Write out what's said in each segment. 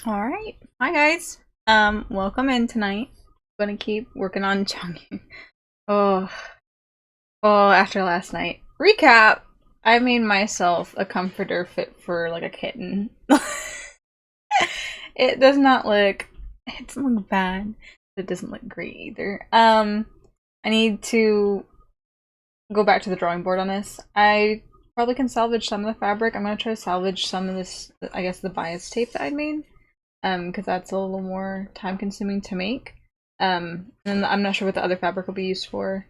Alright. Hi guys. Welcome in tonight. I'm gonna keep working on Chongyun. Oh, after last night. Recap! I made myself a comforter fit for like a kitten. It does not look it doesn't look bad. It doesn't look great either. I need to go back to the drawing board on this. I probably can salvage some of the fabric. I'm gonna try to salvage some of this, I guess, the bias tape that I made. Because that's a little more time consuming to make. And I'm not sure what the other fabric will be used for.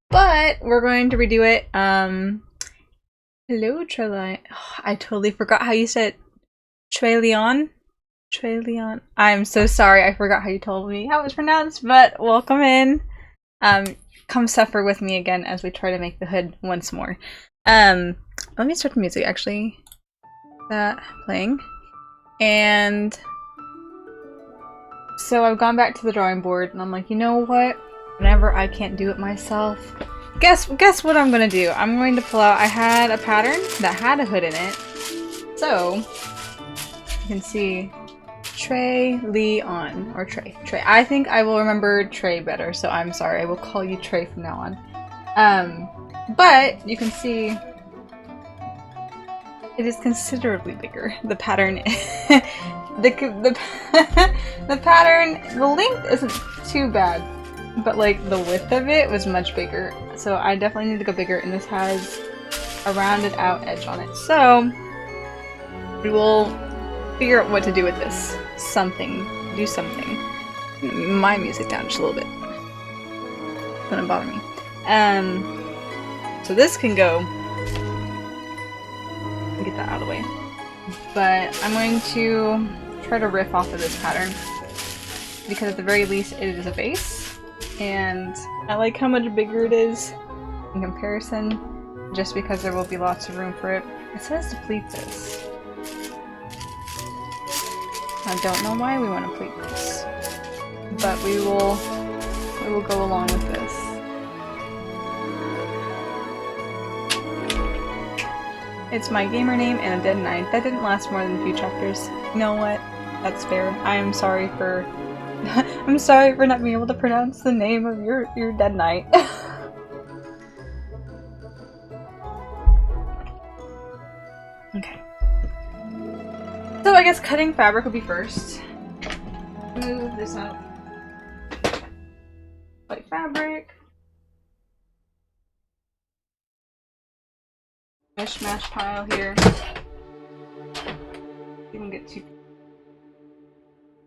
But we're going to redo it. Hello, Treli. Oh, I totally forgot how you said Treleon. Treleon. I'm so sorry, I forgot how you told me how it was pronounced, but welcome in. Come suffer with me again as we try to make the hood once more. Let me start the music actually. That playing. And so I've gone back to the drawing board and I'm like, you know what? Whenever I can't do it myself, guess what I'm gonna do? I'm going to pull out, I had a pattern that had a hood in it. So you can see Trey Leon or Trey. I think I will remember Trey better, so I'm sorry. I will call you Trey from now on. But you can see it is considerably bigger. The pattern, the pattern, the length isn't too bad, but like the width of it was much bigger. So I definitely need to go bigger, and this has a rounded out edge on it. So we will figure out what to do with this. Do something. My music down just a little bit. It's gonna bother me. So this can go. Get that out of the way. But I'm going to try to riff off of this pattern because at the very least it is a base, and I like how much bigger it is in comparison, just because there will be lots of room for it. It says to pleat this. I don't know why we want to pleat this, but we will go along with this. It's my gamer name and a dead knight. That didn't last more than a few chapters. You know what? That's fair. I am sorry for I'm sorry for not being able to pronounce the name of your dead knight. Okay. So I guess cutting fabric would be first. Move this out. White fabric. Mishmash pile here. You can get too.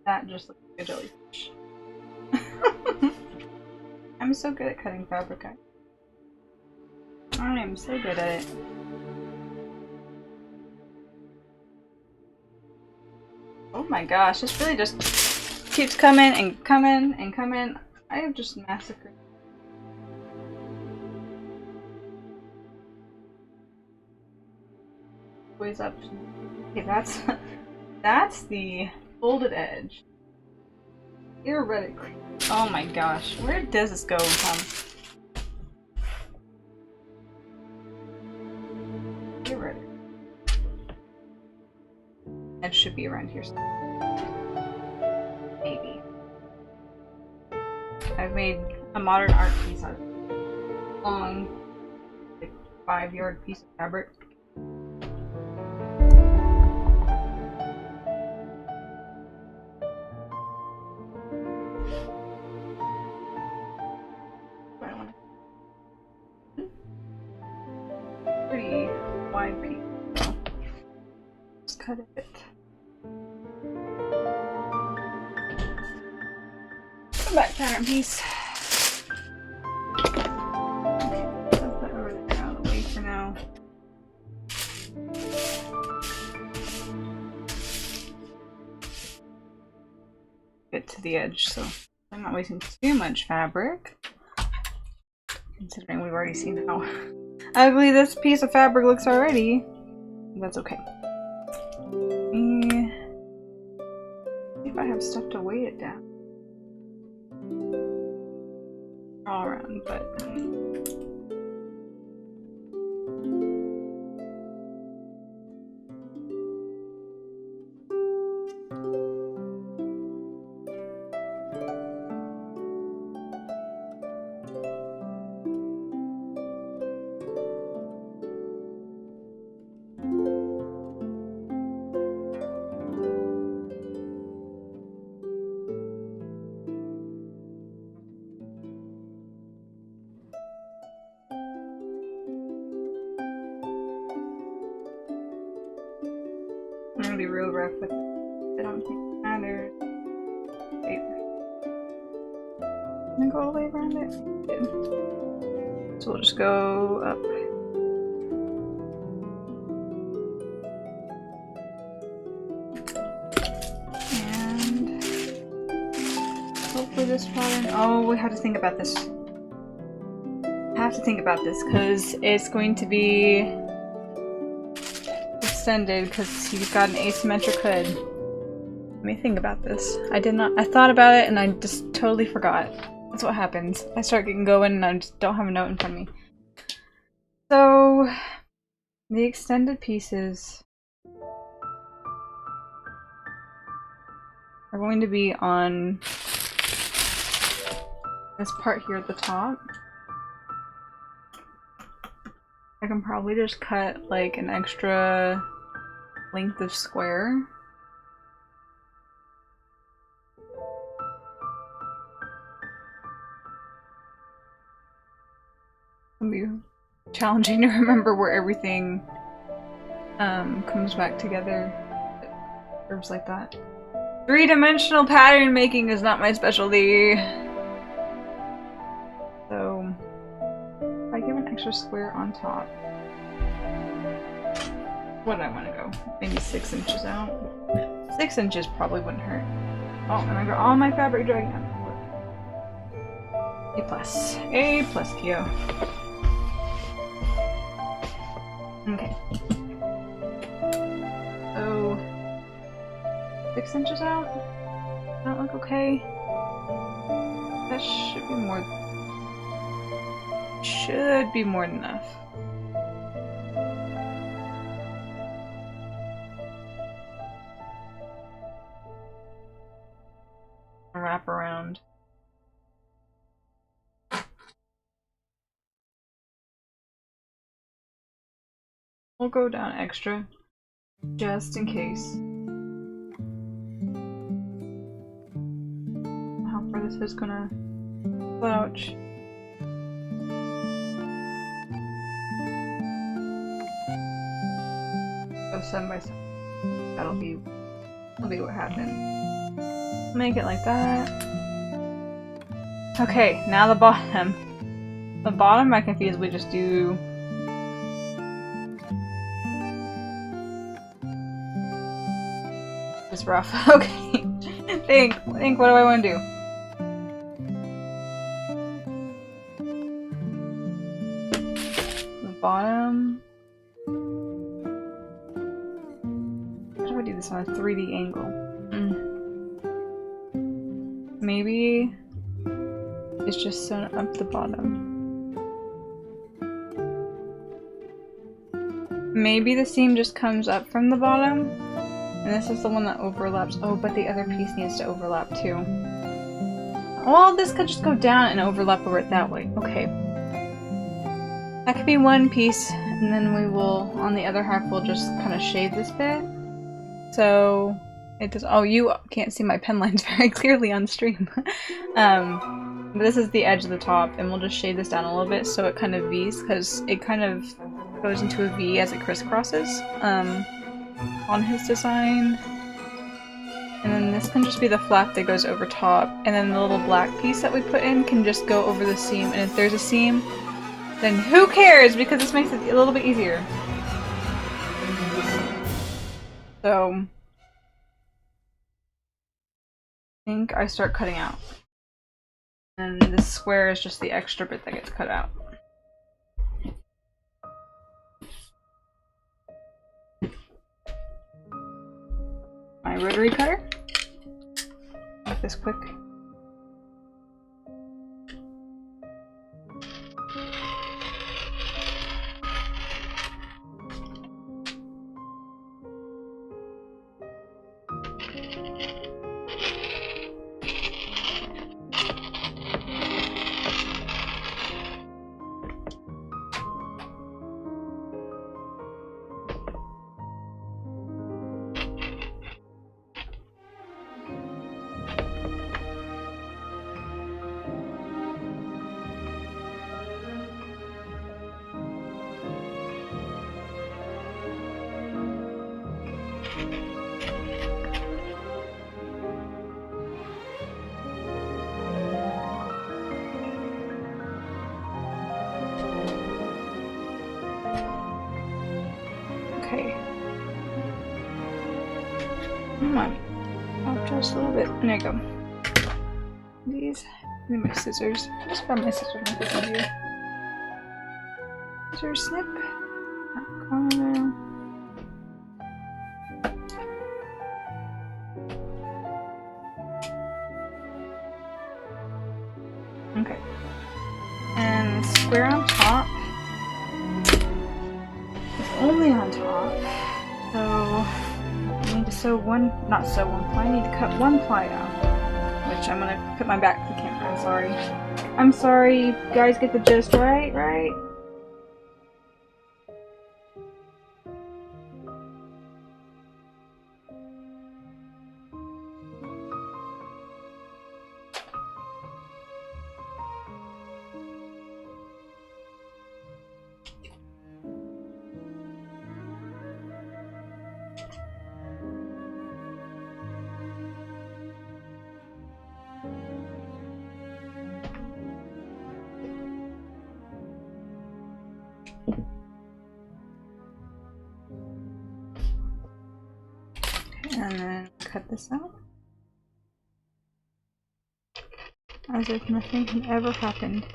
That just looks like a jellyfish. I'm so good at cutting fabric. I am so good at it. Oh my gosh, this really just keeps coming and coming and coming. I have just massacred. Ways up. Okay, that's the folded edge. Theoretically. Oh my gosh, where does this go from? Theoretically. Edge should be around here somewhere. Maybe. I've made a modern art piece out of a long, like 5-yard piece of fabric. Pretty wide piece. So just cut it. Come back, pattern piece. Okay, put that over there out of the way for now. Get to the edge, so I'm not wasting too much fabric. Considering we've already seen how ugly this piece of fabric looks already. That's okay. See if I have stuff to weight it down. All around, but gonna be real rough with it. I don't think it matters. Wait. Can I go all the way around it? Good. So we'll just go up. And hopefully this pattern. Oh, we have to think about this. I have to think about this because it's going to be extended because he's got an asymmetric hood. Let me think about this. I thought about it and I just totally forgot. That's what happens. I start getting going and I just don't have a note in front of me. So, the extended pieces are going to be on this part here at the top. I can probably just cut like an extra length of square. It'll be challenging to remember where everything comes back together. Curves like that. Three-dimensional pattern making is not my specialty. So if I give an extra square on top, what do I want to go? Maybe 6 inches out. 6 inches probably wouldn't hurt. Oh, and I got all my fabric dragging out. A+. A+, Pio. Okay. So 6 inches out? Does that look okay? That should be more than enough. Wrap around. We'll go down extra, just in case. How far this is gonna slouch. Go 7 by 7. That'll be what happened. Make it like that. Okay, now the bottom. The bottom I can feasibly just do. Just rough. Okay. Think, what do I want to do? The bottom. How do I do this on a 3D angle? Maybe it's just sewn up the bottom. Maybe the seam just comes up from the bottom, and this is the one that overlaps. Oh, but the other piece needs to overlap too. Well, this could just go down and overlap over it that way. Okay. That could be one piece, and then we will, on the other half, we'll just kind of shade this bit. So it does. Oh, you can't see my pen lines very clearly on stream. But this is the edge of the top, and we'll just shade this down a little bit so it kind of V's, because it kind of goes into a V as it crisscrosses on his design. And then this can just be the flap that goes over top, and then the little black piece that we put in can just go over the seam. And if there's a seam, then who cares, because this makes it a little bit easier. So I think I start cutting out. And this square is just the extra bit that gets cut out. My rotary cutter. Make this quick. Okay. Come on. Up just a little bit. There you go. These. Give me my scissors. I'll just grab my scissors and put them here. Scissors snip. Corner. Okay. And the square on top is only on top. So I need to sew one, not sew one ply, I need to cut one ply out. Which I'm gonna put my back to the camera, I'm sorry. I'm sorry, you guys get the gist, right? Right? And then cut this out. As if nothing had ever happened.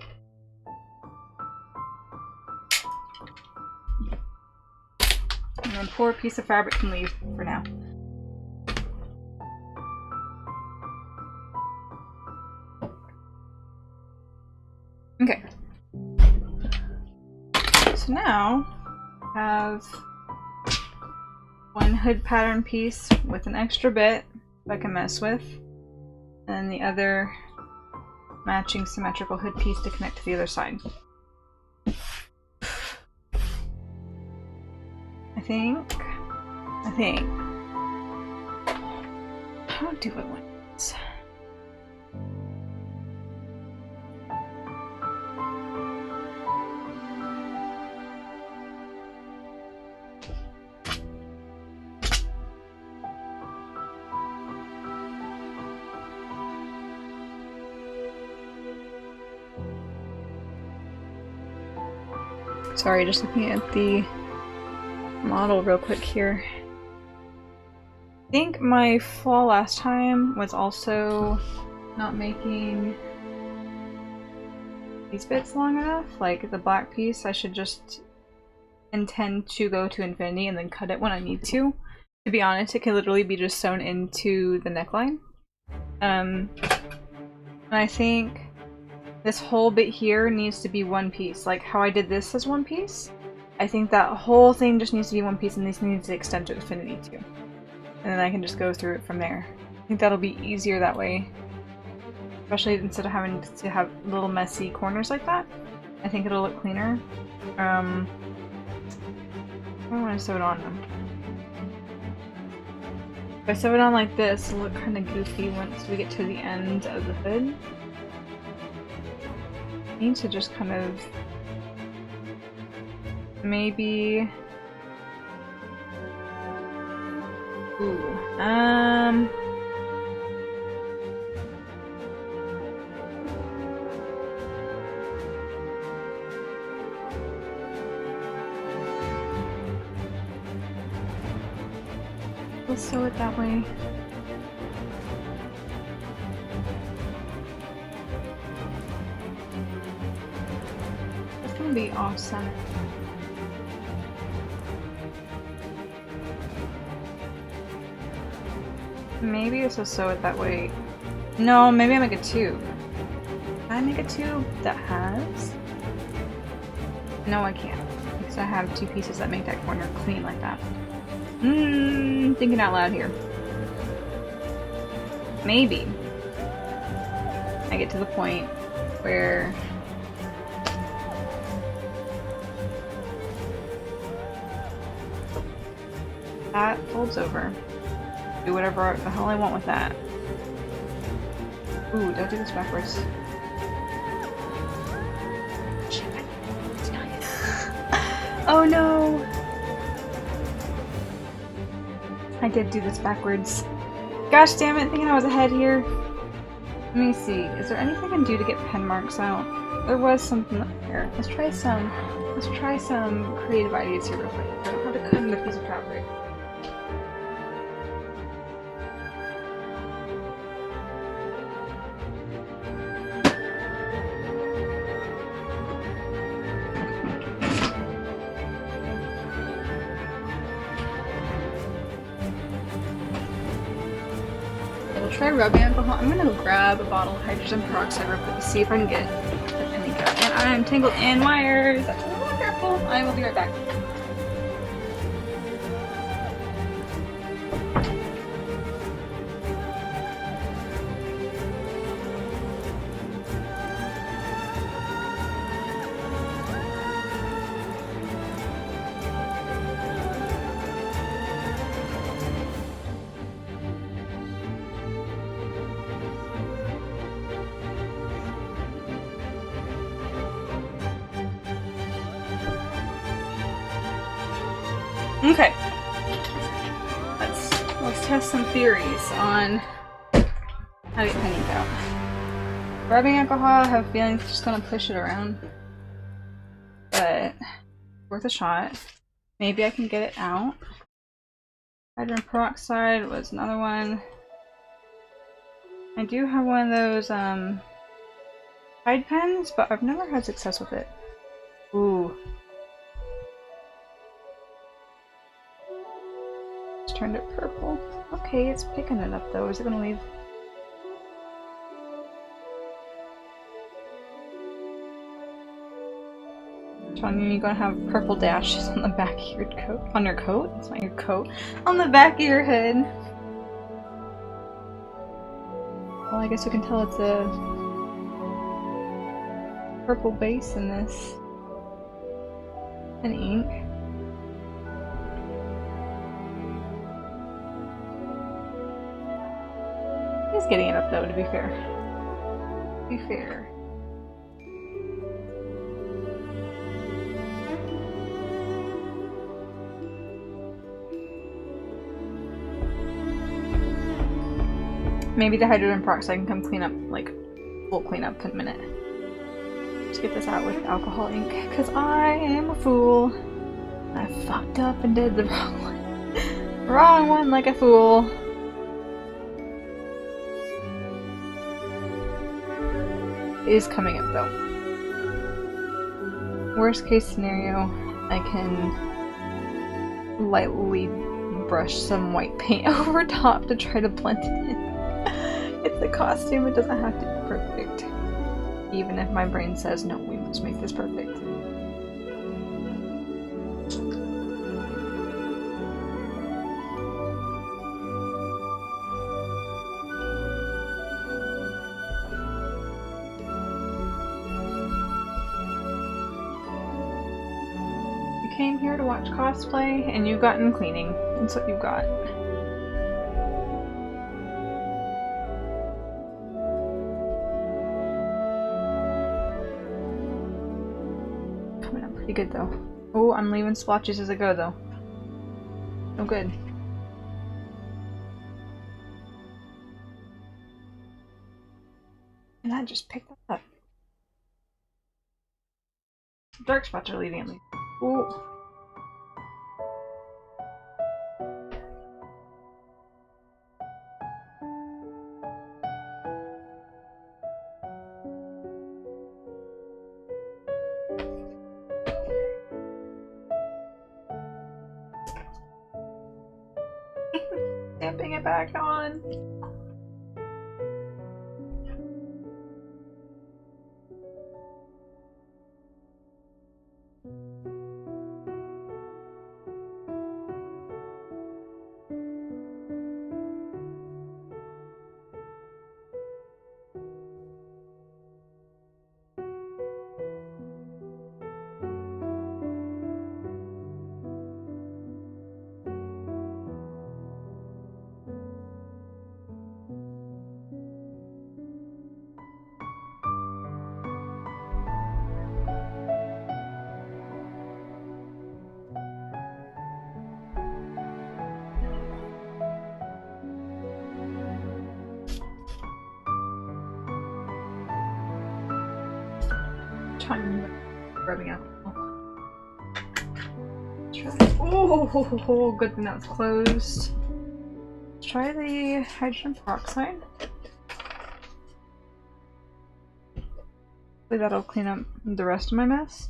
And then poor piece of fabric can leave for now. Okay. So now I have one hood pattern piece with an extra bit I can mess with, and the other matching symmetrical hood piece to connect to the other side. I think how do I want this? Sorry, just looking at the model real quick here. I think my flaw last time was also not making these bits long enough. Like the black piece, I should just intend to go to infinity and then cut it when I need to. To be honest, it can literally be just sewn into the neckline. And I think this whole bit here needs to be one piece. Like how I did this as one piece. I think that whole thing just needs to be one piece, and this needs to extend to infinity too. And then I can just go through it from there. I think that'll be easier that way. Especially instead of having to have little messy corners like that. I think it'll look cleaner. I don't want to sew it on them. If I sew it on like this, it'll look kind of goofy once we get to the end of the hood. I need to just kind of maybe let's sew it that way. It's gonna be off center. Maybe this will sew it that way. No, maybe I make a tube. Can I make a tube that has? No, I can't. Because I have two pieces that make that corner clean like that. Thinking out loud here. Maybe I get to the point where that folds over. Do whatever the hell I want with that. Ooh, don't do this backwards. Oh no! I did do this backwards. Gosh damn it, thinking I was ahead here. Let me see, is there anything I can do to get pen marks out? There was something up here. Let's try some creative ideas here real quick. I don't have to cut in a piece of fabric. Try rubbing alcohol. I'm gonna go grab a bottle of hydrogen peroxide real quick to see if I can get the penny out. And I'm tangled in wires. Wonderful. I will be right back. Okay, let's test some theories on how to get pennies out. Rubbing alcohol, I have a feeling it's just gonna push it around, but worth a shot. Maybe I can get it out. Hydrogen peroxide was another one. I do have one of those Tide pens, but I've never had success with it. Ooh. Turned it purple. Okay, it's picking it up though. Is it gonna leave? Chongyun, you're gonna have purple dashes on the back of your coat. On your coat? It's not your coat. On the back of your head. Well, I guess you can tell it's a purple base in this. And ink. He's getting it up though, to be fair. To be fair. Maybe the hydrogen peroxide can come clean up, like, full clean up in a minute. Just get this out with alcohol ink, because I am a fool. I fucked up and did the wrong one. Wrong one like a fool. It is coming up though. Worst case scenario, I can lightly brush some white paint over top to try to blend it in. It's a costume, it doesn't have to be perfect. Even if my brain says, no, we must make this perfect. You came here to watch cosplay, and you've gotten cleaning. That's what you've got. Pretty good though. Oh, I'm leaving splotches as I go though. Oh good. And that just picked up. Dark spots are leaving at least. Ooh. Stamping it back on. tongue rubbing alcohol. Oh, good thing that's closed. Let's try the hydrogen peroxide. Hopefully that'll clean up the rest of my mess.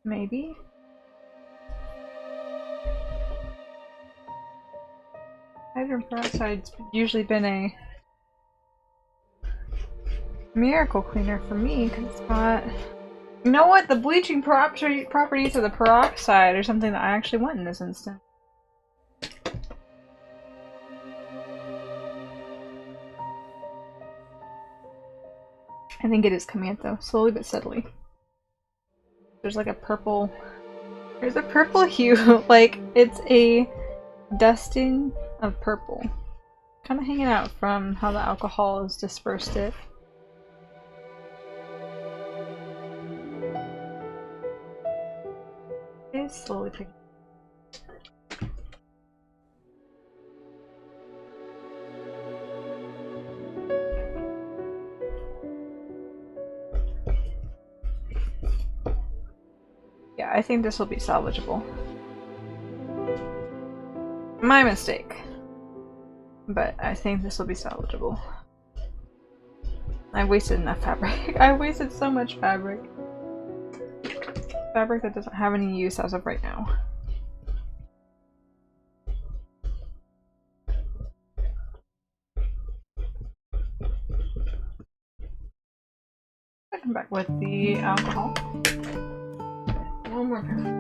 Maybe. Hydrogen peroxide's usually been a miracle cleaner for me because it's got. You know what? The bleaching properties of the peroxide are something that I actually want in this instance. I think it is coming out though, slowly but steadily. There's like a purple. There's a purple hue, like it's a dusting of purple. Kind of hanging out from how the alcohol has dispersed it. It's slowly picking. Yeah, I think this will be salvageable. My mistake. But I think this will be salvageable. I wasted enough fabric. I wasted so much fabric. Fabric that doesn't have any use as of right now. I come back with the alcohol. One more pair.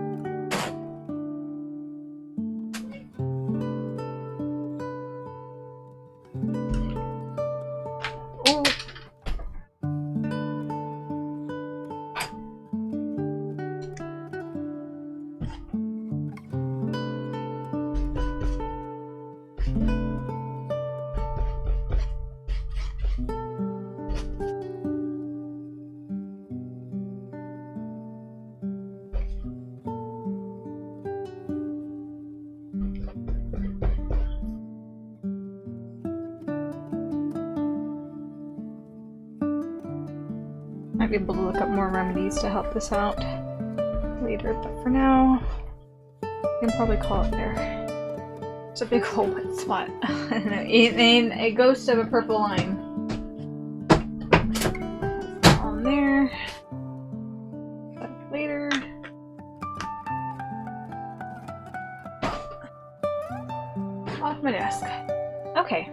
Might be able to look up more remedies to help this out later, but for now, I can probably call it there. It's a big hole wet spot. I don't know, a ghost of a purple line. On there. That later. Off my desk. Okay.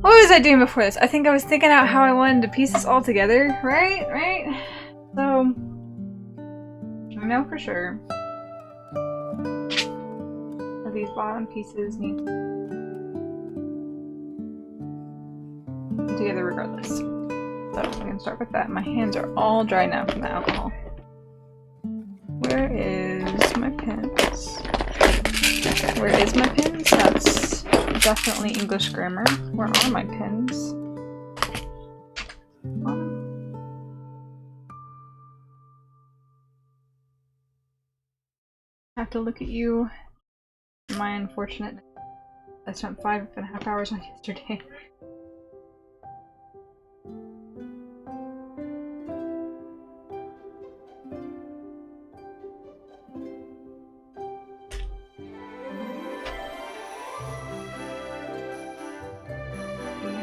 What was I doing before this? I think I was thinking out how I wanted to piece this all together, right? Right? So, I know for sure that these bottom pieces need to be together regardless. So, I'm going to start with that. My hands are all dry now from the alcohol. Where is my pens? Where is my pens? That's definitely English grammar. Where are my pens? I have to look at you. My unfortunate. I spent 5.5 hours on yesterday.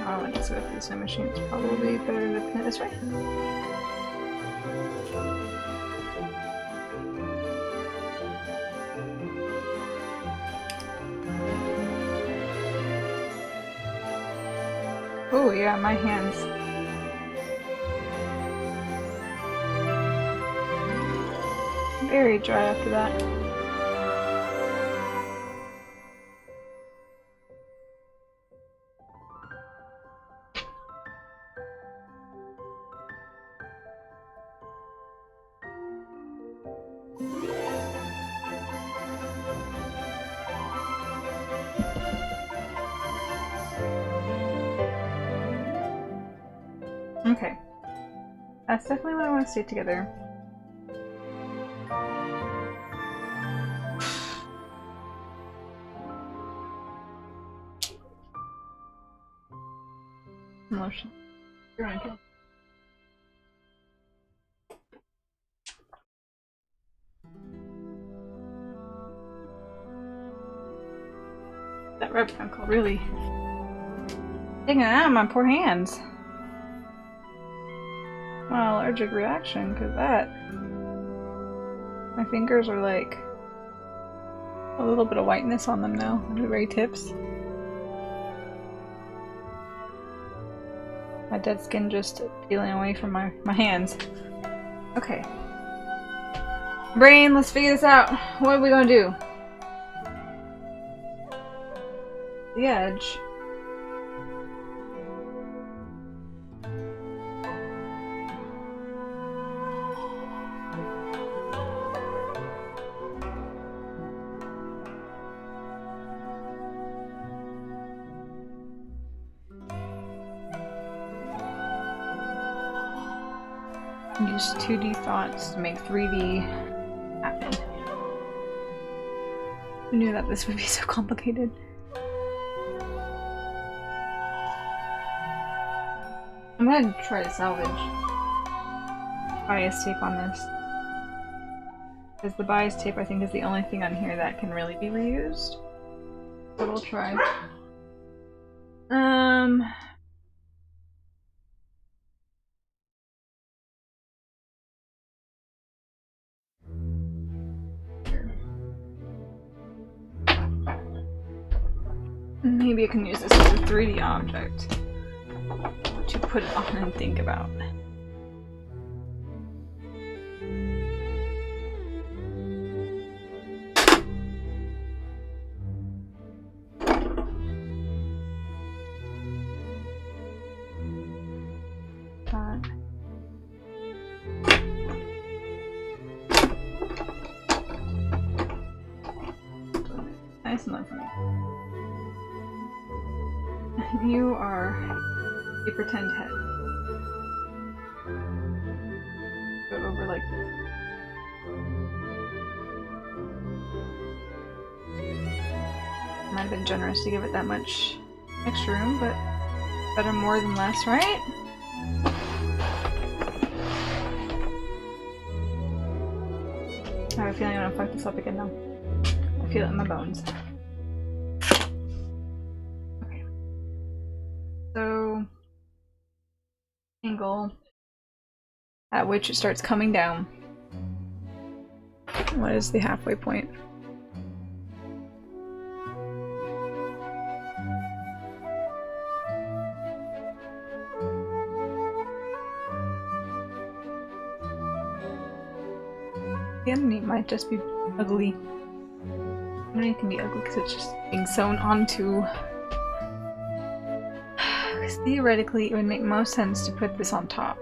Oh, I just go through the sewing machine. It's probably better to pin it this way. Oh yeah, my hands. Very dry after that. Okay. That's definitely what I want to stay together. lotion. You're gonna kill. That rub uncle really taking it out of my poor hands. My allergic reaction, cause that my fingers are like a little bit of whiteness on them now, the very tips. My dead skin just peeling away from my hands. Okay. Brain, let's figure this out. What are we gonna do? The edge. Use 2D thoughts to make 3D happen. I knew that this would be so complicated. I'm gonna try to salvage bias tape on this. Because the bias tape I think is the only thing on here that can really be reused. So we'll try. Maybe I can use this as a 3D object to put it on and think about. Nice enough for me. You are a pretend head. Go over like this. Might have been generous to give it that much extra room, but better more than less, right? I have a feeling I'm gonna fuck this up again now. I feel it in my bones. Okay. So, angle at which it starts coming down. What is the halfway point? The underneath might just be ugly. Underneath can be ugly because it's just being sewn onto. Because theoretically, it would make most sense to put this on top.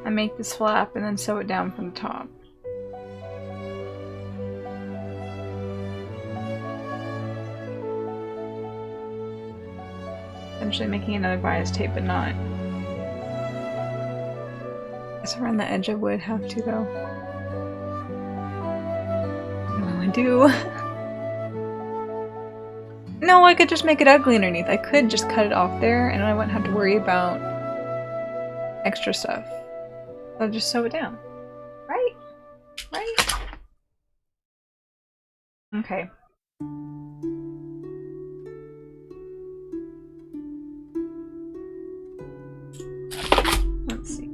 I make this flap and then sew it down from the top. Essentially making another bias tape, but not. I guess around the edge I would have to though. What do I do? No, I could just make it ugly underneath. I could just cut it off there and I wouldn't have to worry about extra stuff. I'll just sew it down. Right? Right? Okay. Let's see.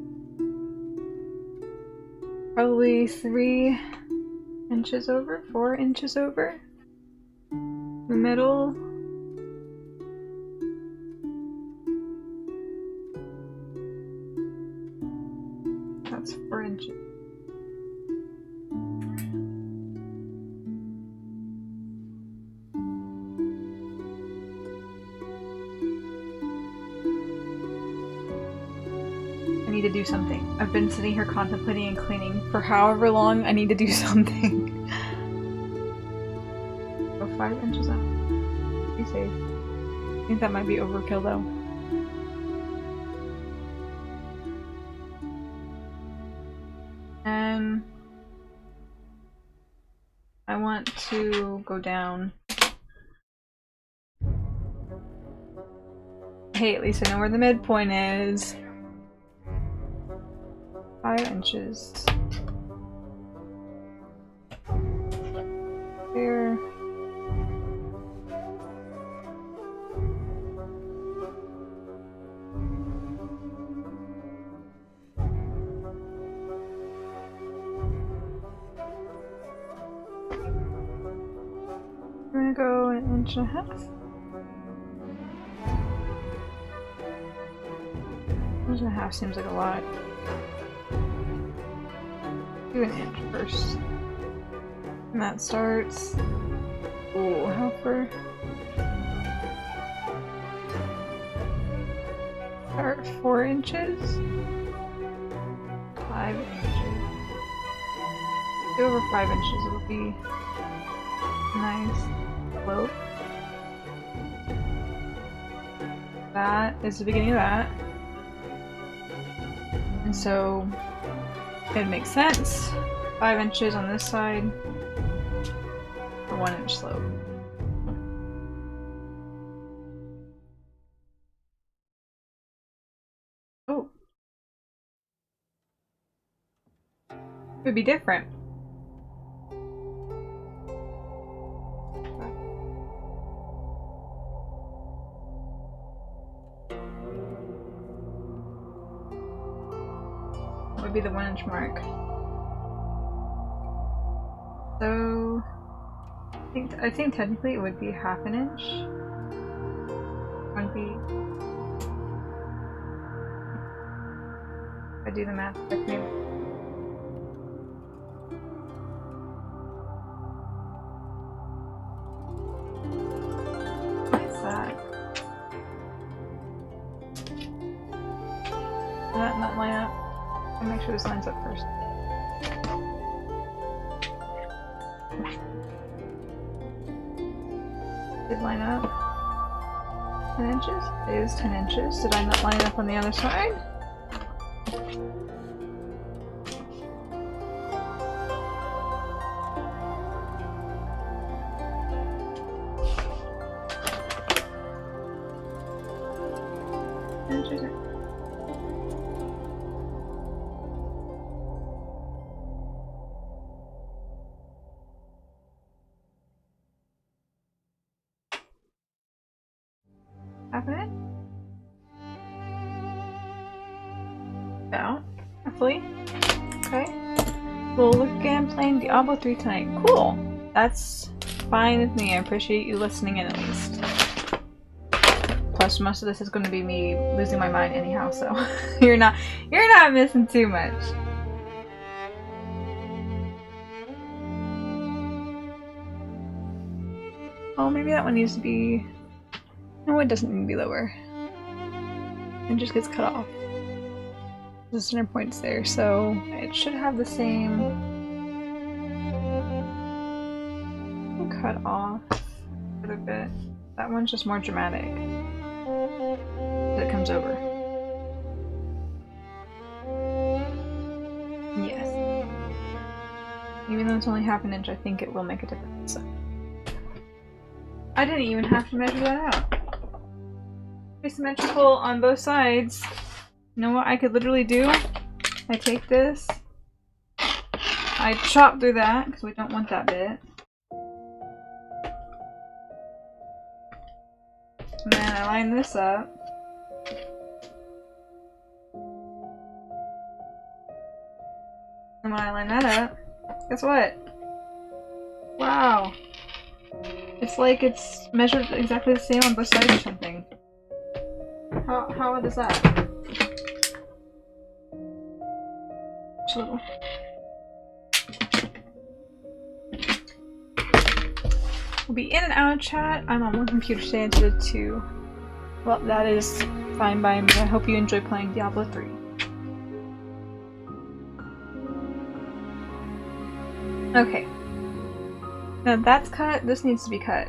Probably 3 inches over, 4 inches over. The middle. That's 4 inches. I need to do something. I've been sitting here contemplating and cleaning for however long. I need to do something. Go 5 inches out. Be safe. I think that might be overkill though. And I want to go down Hey, at least I know where the midpoint is. 5 inches. There. I'm gonna go 1.5 inches. 1.5 seems like a lot. Do 1 inch first. And that starts. Ooh, how far? Start 4 inches. 5 inches. Go over 5 inches, it'll be nice slope. That is the beginning of that. And so it makes sense. 5 inches on this side. A 1 inch slope. Oh. It would be different. Would be the 1 inch mark. So I think technically it would be 1/2 inch. Would be. If I do the math correctly. What is that? Did that not line up? I'll make sure this lines up first. Did line up 10 inches? It is 10 inches. Did I not line up on the other side? Inches. Happening? About, hopefully. Okay. We'll look again playing Diablo 3 tonight. Cool! That's fine with me. I appreciate you listening in at least. Plus, most of this is going to be me losing my mind anyhow, so you're not missing too much. Oh, maybe that one needs to be. No, it doesn't need to be lower. It just gets cut off. The center point's there, so it should have the same cut off a little bit. That one's just more dramatic. It comes over. Yes. Even though it's only 1/2 inch, I think it will make a difference. I didn't even have to measure that out. Asymmetrical on both sides. You know what I could literally do? I take this, I chop through that because we don't want that bit, and then I line this up. And when I line that up, guess what? Wow! It's like it's measured exactly the same on both sides or something. How odd is that? Just a little. We'll be in and out of chat. I'm on one computer today instead of 2. Well, that is fine by me. I hope you enjoy playing Diablo 3. Okay. Now that's cut. This needs to be cut.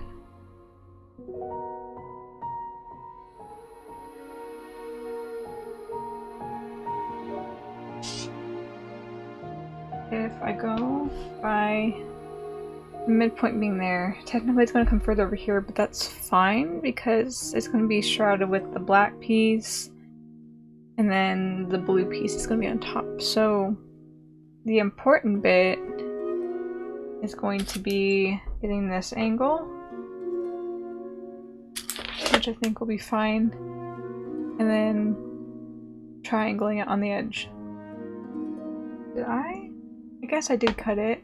If I go by midpoint being there. Technically it's going to come further over here, but that's fine because it's going to be shrouded with the black piece and then the blue piece is going to be on top. So the important bit is going to be getting this angle, which I think will be fine, and then triangling it on the edge. Did I? I guess I did cut it.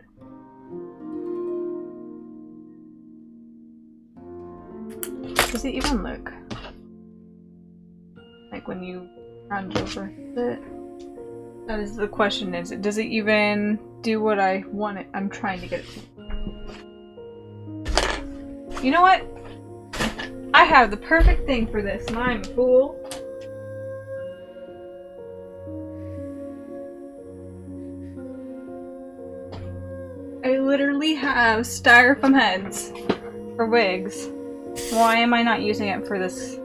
Does it even look like when you round over it? That is the question, is it, does it even do what I want it? I'm trying to get it to. You know what? I have the perfect thing for this and I'm a fool. I literally have styrofoam heads for wigs. Why am I not using it for this?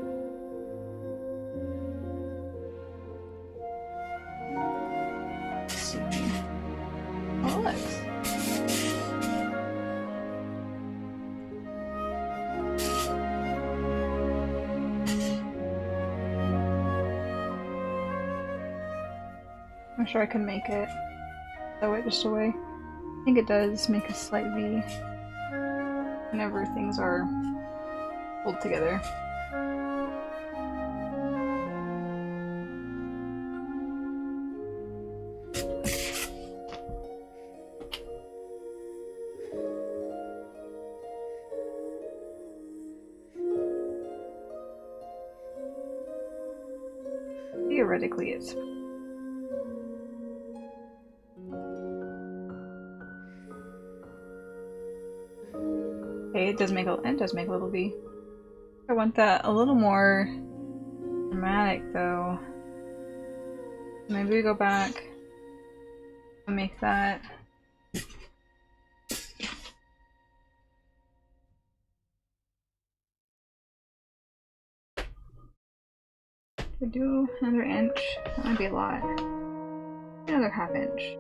Let's see. Oh, it looks. I'm sure I can make it. That way, just away. I think it does make a slight V whenever things are pulled together. Theoretically, it's okay. It does make a little V. I want that a little more dramatic, though. Maybe we go back and make that. We do another inch. That might be a lot. Another half inch.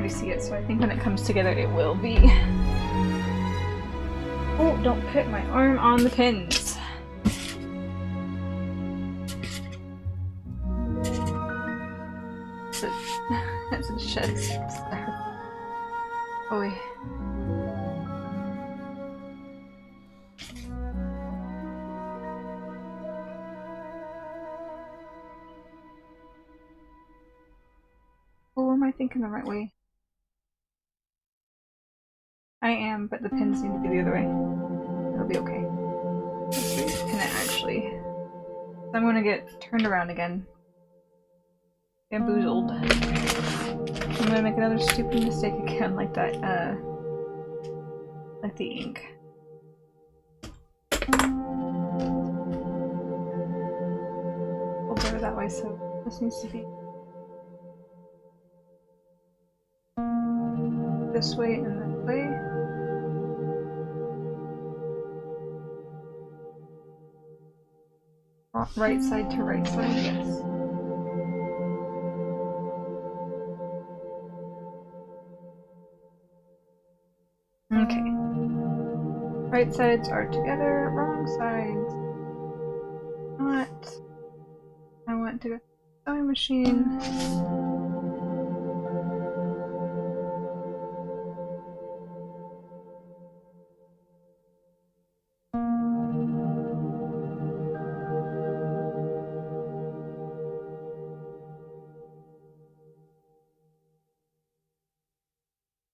See it, so I think when it comes together it will be. Oh, don't put my arm on the pins. That's a shed stuff. Oh, yeah. Oh, am I thinking the right way? I am, but the pins need to be the other way. It'll be okay. Let's repin it, actually. I'm gonna get turned around again. Bamboozled. I'm gonna make another stupid mistake again, like that, like the ink. We'll go that way, so this needs to be this way and this way. Right side to right side, yes. Okay. Right sides are together, wrong sides not. I want to go to the sewing machine.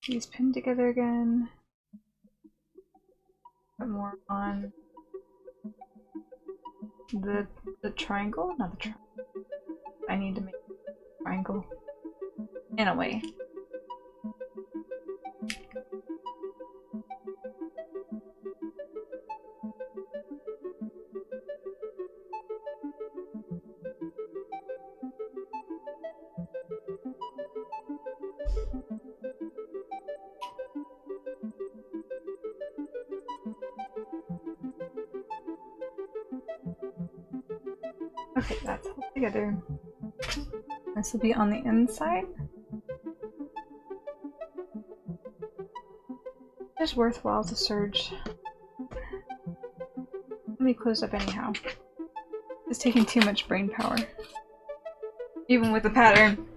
These pinned together again. Put more on. the triangle? Not the triangle. I need to make a triangle. In a way. Okay, that's all together. This will be on the inside. It's worthwhile to search. Let me close up anyhow. It's taking too much brain power. Even with the pattern.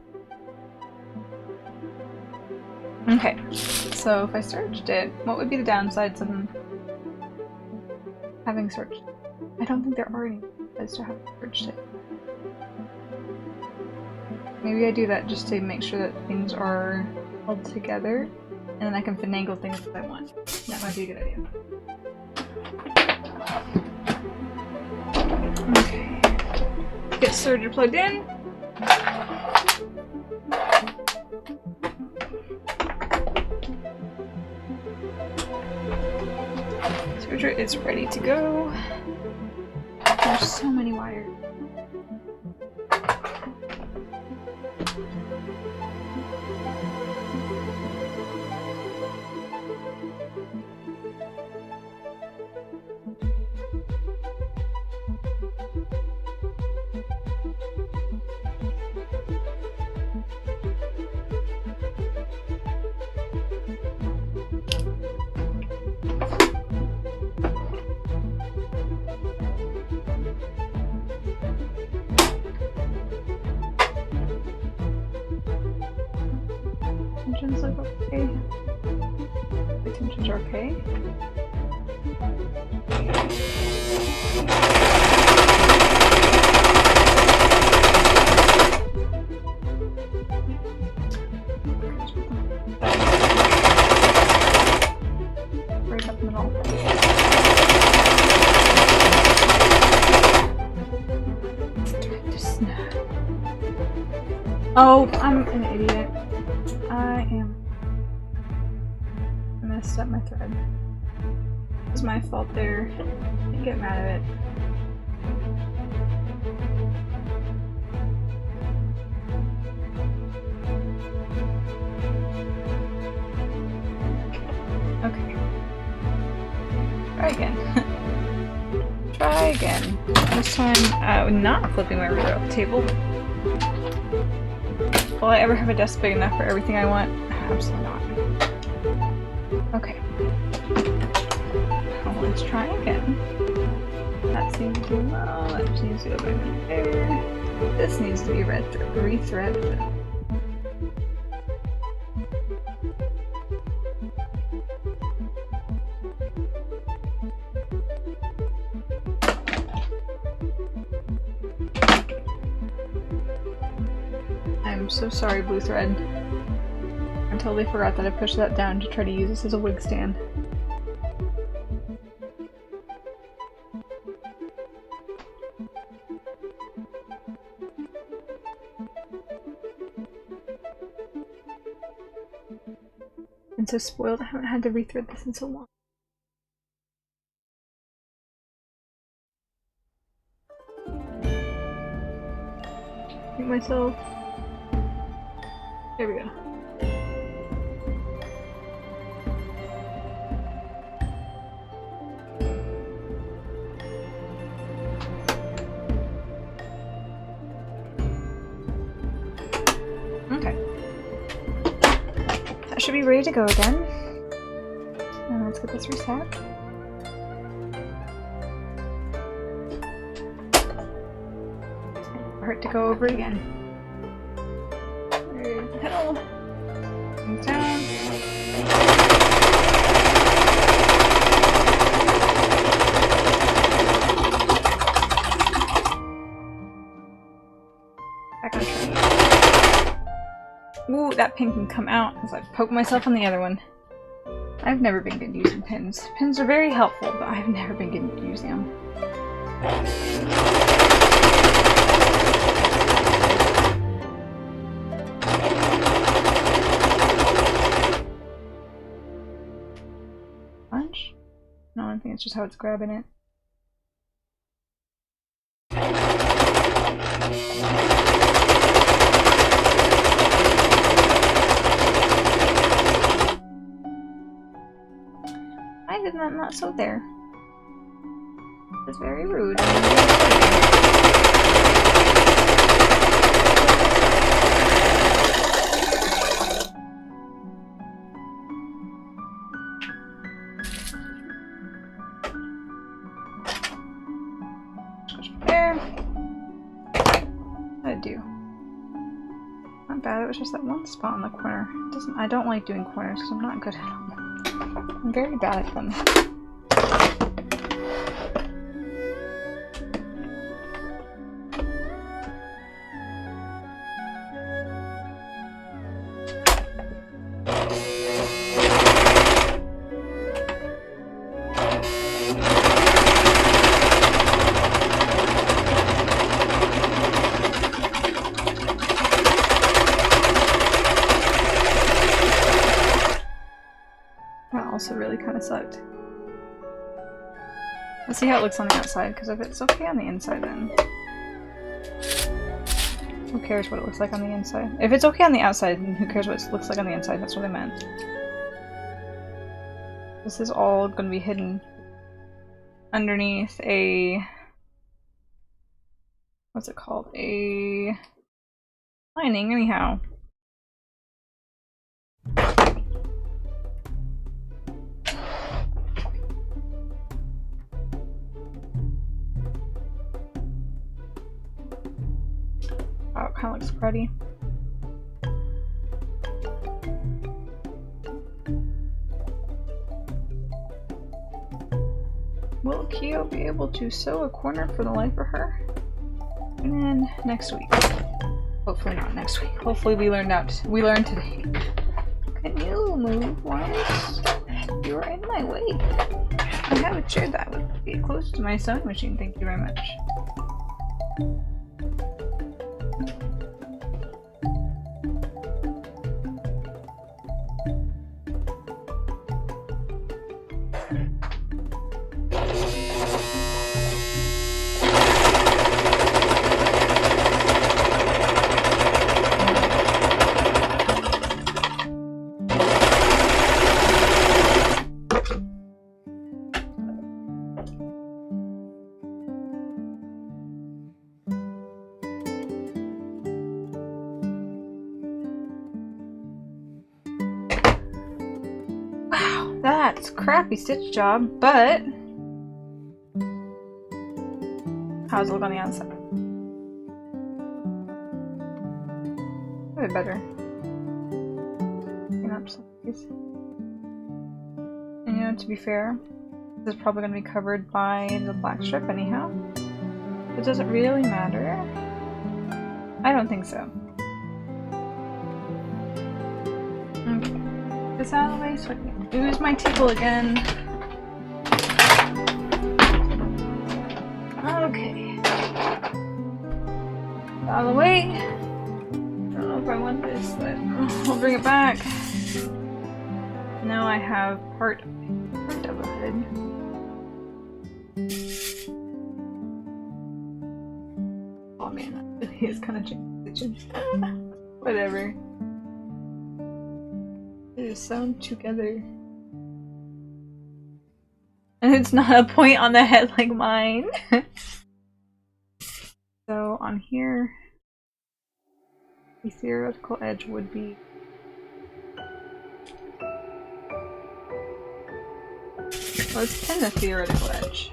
Okay, so if I searched it, what would be the downsides of having searched? I don't think there are any downsides to having searched it. Maybe I do that just to make sure that things are held together, and then I can finagle things if I want. That might be a good idea. Okay. Get Serger plugged in. Serger is ready to go. There's so many wires. Tensions look okay. The tensions are okay. Right up in the middle. Oh, I'm an idiot. I messed up my thread. It was my fault there. Can't get mad at it. Okay. Try again. Try again. This time, not flipping my ruler off the table. Will I ever have a desk big enough for everything I want? Absolutely not. Okay. Now let's try again. That seems to do well. That needs to go back there. This needs to be rethreaded. I'm so sorry, blue thread. I totally forgot that I pushed that down to try to use this as a wig stand. I'm so spoiled, I haven't had to rethread this in so long. Make myself. There we go. Okay. That should be ready to go again. And let's get this reset. Hurt to go over again. There's the pedal. Comes down. Back on track. Ooh, that pin can come out as I poke myself on the other one. I've never been good at using pins. Pins are very helpful, but I've never been good at using them. Punch? No, I think it's just how it's grabbing it. Why did that not sew there? It's very rude. There. How'd it do? Not bad, it was just that one spot in the corner. I don't like doing corners because I'm not good at them. I'm very bad at them. Also really kind of sucked. Let's see how it looks on the outside, because if it's okay on the inside then who cares what it looks like on the inside? If it's okay on the outside, then who cares what it looks like on the inside? That's what I meant. This is all going to be hidden underneath a... what's it called? A lining, anyhow. Oh, it kind of looks pretty. Will Kyo be able to sew a corner for the life of her? And then next week. Hopefully not next week. Hopefully we learn today. Can you move once? You are in my way. I haven't shared that with you. Get close to my sewing machine. Thank you very much. That's a crappy stitch job, but how does it look on the outside? A bit better. And you know, to be fair, this is probably going to be covered by the black strip anyhow. But does it really matter? I don't think so. Okay. This out of the way so I can use my table again. Okay. Out of the way. I don't know if I want this, but I'll bring it back. Now I have part of a hood. Oh man, that is kind of changed. Whatever. It is sewn together. And it's not a point on the head like mine. So on here, the theoretical edge would be let's pin the theoretical edge.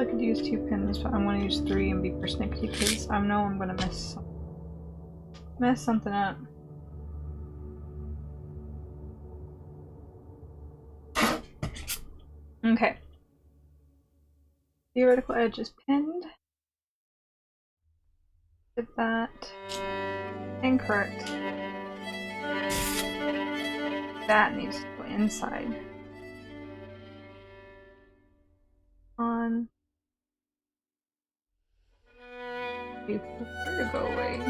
probably could use 2 pins, but I'm gonna use 3 and be persnickety because I know I'm gonna mess something up. Okay. Theoretical edge is pinned. Did that. Incorrect. That needs to go inside. On. You prefer to go away.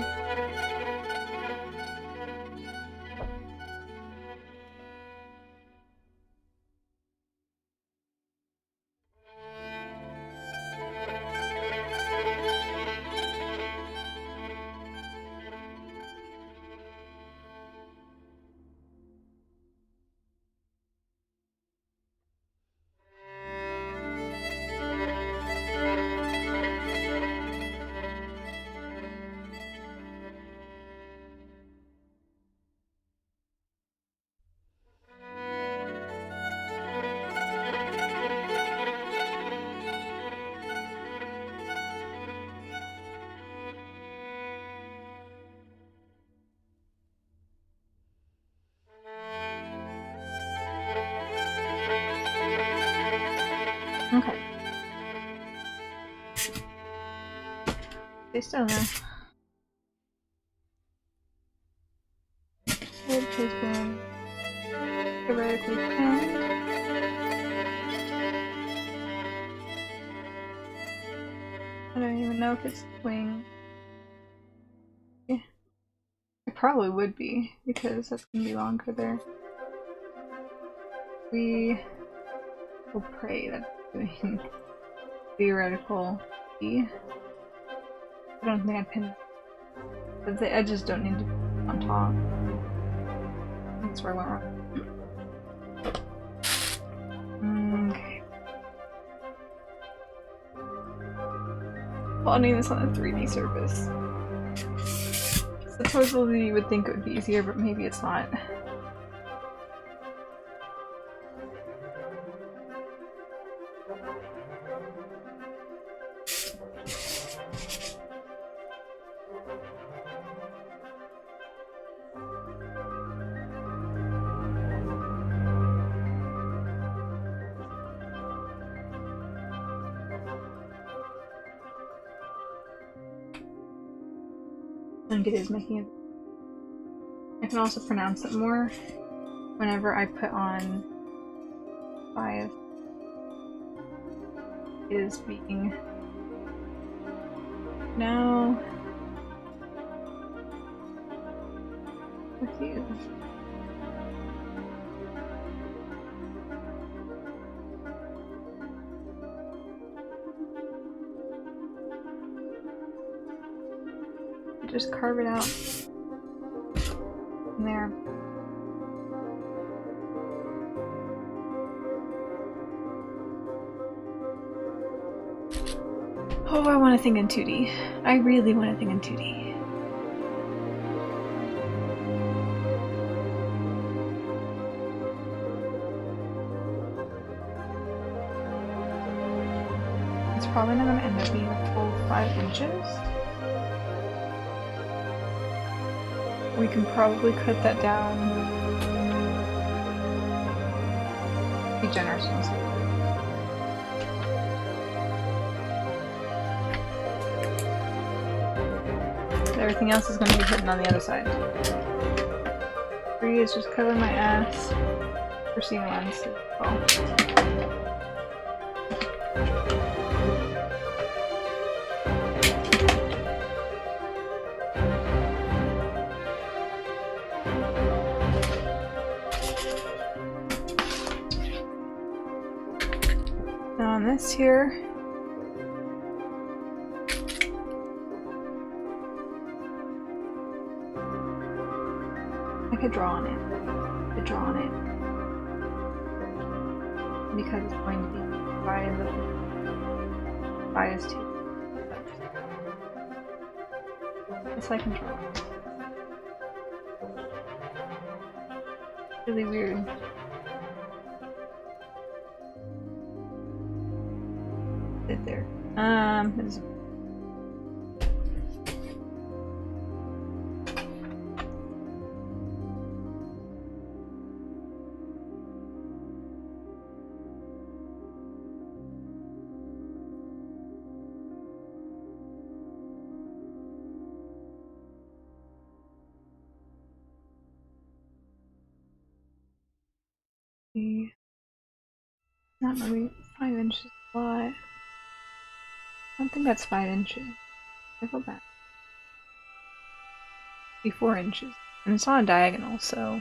Okay. Stay still now. Edge has been theoretically pinned. I don't even know if it's wing. Yeah. It probably would be, because that's gonna be longer there. We will pray that's doing theoretical E. I don't think I pinned, but the edges don't need to be on top. That's where I went wrong. Okay. Plotting this on a 3D surface. Supposedly you would think it would be easier, but maybe it's not. I think it is making it. I can also pronounce it more whenever I put on bias. It is being now with you. Just carve it out in there. Oh, I want to think in 2D. I really want to think in 2D. It's probably not going to end up being a full 5 inches. We can probably cut that down. Be generous and say. Everything else is going to be hidden on the other side. 3 is just cover my ass for seeing lens. Oh. Now on this here, I could draw on it. I could draw on it. Because it's going to be bias to. Yes, I can draw. Really weird. Sit there. It's not maybe 5 inches a lot. I don't think that's 5 inches. I go back. 4 inches. And it's on a diagonal, so.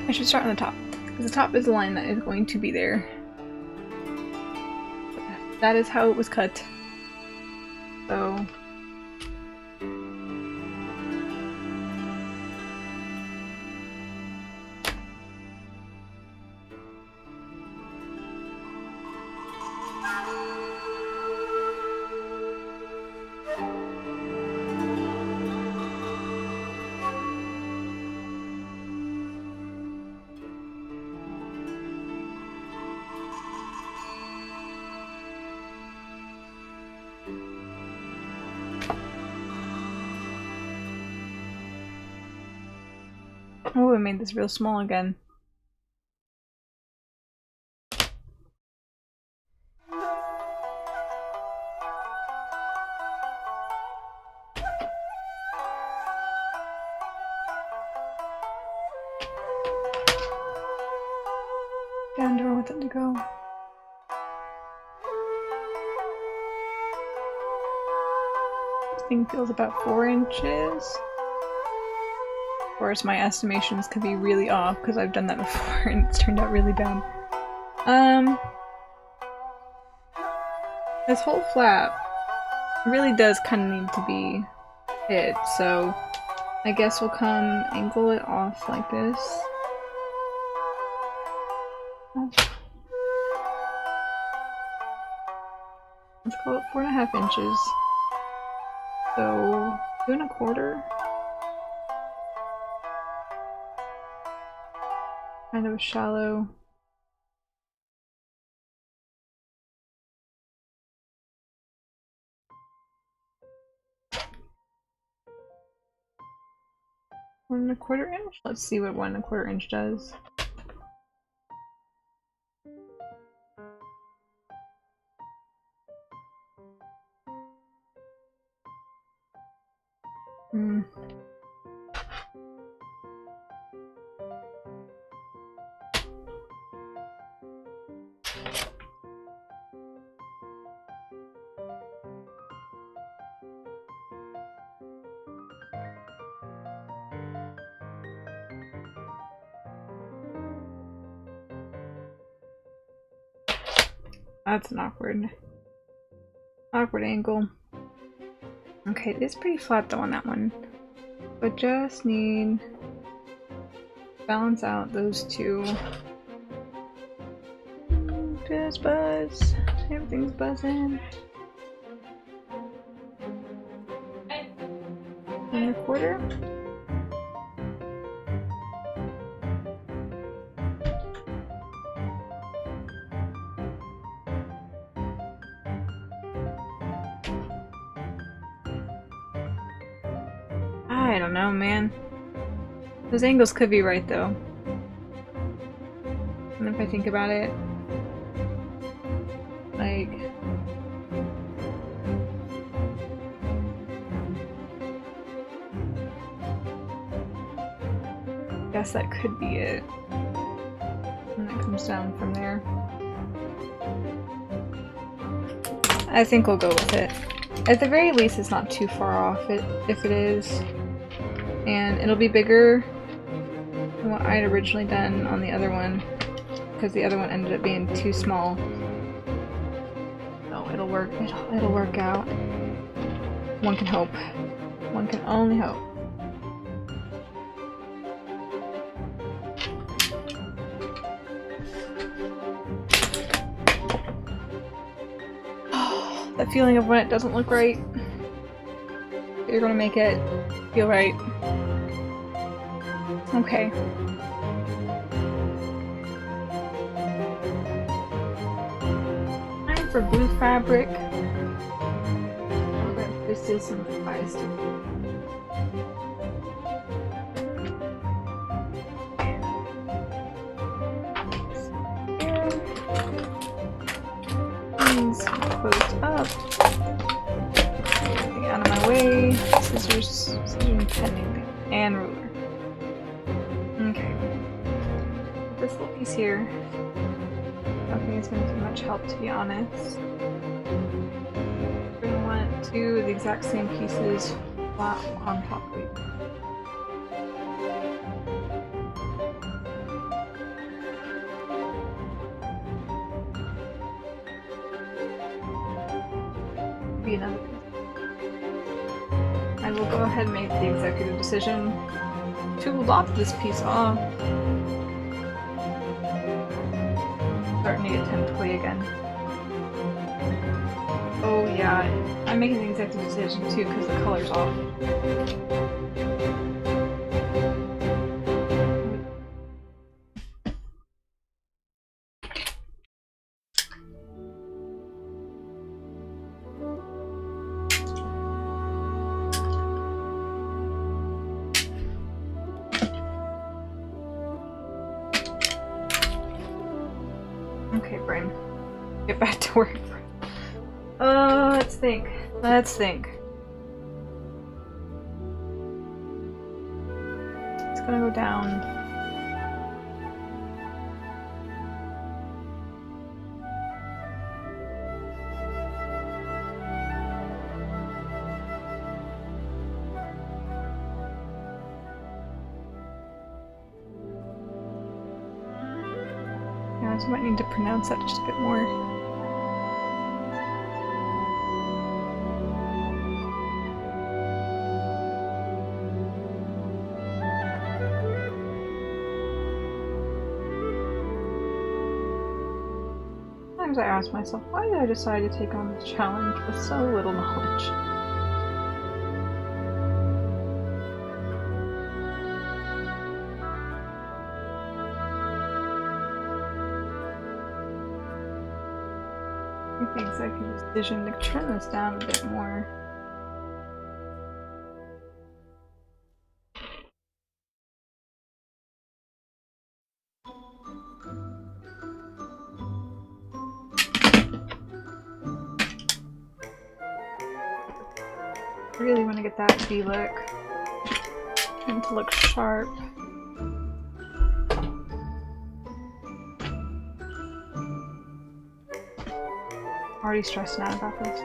I should start on the top, because the top is the line that is going to be there. That is how it was cut. So. Oh, I made this real small again. I don't know what to go. This thing feels about 4 inches. Of course, my estimations could be really off because I've done that before and it's turned out really bad. This whole flap really does kind of need to be hit, so I guess we'll come angle it off like this. Let's call it 4.5 inches. So 2.25. Kind of a shallow. One and a quarter inch? Let's see what 1.25 inch does. That's an awkward angle. Okay, it is pretty flat though on that one. But just need to balance out those two. Just buzz. Everything's buzzing. 1.25. I don't know, man. Those angles could be right, though. And if I think about it, like... I guess that could be it. And it comes down from there. I think we'll go with it. At the very least, it's not too far off if it is. And it'll be bigger than what I'd originally done on the other one, because the other one ended up being too small. No, it'll work. It'll work out. One can hope. One can only hope. That feeling of when it doesn't look right. You're gonna make it feel right. Okay. Time for blue fabric. There's still some supplies too. These closed up. Get out of my way. Scissors and pen and ruler. Okay. This little piece here. I don't think it's going to be much help, to be honest. We're going to want two of the exact same pieces flat on top of each other. Be another piece. I will go ahead and make the executive decision to lop this piece off. Starting to get tentacly again. Oh yeah, I'm making the executive decision too because the color's off. Okay, brain. Get back to work. Let's think. Let's think. It's gonna go down. Yeah, I just might need to pronounce that just a bit more. Sometimes I ask myself, why did I decide to take on this challenge with so little knowledge? I think the executive decision to turn this down a bit more. I really want to get that V-look and to look sharp. Already stressing out about this.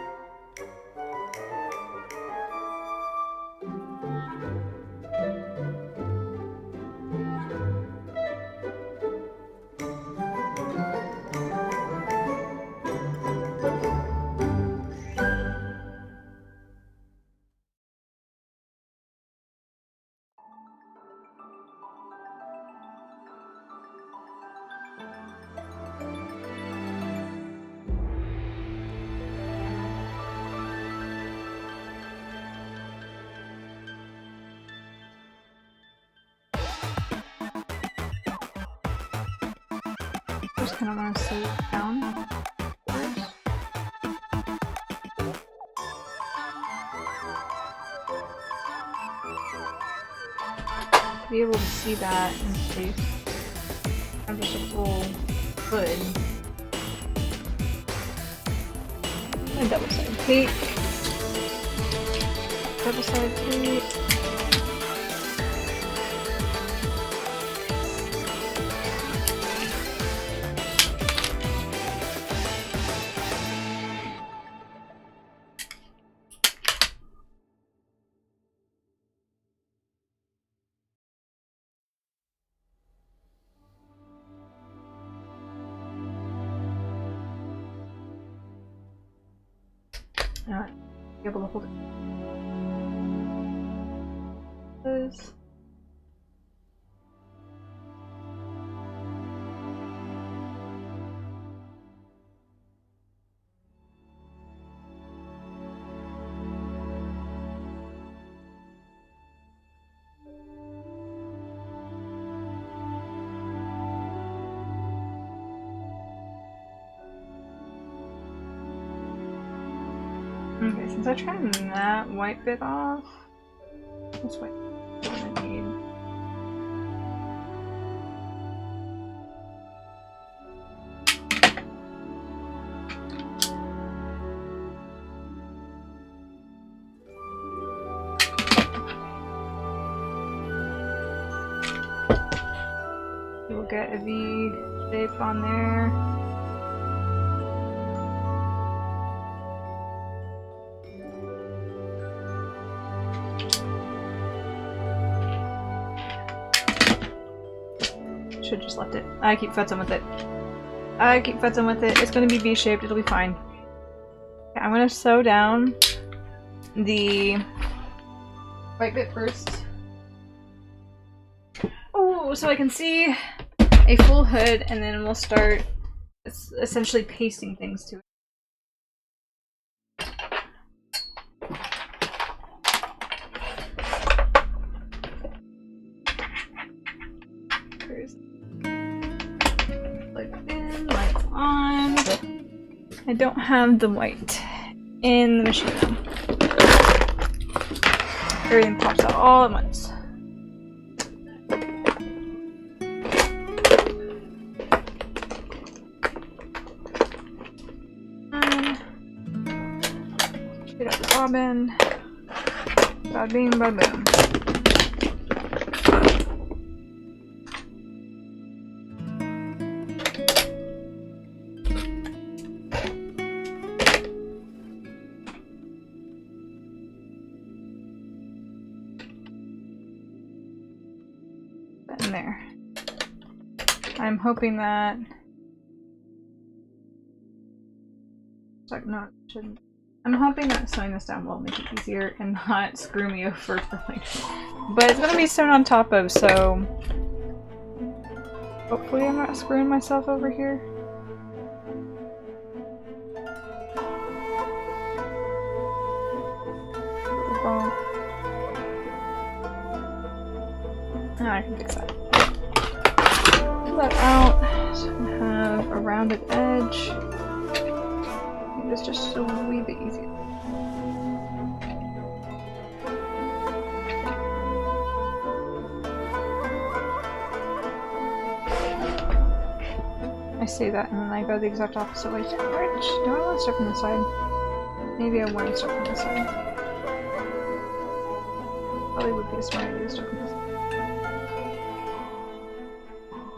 Just kind of want to slow it down first. To be able to see that in space, I'm just a full hood. And double-sided tape. Double-sided tape. Not be able to hold it. This. since I trimmed that white bit off, this white bit I'm gonna need. We'll get a V shape on there. Should just left it. I keep futzing with it. I keep futzing with it. It's gonna be V-shaped. It'll be fine. Okay, I'm gonna sew down the white bit first. Oh, so I can see a full hood, and then we'll start essentially pasting things to it. Lights on. I don't have the white in the machine though. Everything pops out all at once. Shoot out the bobbin. Bada bing, bada boom. In there. I'm hoping that no, it shouldn't. I'm hoping that sewing this down will make it easier and not screw me over for like, but it's gonna be sewn on top of, so hopefully I'm not screwing myself over here. I can fix that. Pull that out. So I'm gonna have a rounded edge. Make this just a wee bit easier. I say that and then I go the exact opposite way. Do I want to start from the side? Maybe I want to start from the side. Probably would be a smart idea to start from the side.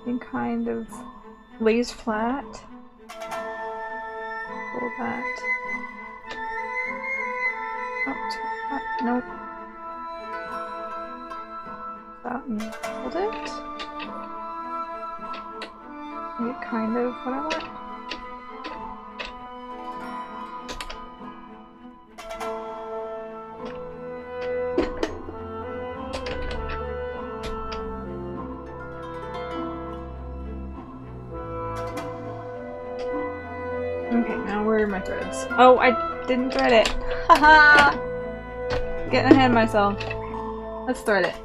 And kind of lays flat. Pull that up to that. Nope. That and hold it. Make kind of what I want. Okay, now where are my threads? Oh, I didn't thread it. Haha! Getting ahead of myself. Let's thread it.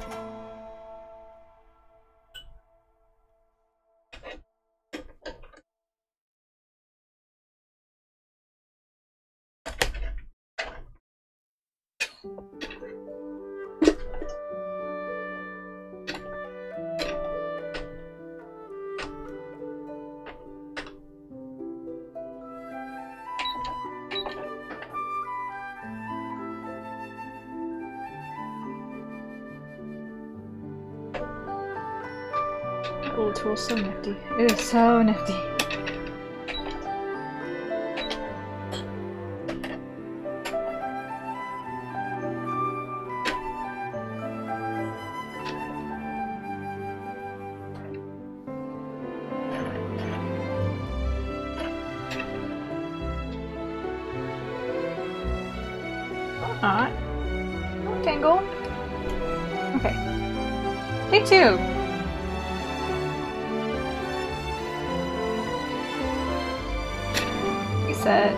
That little tool's so nifty. It is so nifty. Not. Don't tangle. Okay. Take two. Reset.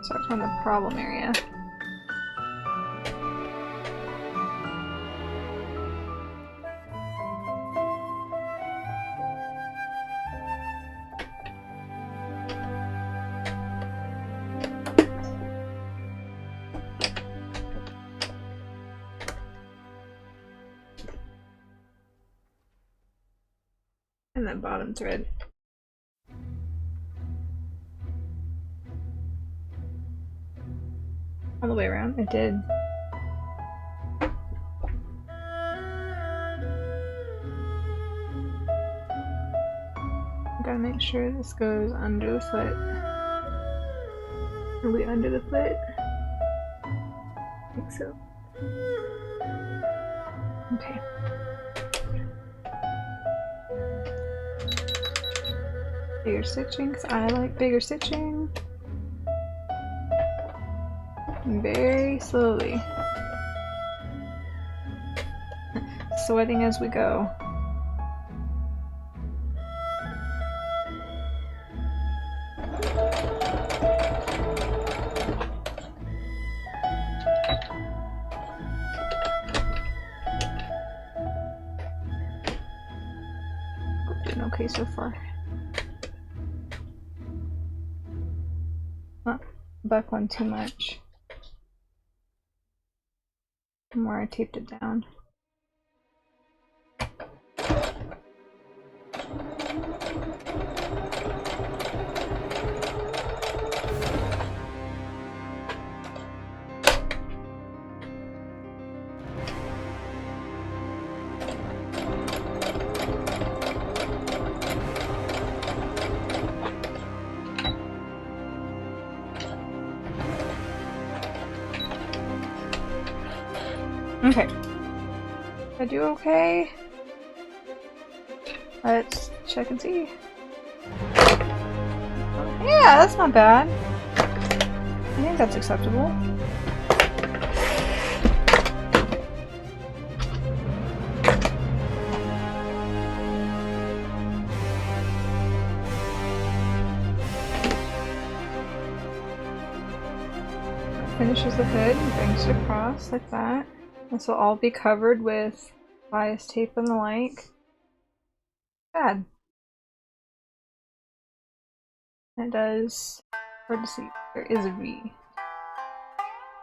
Start from the problem area. And that bottom thread. All the way around? It did. Gotta make sure this goes under the foot. Are we under the foot? I think so. Okay. Bigger stitching, because I like bigger stitching. Very slowly. Sweating as we go. Doing okay so far. Not buckling too much. From where I taped it down. Okay. Did I do okay? Let's check and see. Yeah, that's not bad. I think that's acceptable. Finishes the hood and brings it across like that. This will all be covered with bias tape and the like. Bad. It does. Hard to see. There is a V.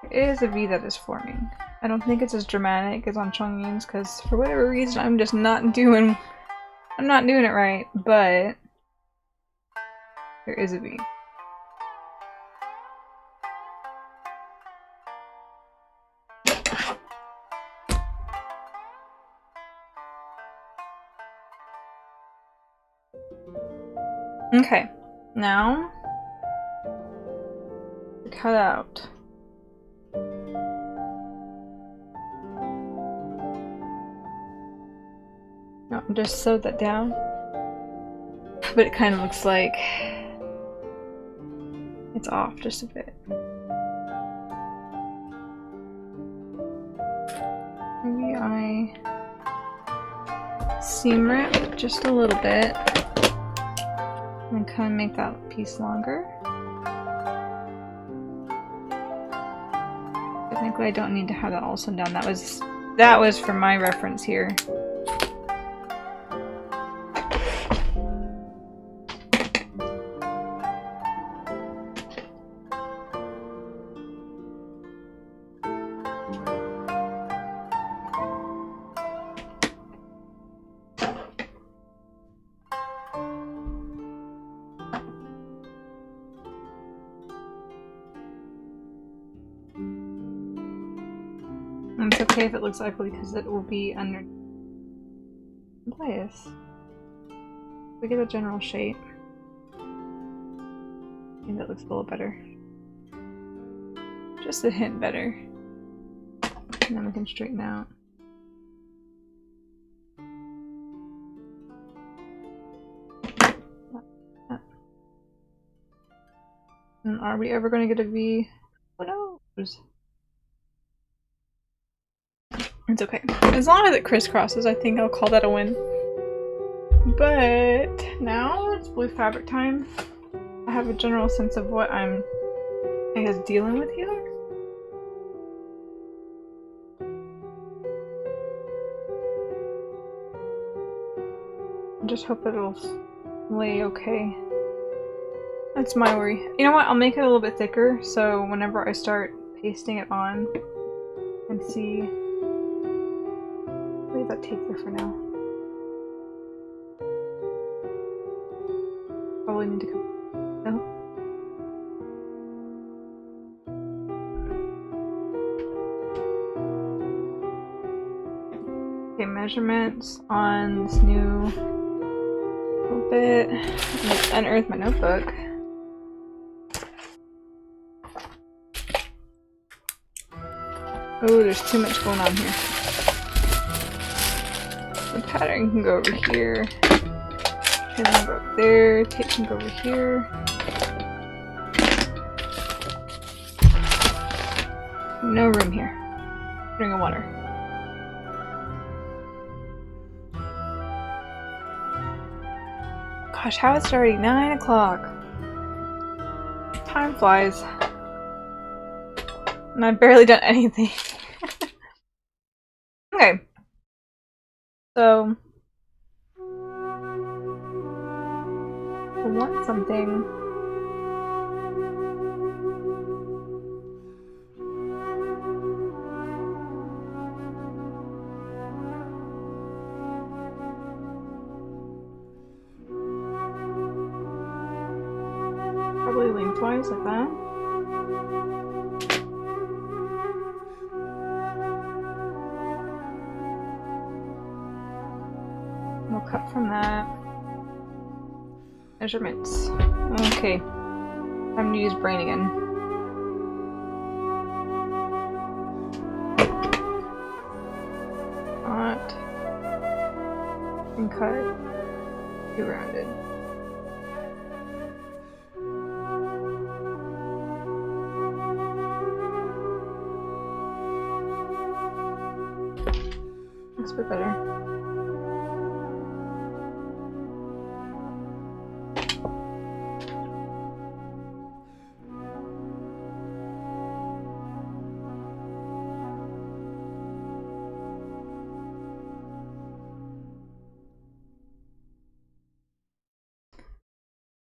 There is a V that is forming. I don't think it's as dramatic as on Chongyun's because for whatever reason I'm just not doing. I'm not doing it right, but there is a V. Okay, now to cut out. No, just sewed that down, but it kind of looks like it's off just a bit. Maybe I seam rip just a little bit. And kind of make that piece longer. Technically, I don't need to have that all sewn down. That was for my reference here. It's okay if it looks ugly because it will be under bias. We get a general shape. I think that looks a little better. Just a hint better. And then we can straighten out. And are we ever going to get a V? Who knows? It's okay. As long as it crisscrosses, I think I'll call that a win. But now it's blue fabric time. I have a general sense of what I'm, I guess, dealing with here. I just hope it'll lay okay. That's my worry. You know what? I'll make it a little bit thicker so whenever I start pasting it on and see. Leave that tape there for now. probably need to come. No. Okay, measurements on this new little bit. Let's unearth my notebook. Oh, there's too much going on here. The pattern can go over here. It can go up there. Tape can go over here. No room here. Drink of water. Gosh, how is it already 9 o'clock? Time flies. And I've barely done anything. Okay. So I want something. Probably lengthwise like that. We'll cut from that. Measurements. Okay. Time to use brain again. Not. And cut. Too rounded. That's a bit better.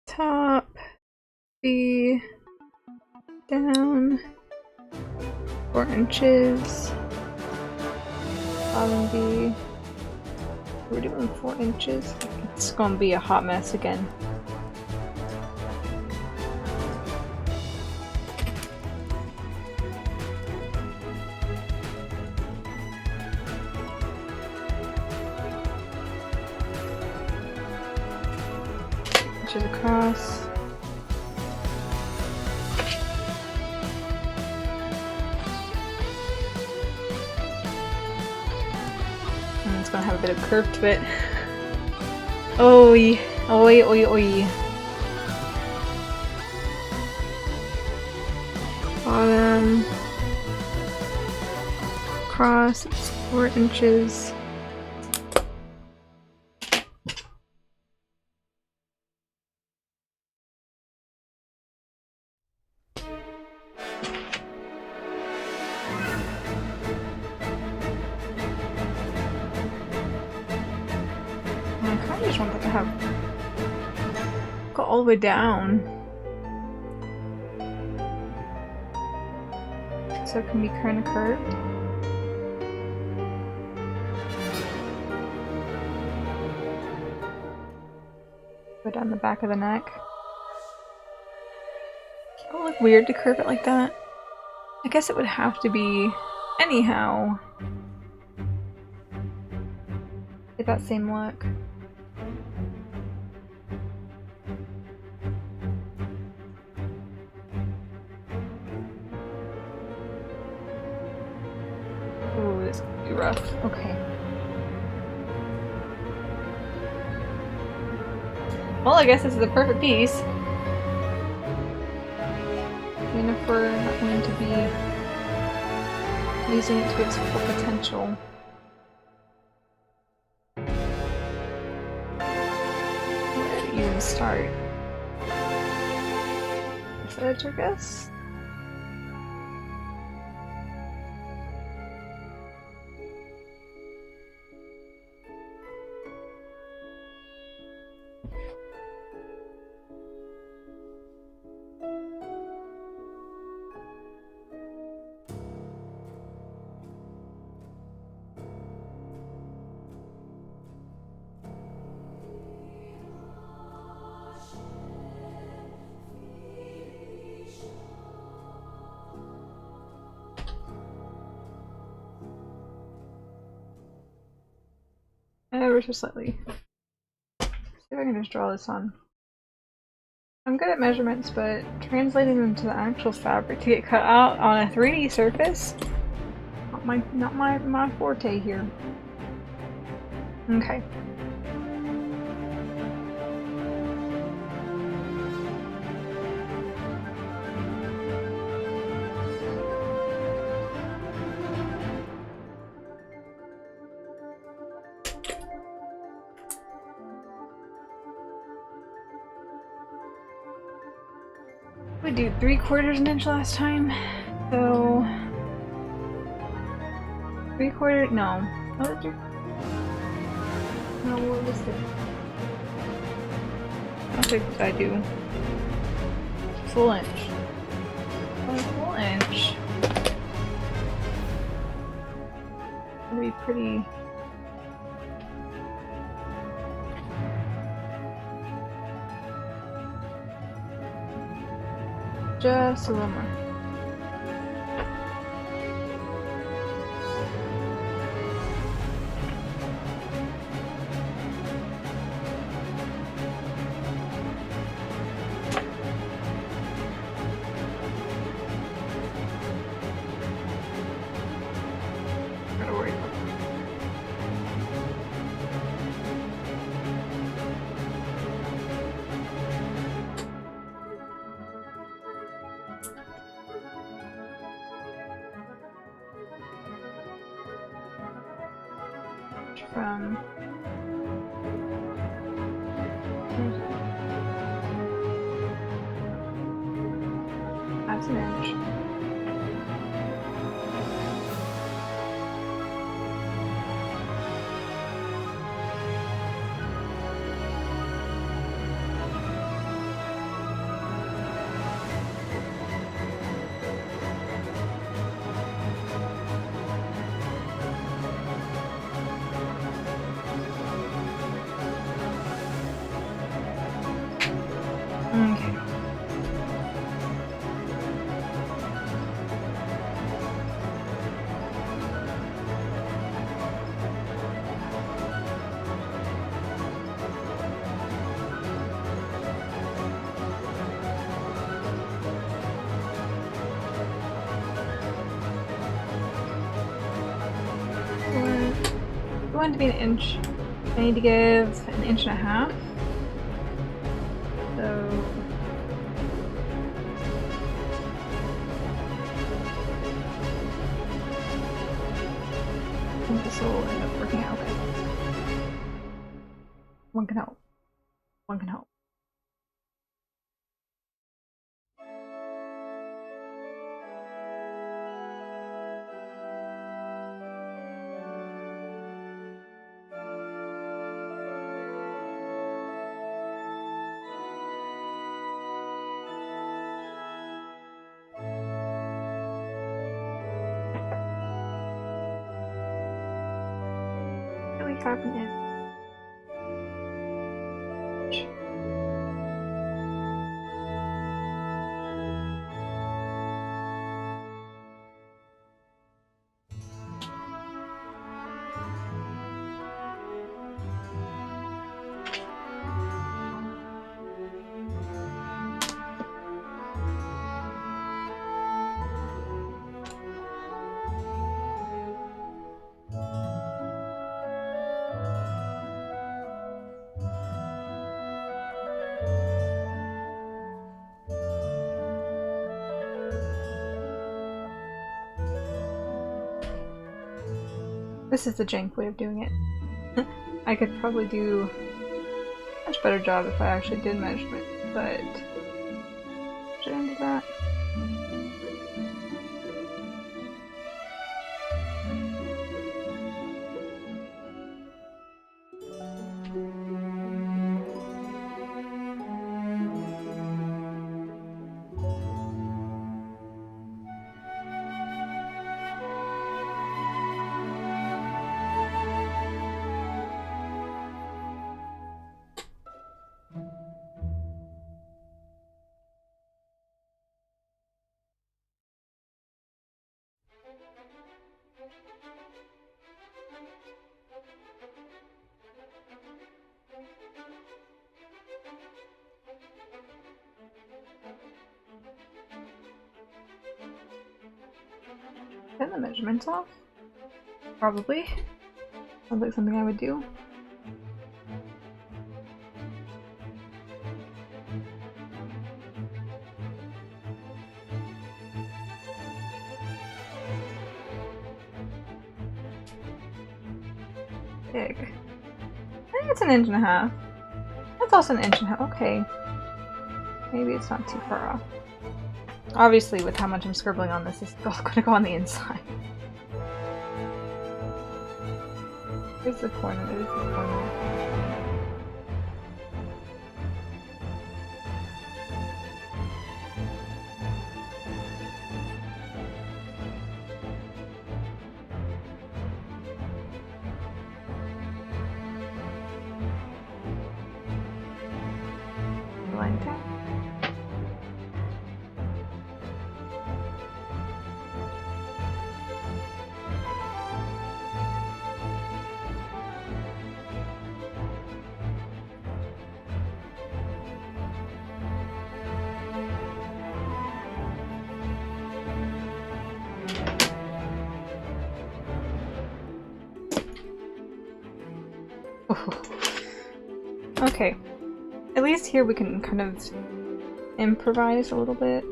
Top, B, down, 4 inches, bottom B, we're doing 4 inches, it's gonna be a hot mess again. Across. And it's gonna have a bit of curve to it. Oi, oi, oi, oi. Bottom. Across, it's 4 inches. I just want that to have go all the way down, so it can be kind of curved. Go down the back of the neck. It would look weird to curve it like that. I guess it would have to be anyhow. Get that same look. Ooh, this could be rough. Okay. Well, I guess this is the perfect piece. Even if we're not going to be using it to its full potential. Where to even start? This edge, I guess? Ever so slightly. See if I can just draw this on. I'm good at measurements, but translating them to the actual fabric to get cut out on a 3D surface, not my forte here. Okay. We did 3/4 an inch last time, so 3/4. No, what did you? No, what was it? How big did I do? Full inch. Oh, full inch. It'll be pretty. Just a little more. Gotta worry about that. From that's an inch. Okay. We want it to be an inch. I need to give an inch and a half. So I think this will end up working out okay. One can help. One can help. Really carbon in. This is the jank way of doing it. I could probably do a much better job if I actually did measurement, but should I do that? trim the measurements off? Probably. Sounds like something I would do. Big. I think it's 1.5 inches. That's also 1.5 inches. Okay. Maybe it's not too far off. Obviously, with how much I'm scribbling on this, it's all gonna go on the inside. There's the corner, there's the corner. Line down. Okay. At least here we can kind of improvise a little bit.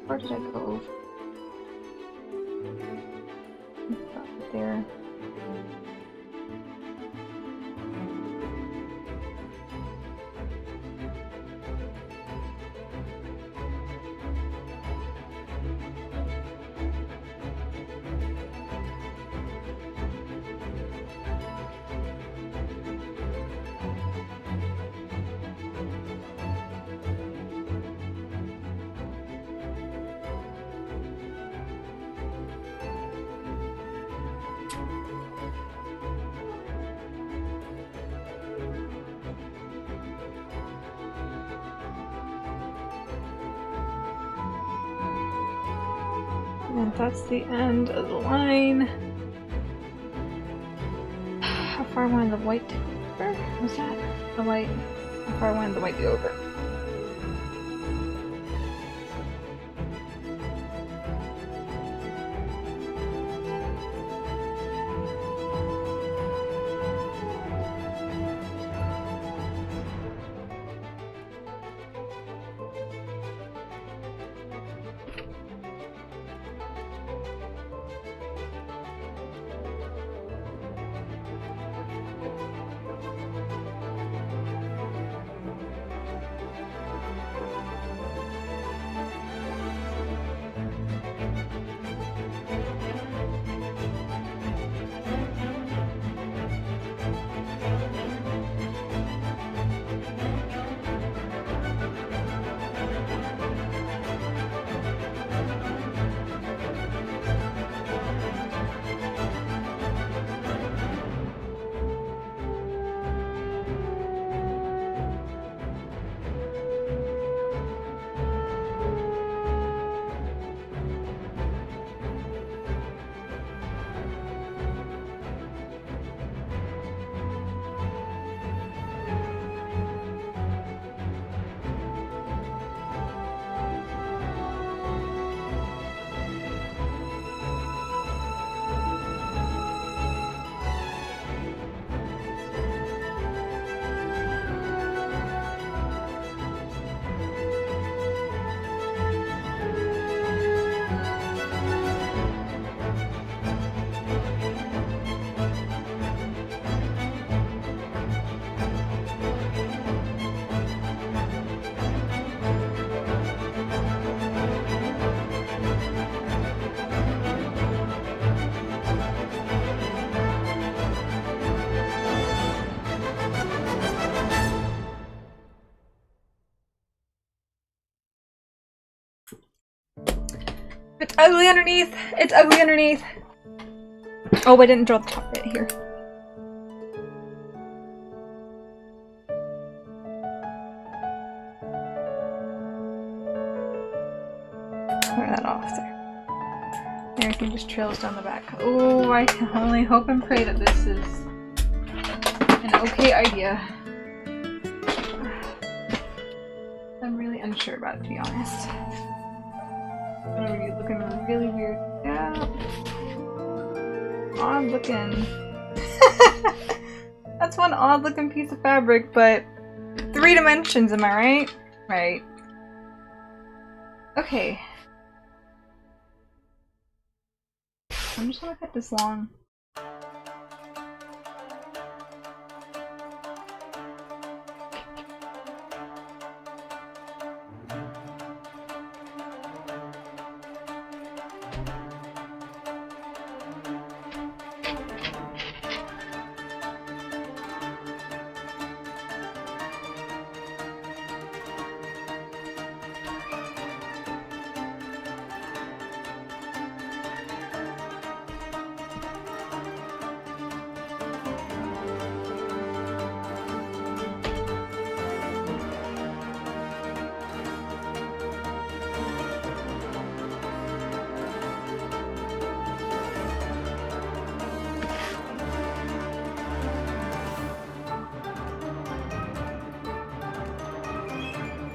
Where did I go over? Right there. And that's the end of the line. How far I wanted the white to go over? Was that the white? How far I wanted the white to go over? It's ugly underneath! It's ugly underneath! Oh, I didn't draw the top bit here. Clear that off there. Everything just trails down the back. Oh, I can only hope and pray that this is an okay idea. I'm really unsure about it, to be honest. Oh, you're looking really weird. Yeah. Odd looking. That's one odd looking piece of fabric, but 3 dimensions, am I right? Right. Okay. I'm just gonna cut this long.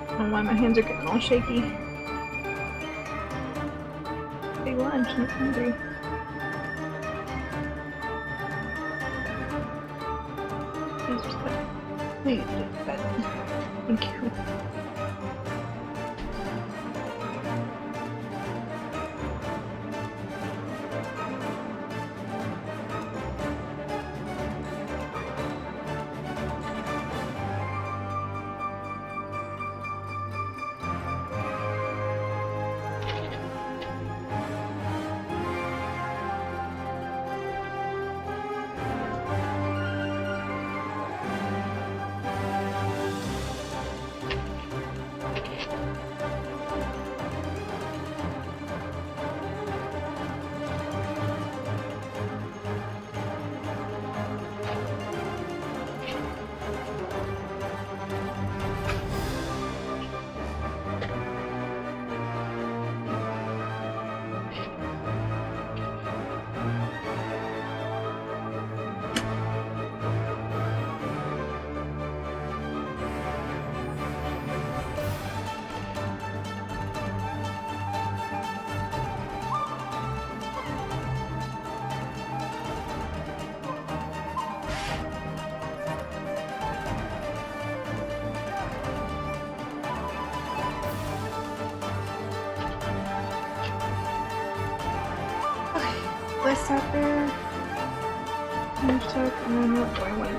I don't know why my hands are getting all shaky. Big lunch, I'm hungry. Please do that. Thank you. Let's start there. And then what do I want to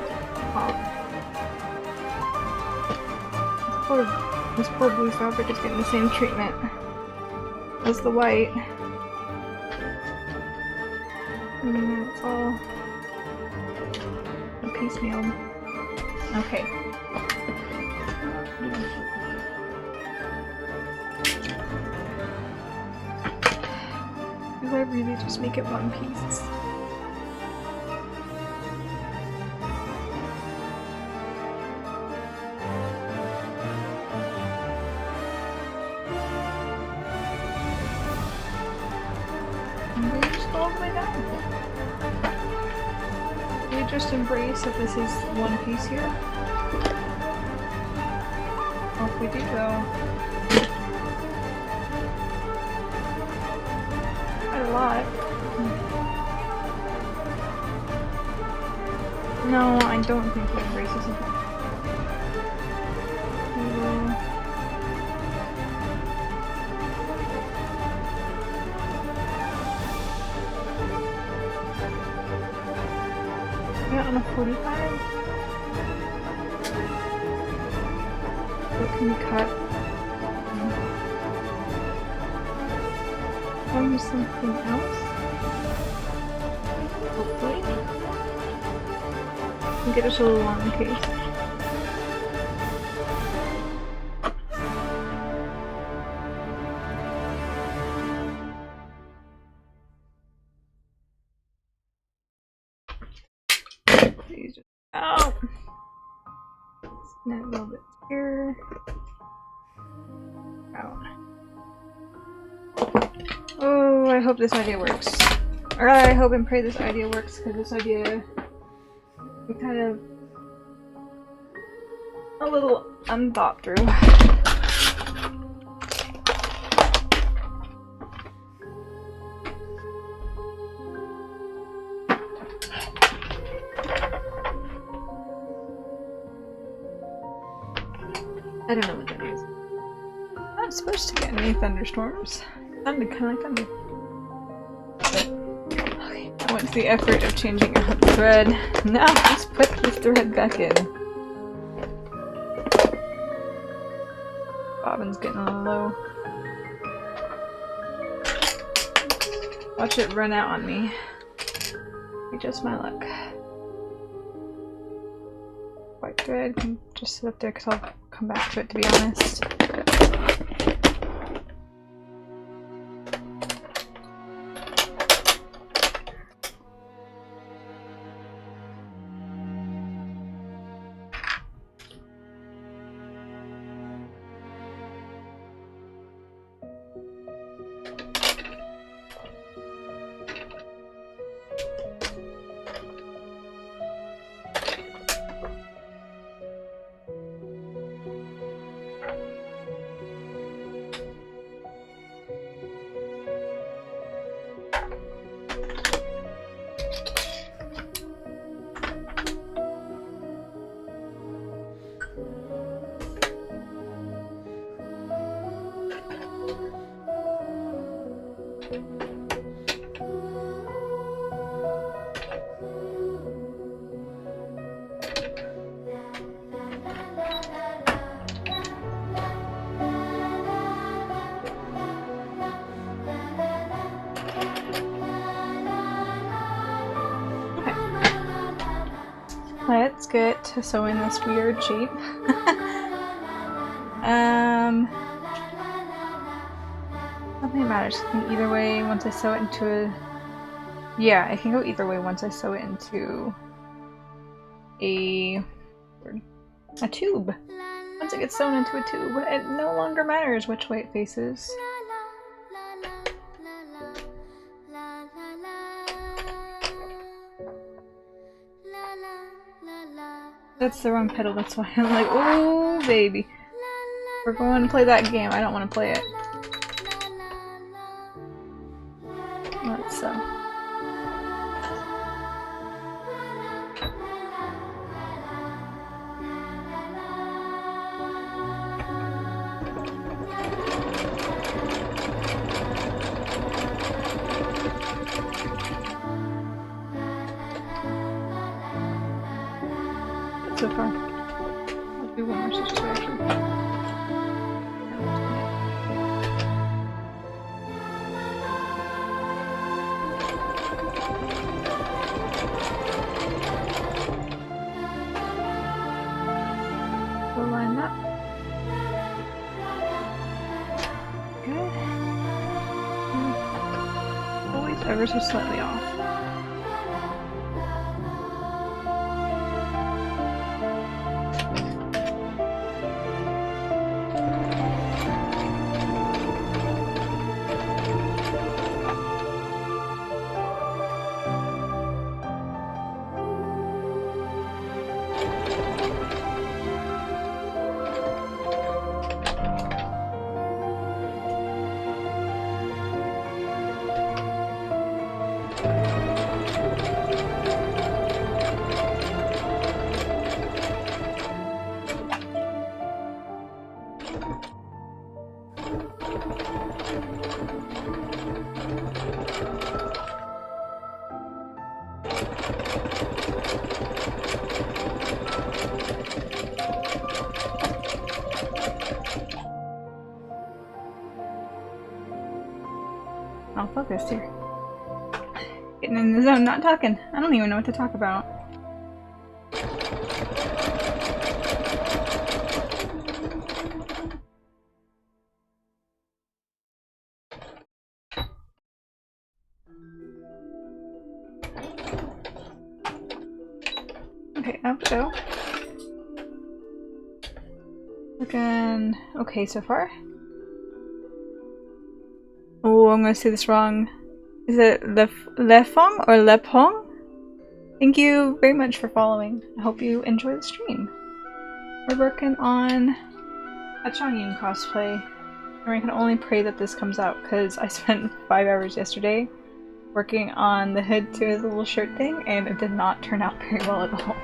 pop? This poor blue fabric is getting the same treatment as the white. And it's all piecemeal. Okay. Do I really just make it one piece? And we just go all the way down. We just embrace that this is one piece here. Off we do go. A lot. No, I don't think he embraces it. Yeah, on a 45. What can we cut? From something else? Hopefully. And get us a little long case. These just out. Snap a little bit here. Out. Oh, I hope this idea works. Or I hope and pray this idea works, because this idea is kind of a little unthought through. I don't know what that is. Not supposed to get any thunderstorms. Sounded kind of like thunder. Okay, what's the effort of changing out the thread? Now just put the thread back in. Bobbin's getting a little low. Watch it run out on me. Be just my luck. White thread can just sit up there because I'll come back to it, to be honest. Let's get to sewing this weird shape. Nothing matters. I think either way, once I sew it into a... Yeah, it can go either way once I sew it into a tube. Once it gets sewn into a tube, it no longer matters which way it faces. That's the wrong pedal, that's why I'm like, oh baby. We're going to play that game, I don't want to play it. Let's sew. So far. I'll do one more stitch actually. We'll line that. Good. Always ever so slightly off. I'll focus here. Getting in the zone, not talking. I don't even know what to talk about. Okay, up we go. Looking okay so far. Oh, I'm gonna say this wrong. Is it Lefong or Lepong? Thank you very much for following. I hope you enjoy the stream. We're working on a Chongyun cosplay. And I can only pray that this comes out because I spent 5 hours yesterday working on the hood to his little shirt thing and it did not turn out very well at all.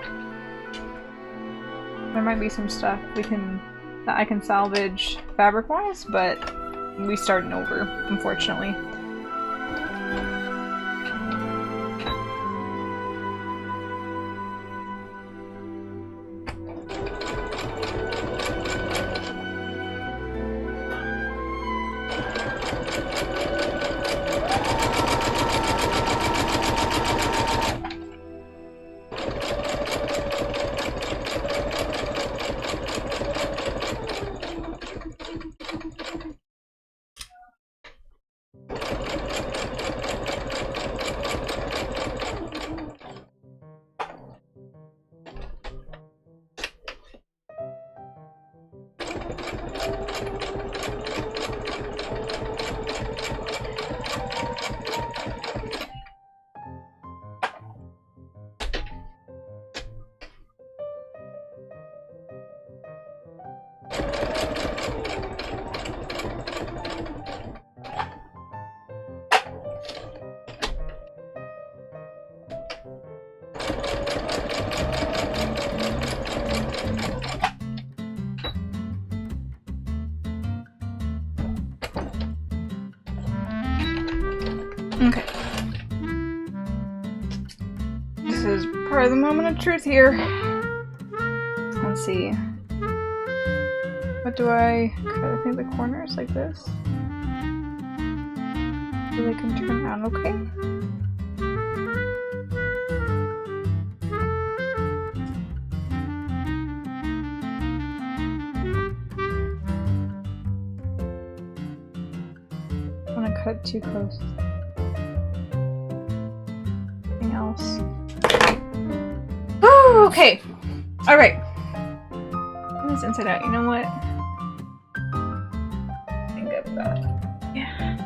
There might be some stuff we can that I can salvage fabric-wise, but we starting over, unfortunately. Okay. This is part of the moment of truth here. Let's see. What do I cut? I think the corners like this. So they can turn out okay. I want to cut too close. Anything else? Oh, okay. All right. This inside out. You know what? I think I've got. Yeah.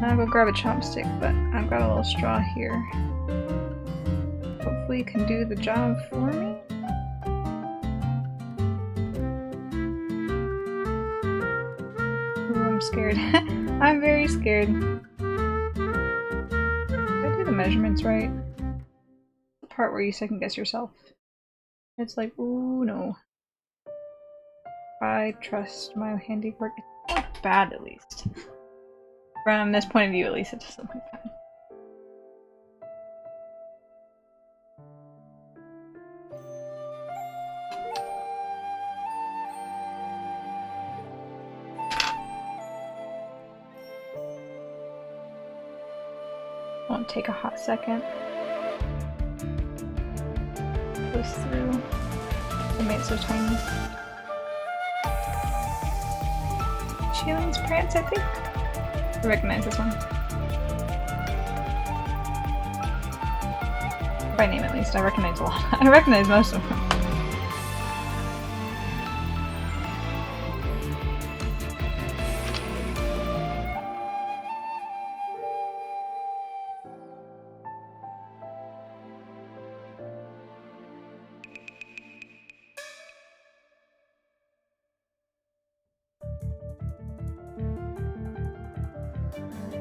Now I'll go grab a chopstick, but I've got a little straw here. Hopefully, you can do the job for me. Ooh, I'm scared. I'm very scared. Did I do the measurements right? The part where you second guess yourself. It's like, ooh, no. I trust my handiwork. It's not bad, at least. From this point of view, at least, it doesn't look bad. Won't take a hot second. Goes through. It made it so tiny. Chongyun's Prance, I think. I recognize this one. By name, at least. I recognize a lot. I recognize most of them.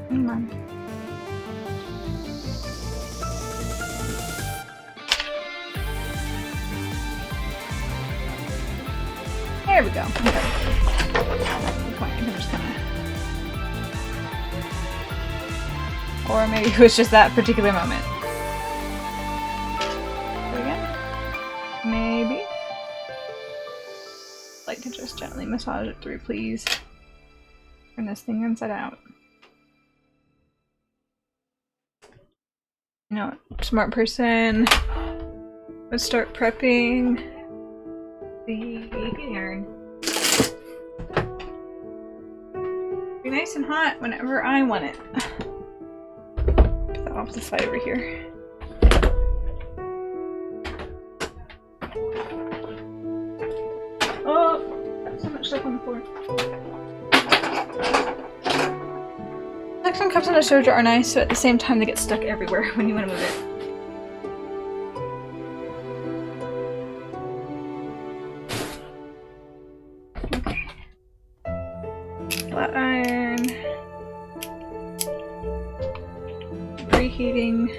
Come on. There we go. Okay. That's the point. I'm just gonna... Or maybe it was just that particular moment. Do it again? Maybe. I'd like to just gently massage it through, please. Turn this thing inside out. You know, smart person would start prepping the heating iron. Be nice and hot whenever I want it. Put that off the side over here. Oh, so much stuff on the floor. Suction cups on a serger are nice, but at the same time they get stuck everywhere when you want to move it. Okay. Flat iron. Reheating.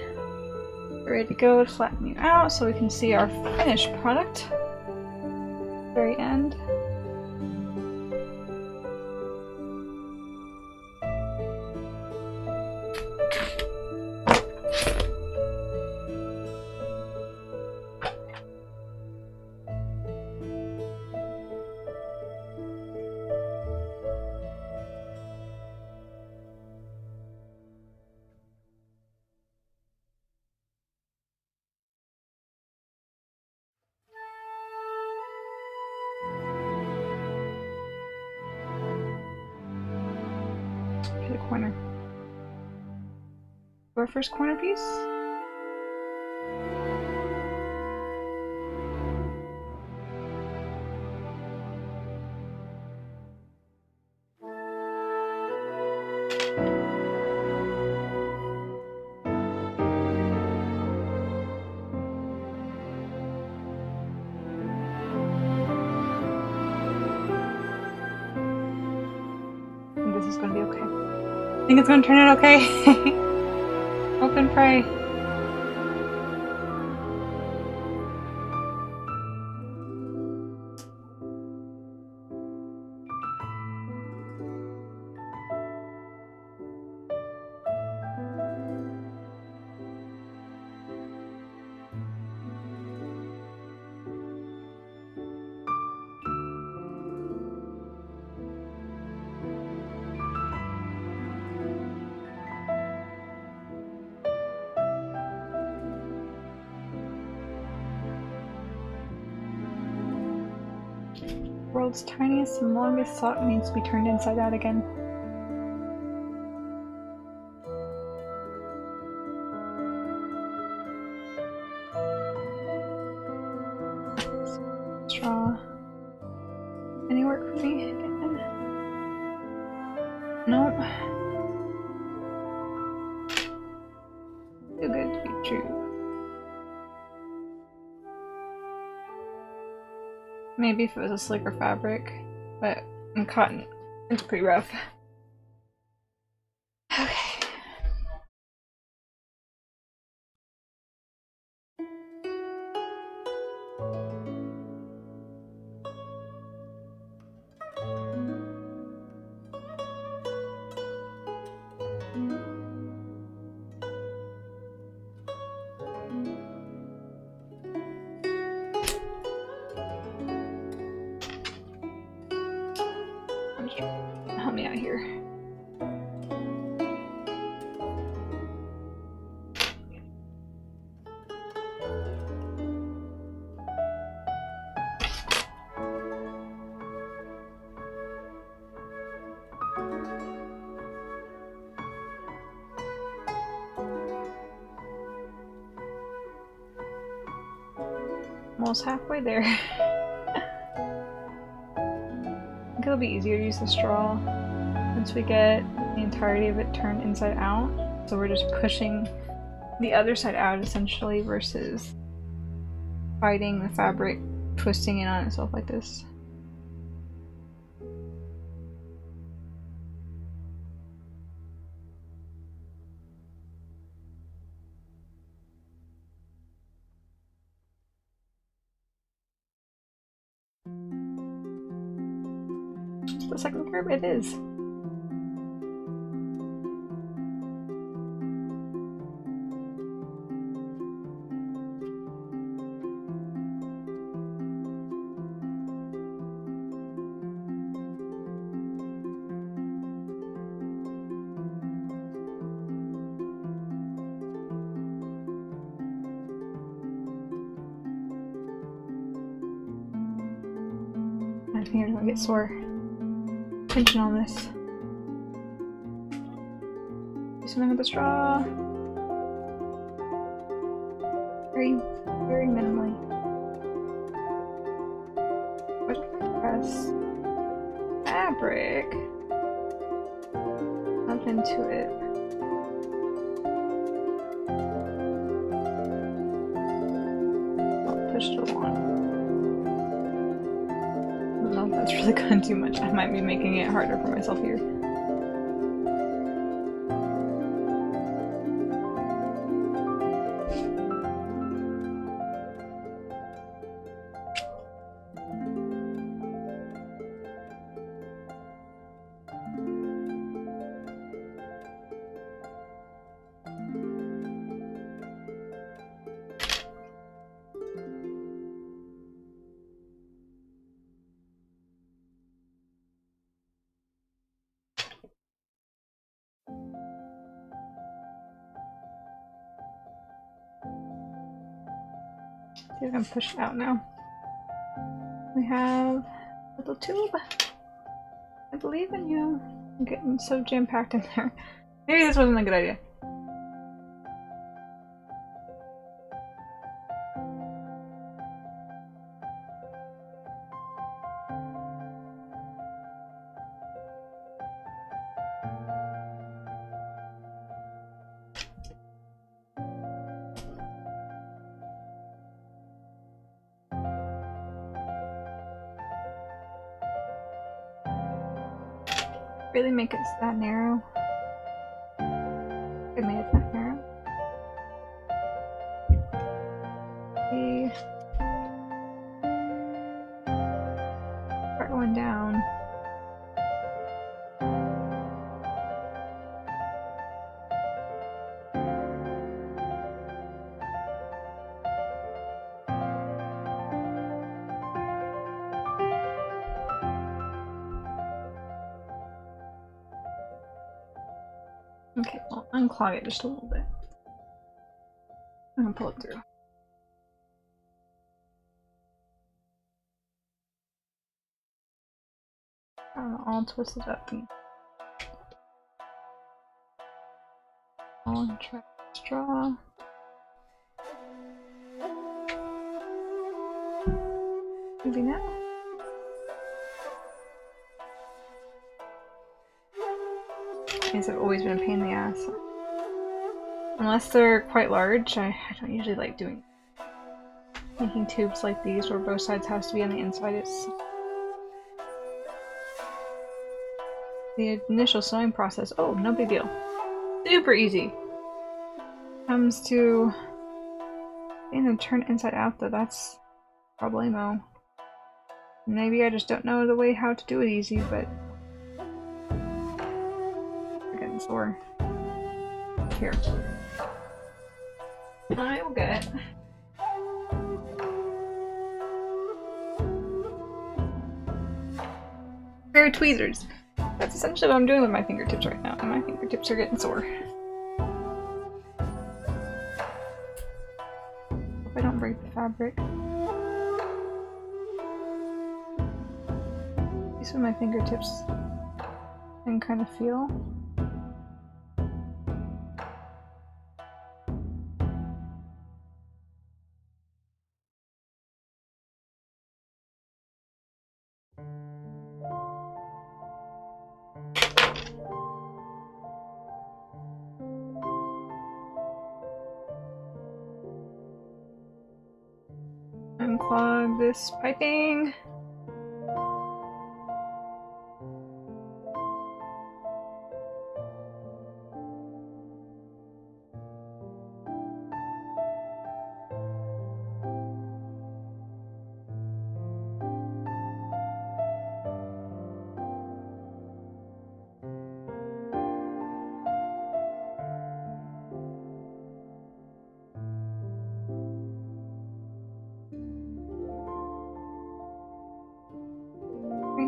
Ready to go to flatten you out so we can see our finished product. Very end. hit a corner. Our first corner piece? This is gonna be okay. I think it's gonna turn out okay. Hope and pray. World's tiniest and longest sock needs to be turned inside out again. Straw. Any work for me? Nope. Too good to be true. Maybe if it was a slicker fabric, but in cotton, it's pretty rough. Okay. Help me out here. Almost halfway there. I think it'll be easier to use the straw once we get the entirety of it turned inside out. So we're just pushing the other side out essentially versus fighting the fabric twisting in on itself like this. The second curve it is. My fingers gonna get sore. Tension on this. Do something with the straw. Very, very minimally. Press fabric up into it. I'll push it along. I don't know if that's really gone too much. I might be making it harder for myself here. See if I can push it out now. We have a little tube. I believe in you. I'm getting so jam-packed in there. Maybe this wasn't a good idea. Really make it that narrow? I made it that narrow. Okay. Start going down. Okay, I'll unclog it just a little bit. I'm gonna pull it through. All twisted up and all try straw. Maybe now. These have always been a pain in the ass. Unless they're quite large, I don't usually like making tubes like these where both sides has to be on the inside. It's the initial sewing process. Oh, no big deal. Super easy. Comes to getting them turned inside out though, that's problemo. Maybe I just don't know the way how to do it easy, but I'm getting sore. Here. I will get it. Pair of tweezers. That's essentially what I'm doing with my fingertips right now, and my fingertips are getting sore. Hope I don't break the fabric. These are my fingertips and kind of feel. Unclog this piping.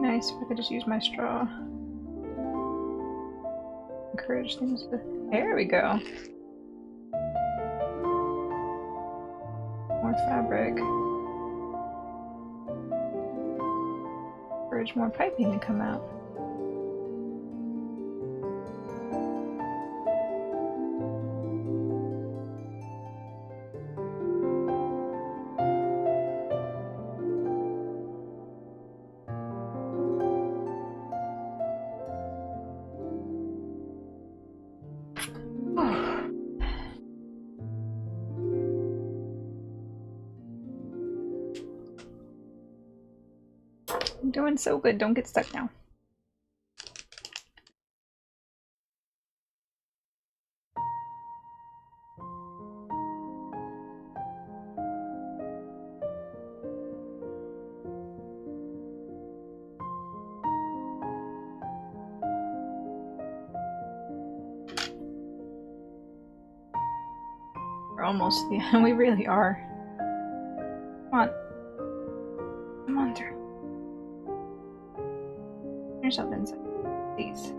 Nice if I could just use my straw. Encourage things to. There we go. More fabric. Encourage more piping to come out. I'm doing so good, don't get stuck now. We're almost, yeah, we really are. Come on. Come on through. Finish up inside, please.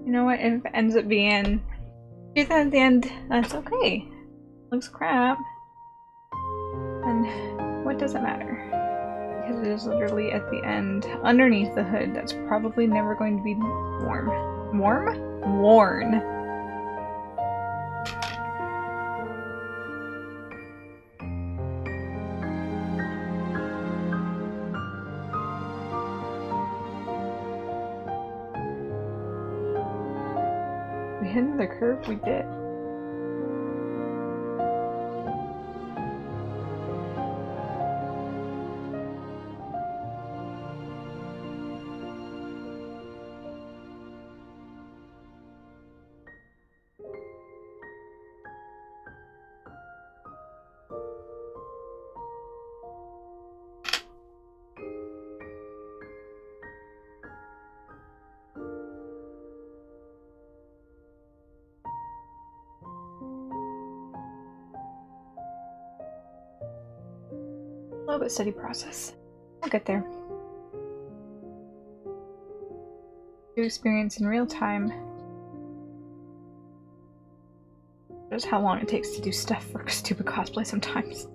You know what? If it ends up being 2 at the end, that's okay. looks crap. And what does it matter? Because it is literally at the end, underneath the hood, that's probably never going to be warm. Warm? Worn. We hit the curve? We did. Slow but steady process. We'll get there. You experience in real time just how long it takes to do stuff for stupid cosplay sometimes.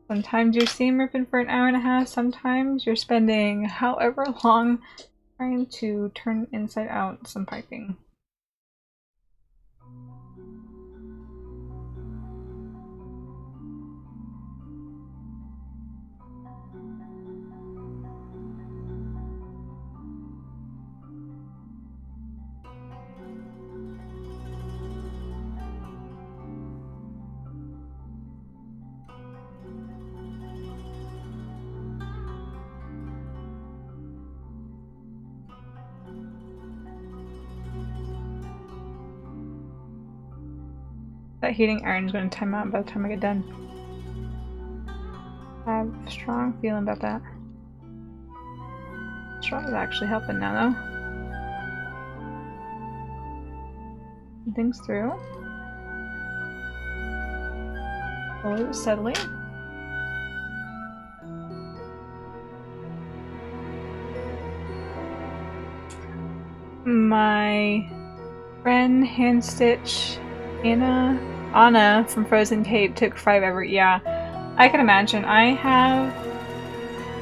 Sometimes you're seam ripping for an hour and a half, sometimes you're spending however long trying to turn inside out some piping. That heating iron is going to time out by the time I get done. I have a strong feeling about that. Straw is actually helping now, though. Things through. Slowly but steadily. My friend hand stitch Anna from Frozen Kate took 5 ever. Yeah, I can imagine. I have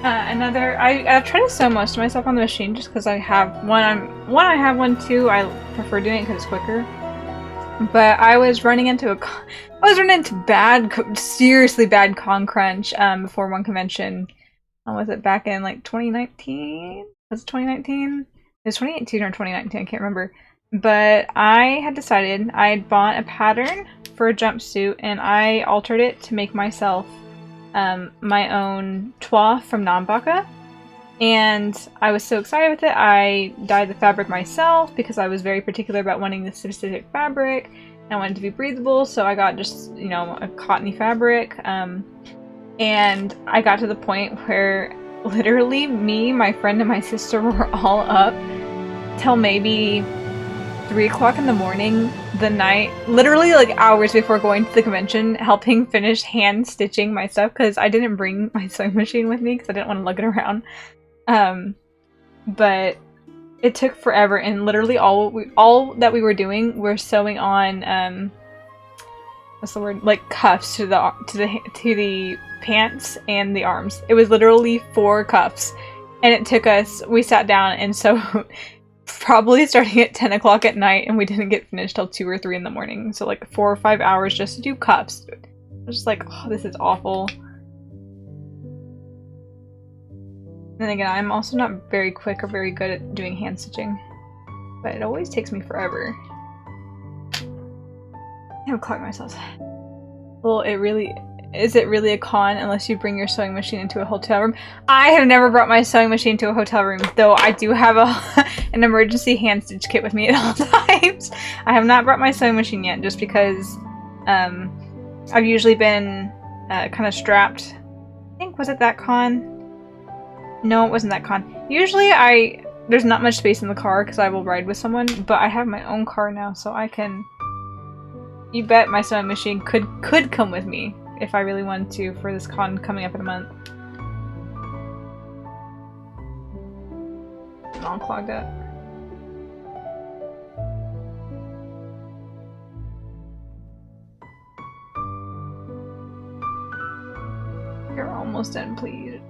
another. I've tried to sew most of my stuff on the machine just because I have one. I have one too. I prefer doing it because it's quicker. But I was running into seriously bad con crunch before one convention. Was it back in like 2019? Was it 2019? It was 2018 or 2019. I can't remember. But I had decided I had bought a pattern for a jumpsuit and I altered it to make myself my own toile from Nanbaka. And I was so excited with it. I dyed the fabric myself because I was very particular about wanting the specific fabric. And I wanted it to be breathable, so I got just, you know, a cottony fabric. And I got to the point where literally me, my friend, and my sister were all up till maybe 3 o'clock in the morning the night, literally like hours before going to the convention, helping finish hand stitching my stuff because I didn't bring my sewing machine with me because I didn't want to lug it around. But it took forever, and literally all that we were doing were sewing on what's the word, like cuffs to the pants and the arms. It was literally 4 cuffs, and it took us. We sat down and sewed. Probably starting at 10 o'clock at night, and we didn't get finished till 2 or 3 in the morning. So like 4 or 5 hours just to do cuffs. I was just like, oh, this is awful. And again, I'm also not very quick or very good at doing hand stitching, but it always takes me forever. I'm clogging myself. Well, is it really a con unless you bring your sewing machine into a hotel room? I have never brought my sewing machine to a hotel room, though I do have an emergency hand stitch kit with me at all times. I have not brought my sewing machine yet, just because I've usually been kind of strapped. I think, was it that con? No, it wasn't that con. Usually there's not much space in the car because I will ride with someone, but I have my own car now, so I can. You bet my sewing machine could come with me if I really wanted to for this con coming up in a month. I'm all clogged up. You're almost done, please.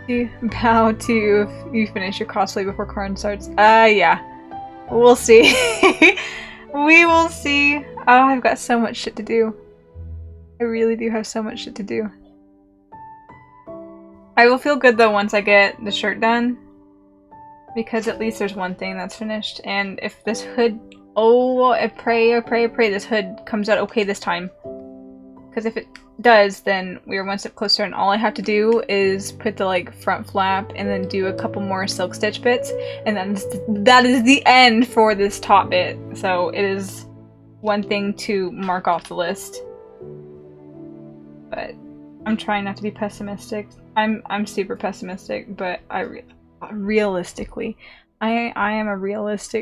You bow to if you finish your cosplay before Karn starts. Yeah. We'll see. We will see. Oh, I've got so much shit to do. I really do have so much shit to do. I will feel good though once I get the shirt done. Because at least there's one thing that's finished. And if this hood... Oh, I pray this hood comes out okay this time. Because if it does, then we are one step closer, and all I have to do is put the like front flap and then do a couple more silk stitch bits, and then that is the end for this top bit. So it is one thing to mark off the list. But I'm trying not to be pessimistic. I'm super pessimistic, but realistically, I am a realist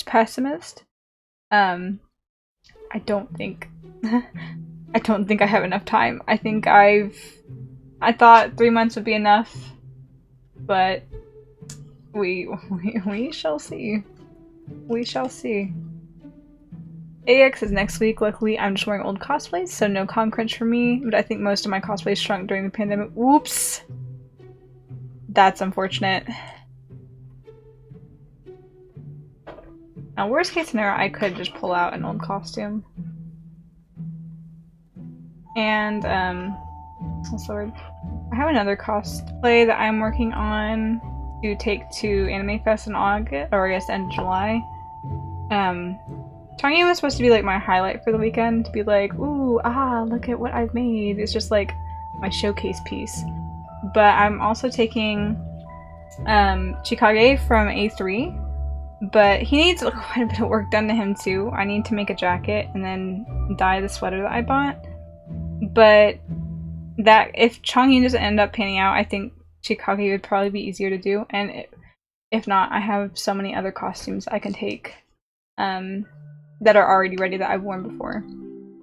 pessimist. I don't think I don't think I have enough time. I think I thought 3 months would be enough, but we shall see. We shall see. AX is next week. Luckily, I'm just wearing old cosplays, so no con crunch for me, but I think most of my cosplays shrunk during the pandemic. Whoops! That's unfortunate. Now, worst case scenario, I could just pull out an old costume. And, what's the word? I have another cosplay that I'm working on to take to Anime Fest in August, or I guess end of July. Chongyun was supposed to be like my highlight for the weekend, to be like, ooh, look at what I've made. It's just like my showcase piece. But I'm also taking Chikage from A3, but he needs quite a bit of work done to him too. I need to make a jacket and then dye the sweater that I bought. But that if Chongyun doesn't end up panning out, I think Chikage would probably be easier to do. And if not, I have so many other costumes I can take that are already ready that I've worn before.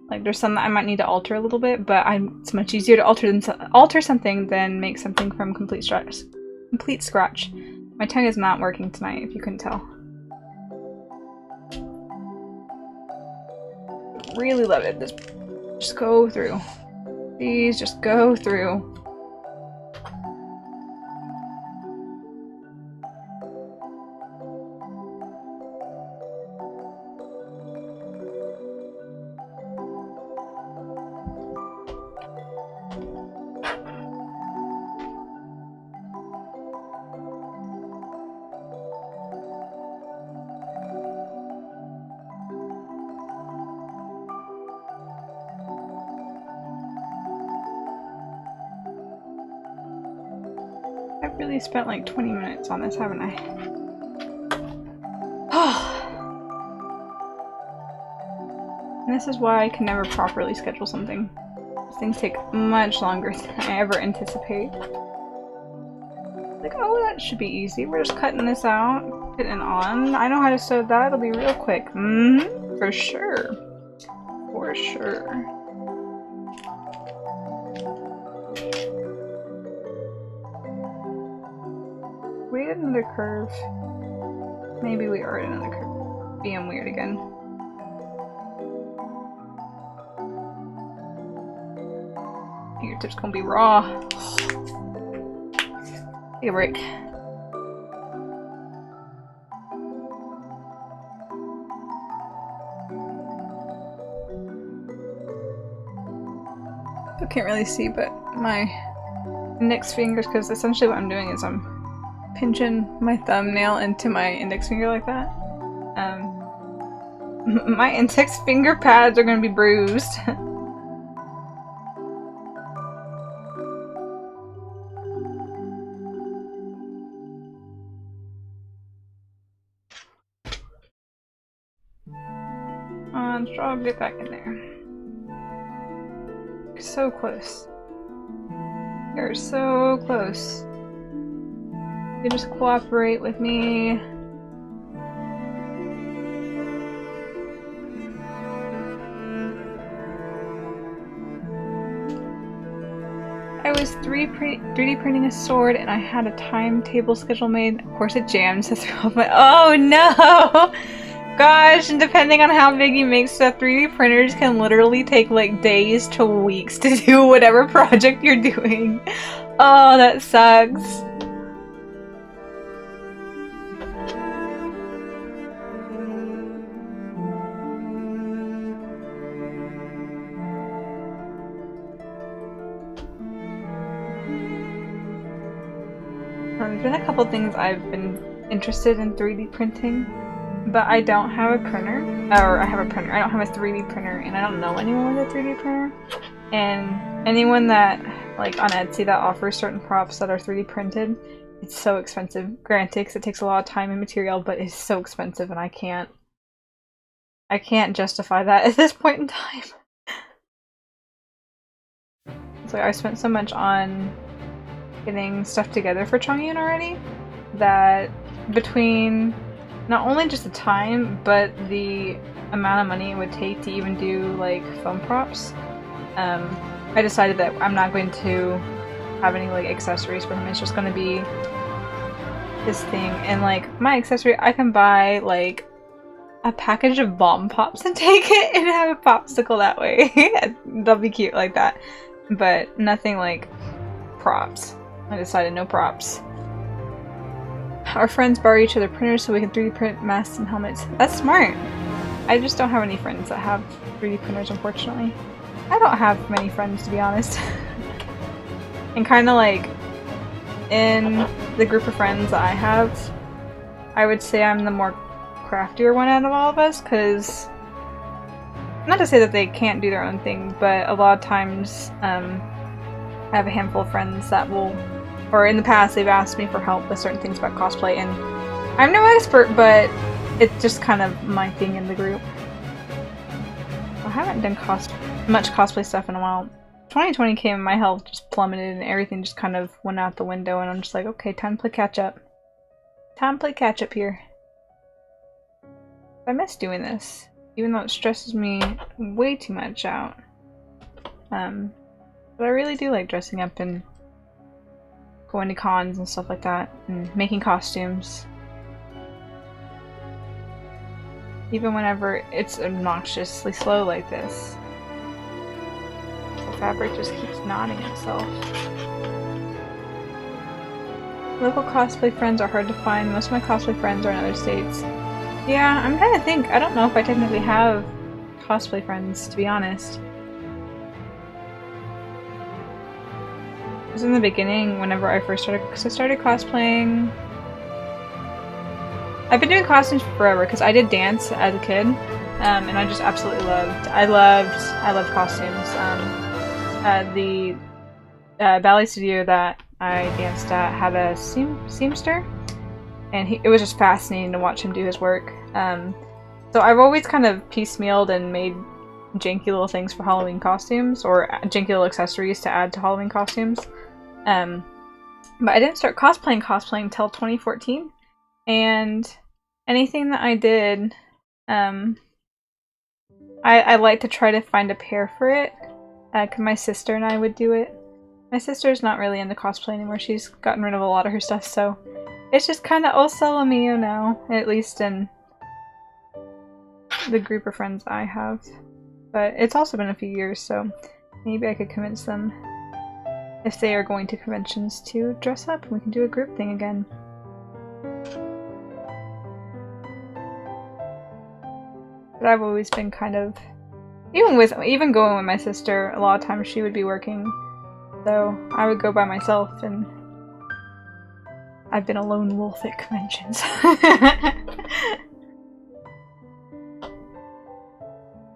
Like there's some that I might need to alter a little bit, but it's much easier to alter something than make something from complete scratch. My tongue is not working tonight, if you couldn't tell. Really love it. Just go through. Please just go through. I've really spent like 20 minutes on this, haven't I? And this is why I can never properly schedule something. These things take much longer than I ever anticipate. Like, oh, that should be easy. We're just cutting this out, putting it on. I know how to sew that. It'll be real quick. For sure. For sure. We did another curve. Maybe we are at another curve. Being weird again. Fingertips gonna be raw. Take a break. I can't really see, but my index fingers, because essentially what I'm doing is I'm pinching my thumbnail into my index finger like that. My index finger pads are gonna be bruised. On, straw, get back in there. You're so close. You're so close. You just cooperate with me. I was 3D printing a sword and I had a timetable schedule made. Of course it jammed, so I threw off my— oh no! Gosh, and depending on how big you make stuff, 3D printers can literally take like days to weeks to do whatever project you're doing. Oh, that sucks. There's been a couple things I've been interested in 3D printing, but I don't have a printer. Or I have a printer. I don't have a 3D printer, and I don't know anyone with a 3D printer. And anyone that, like, on Etsy that offers certain props that are 3D printed, it's so expensive. Granted, because it takes a lot of time and material, but it's so expensive, and I can't justify that at this point in time. It's like I spent so much on getting stuff together for Chongyun already that between not only just the time but the amount of money it would take to even do like foam props, I decided that I'm not going to have any like accessories for him. It's just going to be this thing, and like my accessory, I can buy like a package of bomb pops and take it and have a popsicle that way. That'll be cute like that, but nothing like props. I decided no props. Our friends borrow each other printers so we can 3D print masks and helmets. That's smart. I just don't have any friends that have 3D printers, unfortunately. I don't have many friends, to be honest. And kind of like, in the group of friends that I have, I would say I'm the more craftier one out of all of us, because not to say that they can't do their own thing, but a lot of times I have a handful of friends that will, or in the past they've asked me for help with certain things about cosplay, and I'm no expert, but it's just kind of my thing in the group. I haven't done much cosplay stuff in a while. 2020 came and my health just plummeted and everything just kind of went out the window, and I'm just like, okay, time to play catch up. Time to play catch up here. I miss doing this, even though it stresses me way too much out. But I really do like dressing up and going to cons and stuff like that, and making costumes. Even whenever it's obnoxiously slow like this. The fabric just keeps nodding itself. Local cosplay friends are hard to find. Most of my cosplay friends are in other states. Yeah, I'm trying to think. I don't know if I technically have cosplay friends, to be honest. It was in the beginning, whenever I first started, because I started cosplaying. I've been doing costumes forever, because I did dance as a kid, and I just absolutely loved. I loved costumes. The ballet studio that I danced at had a seamster, and it was just fascinating to watch him do his work. So I've always kind of piecemealed and made janky little things for Halloween costumes, or janky little accessories to add to Halloween costumes. But I didn't start cosplaying until 2014, and anything that I did, I like to try to find a pair for it, because my sister and I would do it. My sister's not really into cosplay anymore. She's gotten rid of a lot of her stuff, so it's just kind of solo mio now, at least in the group of friends I have. But it's also been a few years, so maybe I could convince them, if they are going to conventions, to dress up and we can do a group thing again. But I've always been kind of, even going with my sister, a lot of times she would be working, so I would go by myself, and I've been a lone wolf at conventions.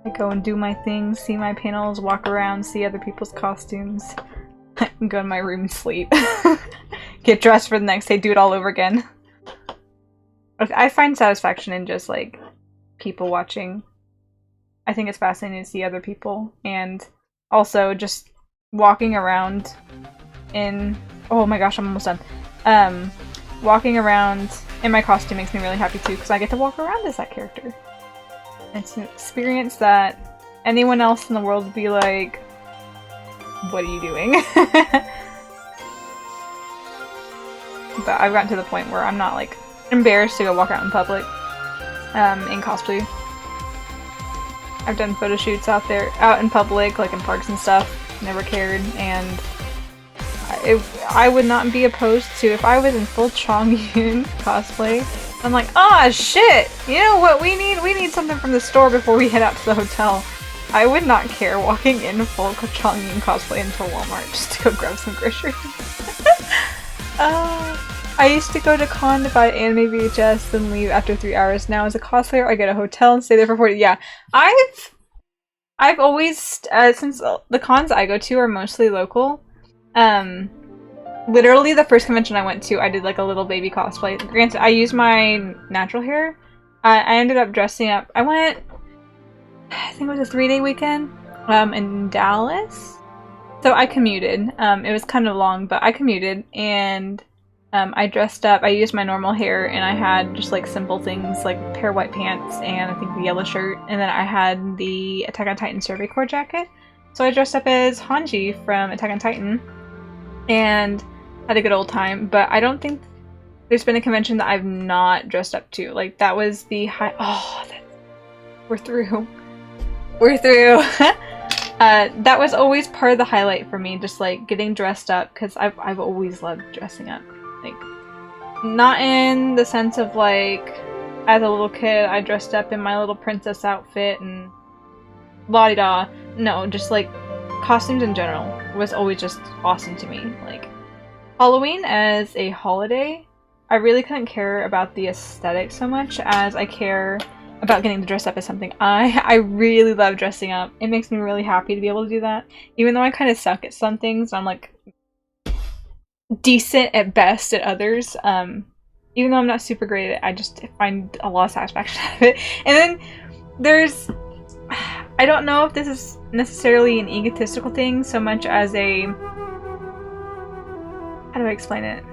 I go and do my things, see my panels, walk around, see other people's costumes, and go to my room and sleep. Get dressed for the next day, do it all over again. I find satisfaction in just like people watching. I think it's fascinating to see other people, and also just walking around in— oh my gosh, I'm almost done. Walking around in my costume makes me really happy too, because I get to walk around as that character. It's an experience that anyone else in the world would be like, what are you doing? But I've gotten to the point where I'm not like embarrassed to go walk out in public. in cosplay. I've done photo shoots out in public, like in parks and stuff. Never cared, and I would not be opposed to if I was in full Chongyun cosplay. I'm like, ah, shit! You know what we need? We need something from the store before we head out to the hotel. I would not care walking in full Chongyun cosplay into Walmart just to go grab some groceries. I used to go to con to buy anime VHS, then leave after 3 hours. Now as a cosplayer, I get a hotel and stay there for 40. Yeah, I've always, since the cons I go to are mostly local, literally the first convention I went to, I did like a little baby cosplay. Granted, I used my natural hair. I ended up dressing up. I went, I think it was a 3-day weekend, in Dallas. So I commuted. It was kind of long, but I commuted, and I dressed up. I used my normal hair, and I had just like simple things like a pair of white pants and I think the yellow shirt, and then I had the Attack on Titan Survey Corps jacket. So I dressed up as Hanji from Attack on Titan and had a good old time, but I don't think there's been a convention that I've not dressed up to. Like, that was the high— oh, we're through. We're through! That was always part of the highlight for me, just like getting dressed up, because I've always loved dressing up. Like, not in the sense of like, as a little kid I dressed up in my little princess outfit and la-di-da. No, just like costumes in general was always just awesome to me. Like, Halloween as a holiday, I really couldn't care about the aesthetic so much as I care about getting to dress up as something. I really love dressing up. It makes me really happy to be able to do that. Even though I kind of suck at some things, I'm like decent at best at others. Even though I'm not super great at it, I just find a lot of satisfaction out of it. And then there's— I don't know if this is necessarily an egotistical thing so much as a— how do I explain it?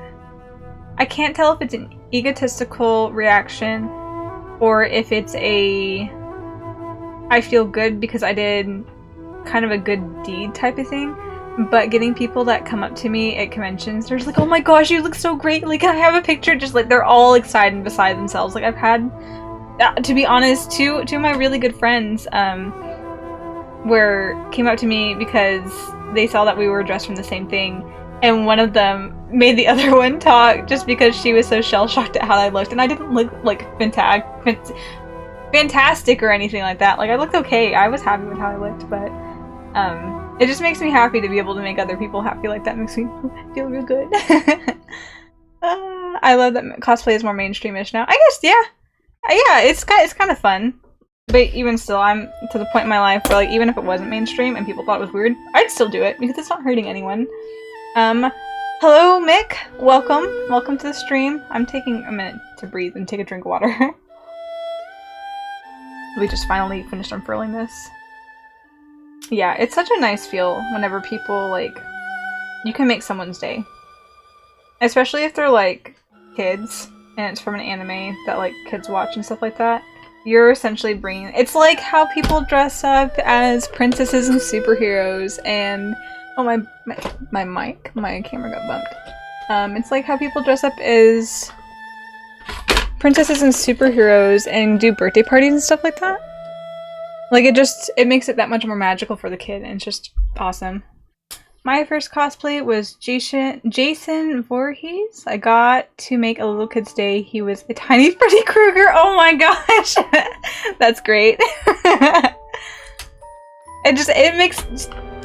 I can't tell if it's an egotistical reaction or if it's a I feel good because I did kind of a good deed type of thing. But getting people that come up to me at conventions, they're just like, oh my gosh, you look so great, like, can I have a picture? Just like, they're all excited and beside themselves. Like, I've had, to be honest, two of my really good friends came up to me because they saw that we were dressed from the same thing, and one of them made the other one talk just because she was so shell-shocked at how I looked, and I didn't look like fantastic or anything like that. Like, I looked okay. I was happy with how I looked, but it just makes me happy to be able to make other people happy like that. It makes me feel real good. I love that cosplay is more mainstreamish now. I guess, yeah. Yeah, it's kind of fun. But even still, I'm to the point in my life where, like, even if it wasn't mainstream and people thought it was weird, I'd still do it because it's not hurting anyone. Hello, Mick. Welcome. Welcome to the stream. I'm taking a minute to breathe and take a drink of water. We just finally finished unfurling this. Yeah, it's such a nice feel whenever people, like, you can make someone's day. Especially if they're, like, kids, and it's from an anime that, like, kids watch and stuff like that. You're essentially bringing— it's like how people dress up as princesses and superheroes, and— oh, my camera got bumped. It's like how people dress up as princesses and superheroes and do birthday parties and stuff like that. Like, it makes it that much more magical for the kid, and it's just awesome. My first cosplay was Jason Voorhees. I got to make a little kid's day. He was a tiny Freddy Krueger. Oh my gosh! That's great.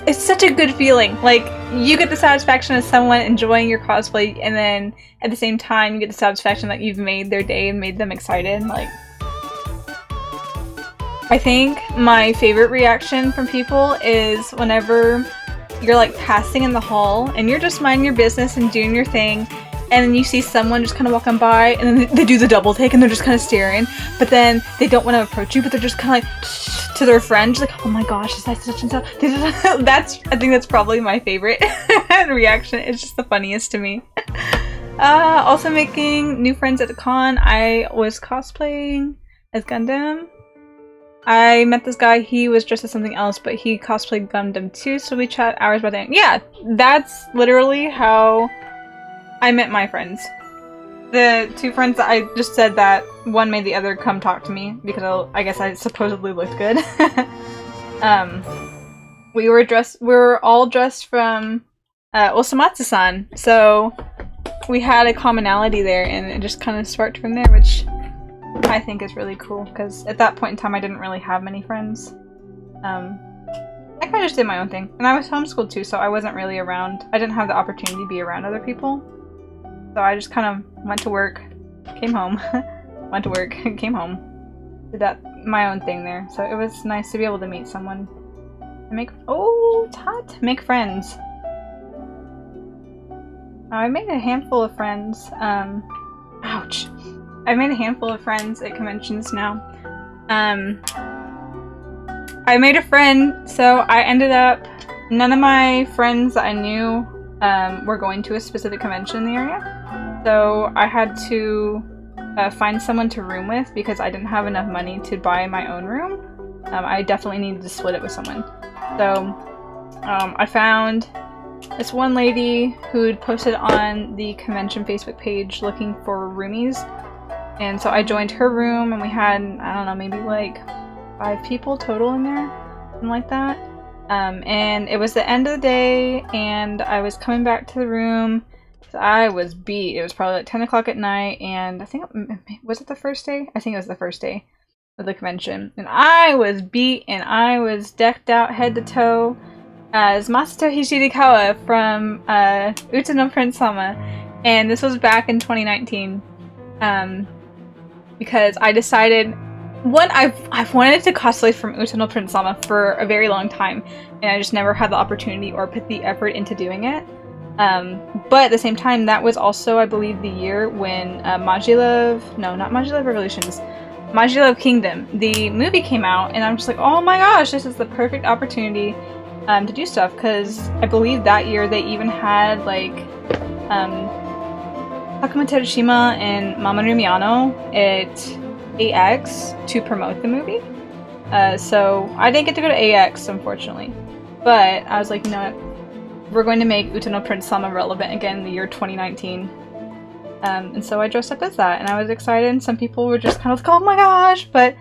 It's such a good feeling. Like, you get the satisfaction of someone enjoying your cosplay, and then at the same time you get the satisfaction that you've made their day and made them excited. Like, I think my favorite reaction from people is whenever you're like passing in the hall and you're just minding your business and doing your thing, and then you see someone just kind of walking by, and then they do the double take and they're just kind of staring, but then they don't want to approach you, but they're just kind of like to their friend, just like, oh my gosh, is that such and such? I think that's probably my favorite reaction. It's just the funniest to me. Also making new friends at the con. I was cosplaying as Gundam. I met this guy, he was dressed as something else, but he cosplayed Gundam too, so we chat hours about that. Yeah, that's literally how I met my friends. The two friends that I just said that one made the other come talk to me because I guess I supposedly looked good. We were all dressed from Osamatsu-san, so we had a commonality there, and it just kind of sparked from there, which I think is really cool, because at that point in time I didn't really have many friends. I kind of just did my own thing, and I was homeschooled too, so I wasn't really around. I didn't have the opportunity to be around other people, so I just kind of went to work, came home, went to work, came home, did that my own thing there. So it was nice to be able to meet someone and make friends. I made a handful of friends. Ouch. I've made a handful of friends at conventions now. I made a friend, so I ended up, none of my friends that I knew were going to a specific convention in the area. So I had to find someone to room with because I didn't have enough money to buy my own room. I definitely needed to split it with someone. So I found this one lady who'd posted on the convention Facebook page looking for roomies. And so I joined her room, and we had, I don't know, maybe like 5 people total in there, something like that. And it was the end of the day, and I was coming back to the room. So I was beat. It was probably like 10 o'clock at night, and I think, was it the first day? I think it was the first day of the convention. And I was beat, and I was decked out head to toe as Masato Hishirikawa from Uta no Prince-sama. And this was back in 2019. Because I decided, one, I've wanted to cosplay from Uta no Prince-sama for a very long time, and I just never had the opportunity or put the effort into doing it. But at the same time, that was also, I believe, the year when Magilove Revolutions, Magilove Kingdom, the movie came out, and I'm just like, oh my gosh, this is the perfect opportunity to do stuff, because I believe that year they even had, like, Takuma Terushima and Mamoru Miyano at AX to promote the movie. So I didn't get to go to AX, unfortunately. But I was like, you know what? We're going to make Uta no Prince-sama relevant again in the year 2019. And so I dressed up as that, and I was excited, and some people were just kind of like, oh my gosh! But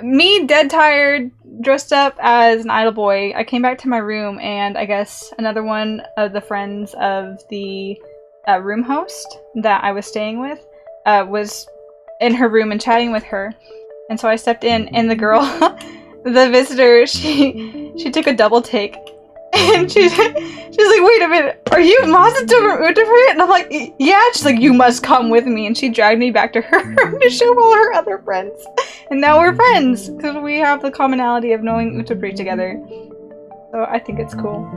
me, dead tired, dressed up as an idol boy, I came back to my room, and I guess another one of the friends of the room host that I was staying with was in her room and chatting with her, and so I stepped in, and the girl, the visitor, she took a double take, and she's like, wait a minute, are you Masato from Utapri? And I'm like, yeah. She's like, you must come with me, and she dragged me back to her room to show all her other friends, and now we're friends because we have the commonality of knowing Utapri together. So I think it's cool.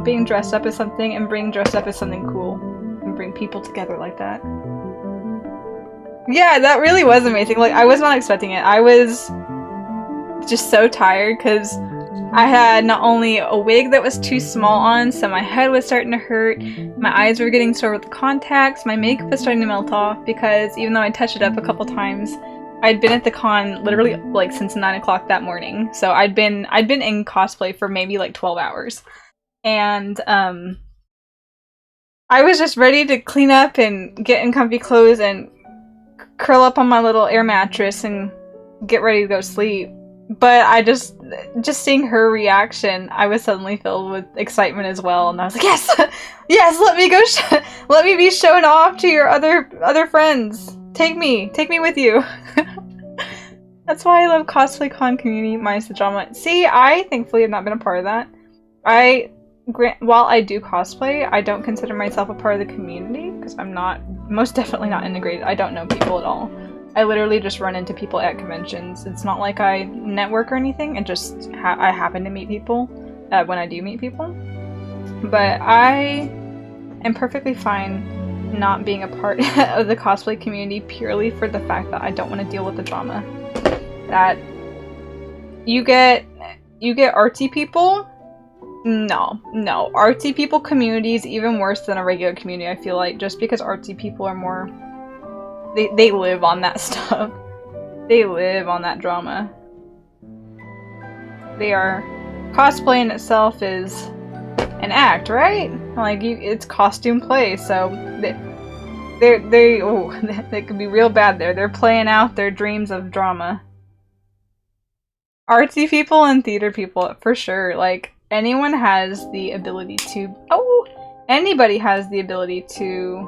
Being dressed up as something and being dressed up as something cool and bring people together like that. Yeah, that really was amazing. Like, I was not expecting it. I was just so tired because I had not only a wig that was too small on, so my head was starting to hurt, my eyes were getting sore with the contacts, my makeup was starting to melt off because even though I touched it up a couple times, I'd been at the con literally like since 9 o'clock that morning. So I'd been in cosplay for maybe like 12 hours. And I was just ready to clean up and get in comfy clothes and curl up on my little air mattress and get ready to go sleep. But I just seeing her reaction, I was suddenly filled with excitement as well, and I was like, yes, yes, let me go, let me be shown off to your other friends. Take me with you. That's why I love Cosplay Con community minus the drama. See, I thankfully have not been a part of that. While I do cosplay, I don't consider myself a part of the community because I'm most definitely not integrated. I don't know people at all. I literally just run into people at conventions. It's not like I network or anything. It just I happen to meet people when I do meet people. But I am perfectly fine not being a part of the cosplay community purely for the fact that I don't want to deal with the drama. That you get artsy people. No. Artsy people community is even worse than a regular community, I feel like, just because artsy people are more... They live on that stuff. They live on that drama. Cosplay in itself is an act, right? Like, it's costume play, so Oh, they could be real bad there. They're playing out their dreams of drama. Artsy people and theater people, for sure. Like, anyone has the ability to... Oh! Anybody has the ability to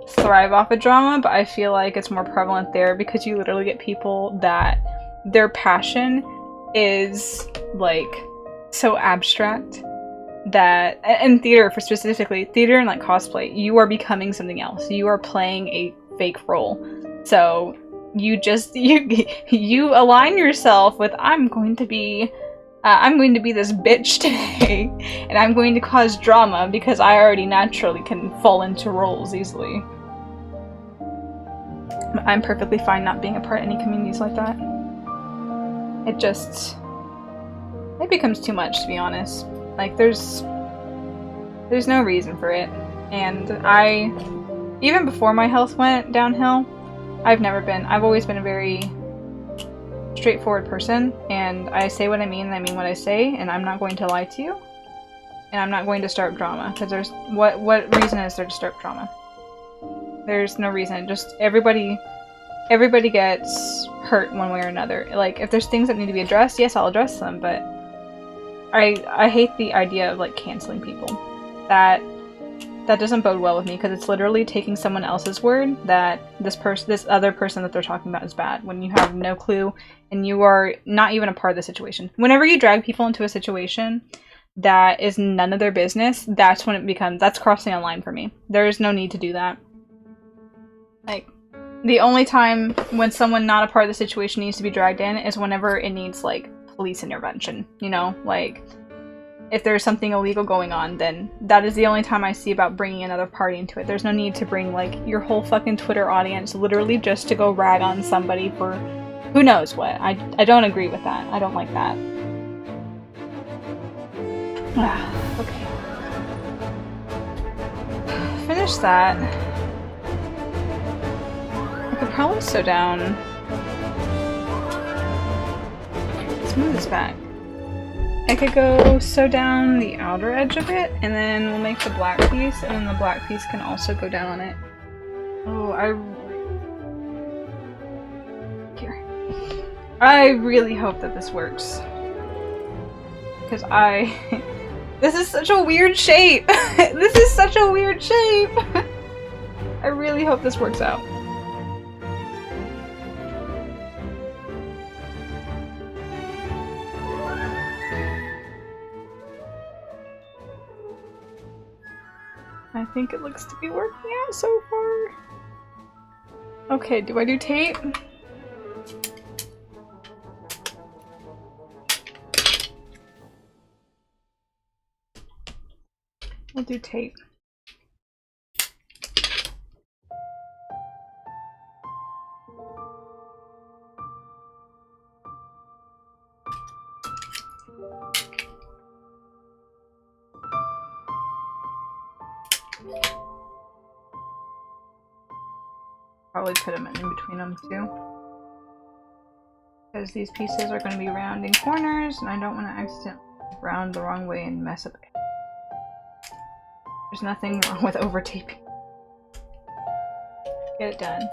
thrive off of drama, but I feel like it's more prevalent there because you literally get people that their passion is, like, so abstract that... And theater, for specifically, theater and, like, cosplay, you are becoming something else. You are playing a fake role. So... you align yourself with I'm going to be this bitch today and I'm going to cause drama because I already naturally can fall into roles easily. I'm perfectly fine not being a part of any communities like that. It becomes too much, to be honest. Like, there's no reason for it. And even before my health went downhill, I've always been a very straightforward person, and I say what I mean, and I mean what I say, and I'm not going to lie to you, and I'm not going to start drama, because what reason is there to start drama? There's no reason. Just everybody gets hurt one way or another. Like, if there's things that need to be addressed, yes, I'll address them, but I hate the idea of, like, canceling people. That doesn't bode well with me, because it's literally taking someone else's word that this other person that they're talking about is bad, when you have no clue and you are not even a part of the situation. Whenever you drag people into a situation that is none of their business, that's when that's crossing a line for me. There is no need to do that. Like, the only time when someone not a part of the situation needs to be dragged in is whenever it needs, like, police intervention, you know? Like, if there's something illegal going on, then that is the only time I see about bringing another party into it. There's no need to bring, like, your whole fucking Twitter audience literally just to go rag on somebody for who knows what. I don't agree with that. I don't like that. Okay. Finish that. I could probably sew down... Let's move this back. I could go sew down the outer edge of it, and then we'll make the black piece, and then the black piece can also go down on it. Oh, I really hope that this works. Because this is such a weird shape! This is such a weird shape! I really hope this works out. I think it looks to be working out so far. Okay, do I do tape? I'll do tape. Probably put them in between them too, because these pieces are going to be rounding corners and I don't want to accidentally round the wrong way and mess up. There's nothing wrong with over taping. Get it done.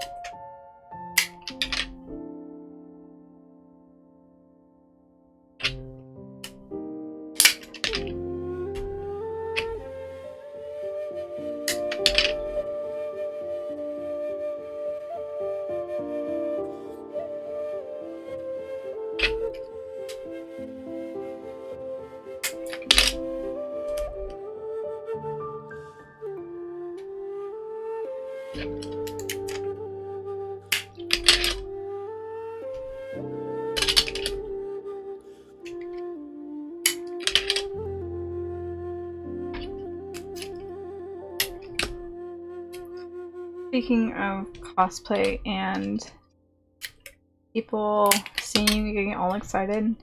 Speaking of cosplay and people seeing me getting all excited,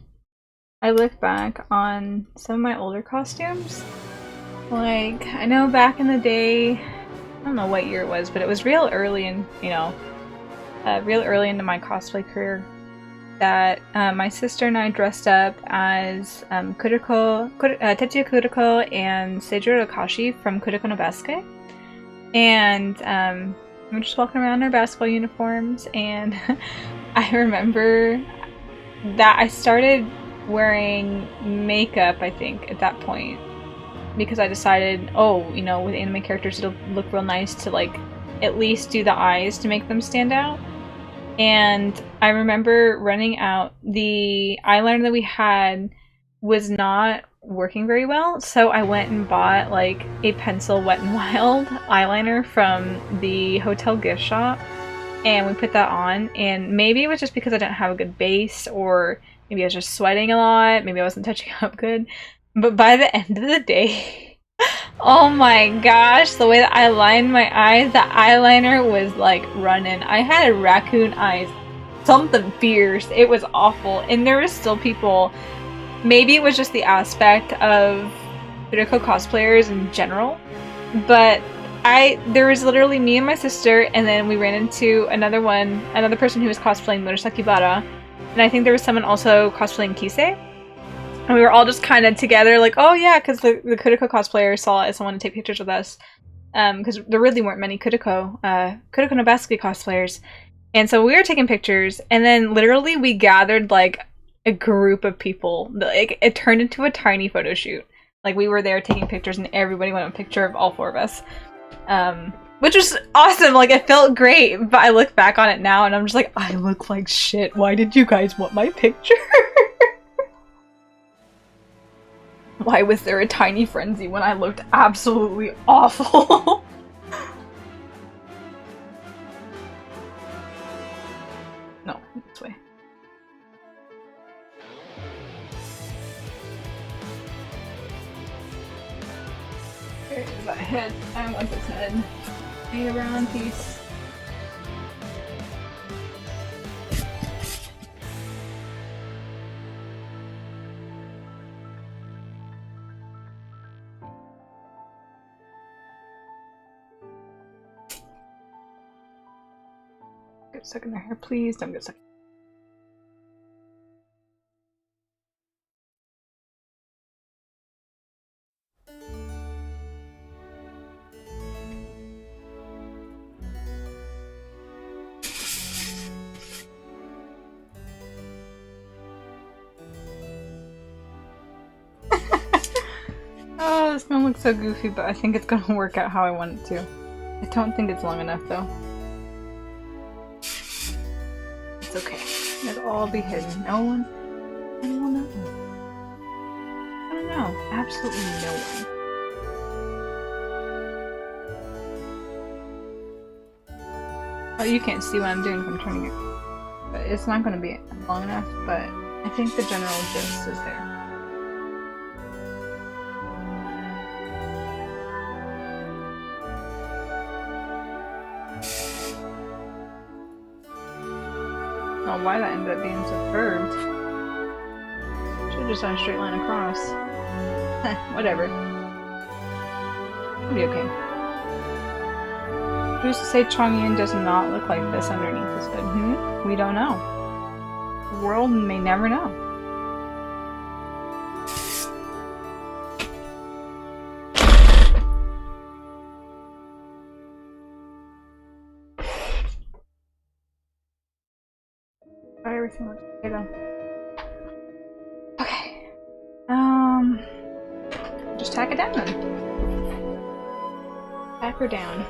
I look back on some of my older costumes. Like, I know back in the day, I don't know what year it was, but it was real early in, real early into my cosplay career, that my sister and I dressed up as Tetsuya Kuroko and Seijiro Akashi from Kuroko no Basket. And we're just walking around in our basketball uniforms, and I remember that I started wearing makeup, I think, at that point, because I decided, oh, you know, with anime characters it'll look real nice to like at least do the eyes to make them stand out. And I remember running out. The eyeliner that we had was not working very well, so I went and bought like a pencil Wet n Wild eyeliner from the hotel gift shop, and we put that on. And maybe it was just because I didn't have a good base, or maybe I was just sweating a lot, maybe I wasn't touching up good, but by the end of the day, oh my gosh, the way that I lined my eyes, the eyeliner was like running. I had raccoon eyes, something fierce. It was awful. And there was still people, maybe it was just the aspect of Kuriko cosplayers in general, but there was literally me and my sister, and then we ran into another person who was cosplaying Murasaki Bara, and I think there was someone also cosplaying Kisei. And we were all just kind of together, like, oh yeah, because the Kuriko cosplayers saw us and wanted to take pictures with us. Because there really weren't many Kuriko no Basket cosplayers. And so we were taking pictures, and then literally we gathered, like, a group of people. Like, it turned into a tiny photo shoot. Like, we were there taking pictures, and everybody wanted a picture of all four of us. Which was awesome, like, it felt great, but I look back on it now, and I'm just like, I look like shit. Why did you guys want my picture? Why was there a tiny frenzy when I looked absolutely awful? No, this way. There's that head. I want this head. A round piece. Get stuck in their hair, please. Don't get stuck. Oh, this one looks so goofy, but I think it's gonna work out how I want it to. I don't think it's long enough, though. It's okay. It'll all be hidden. Anyone will know. I don't know. Absolutely no one. Oh, you can't see what I'm doing if I'm turning it. But it's not going to be long enough, but I think the general gist is there. Oh, why that ended up being so curved. Should've just done a straight line across. Whatever. It'll be okay. Who's to say Chongyun does not look like this underneath his hood? We don't know. The world may never know. Everything looks okay though. Okay. Just tack it down then. Tack her down.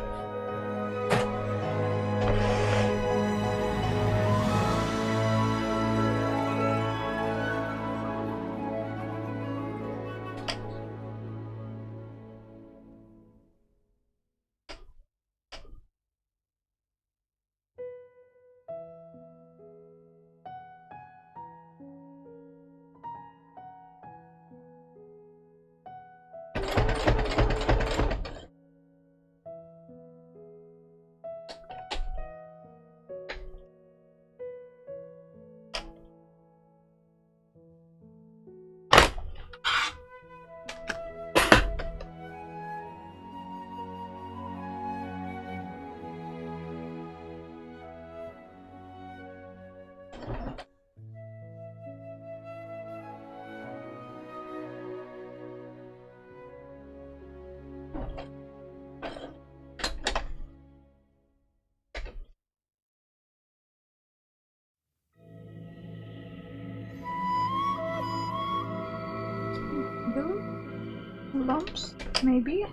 Lumps? Maybe?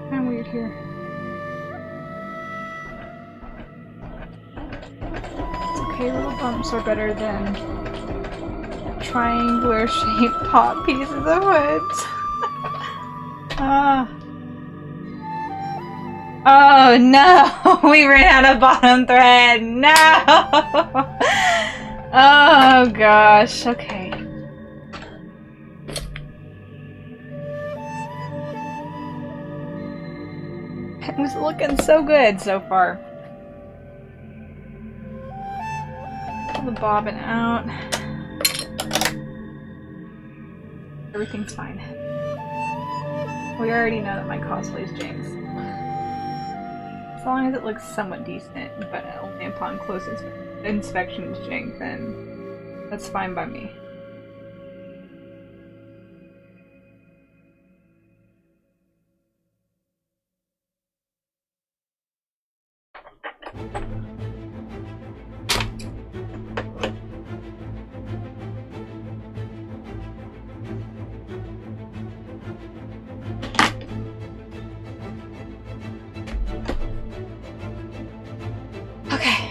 Kinda weird here. It's okay, little bumps are better than triangular shaped pot pieces of wood. Ah. Oh no! We ran out of bottom thread! No! Oh gosh, okay. It was looking so good so far. Pull the bobbin out. Everything's fine. We already know that my cosplay is Jinx. As long as it looks somewhat decent, but only upon close inspection is Jinx, then that's fine by me. Okay.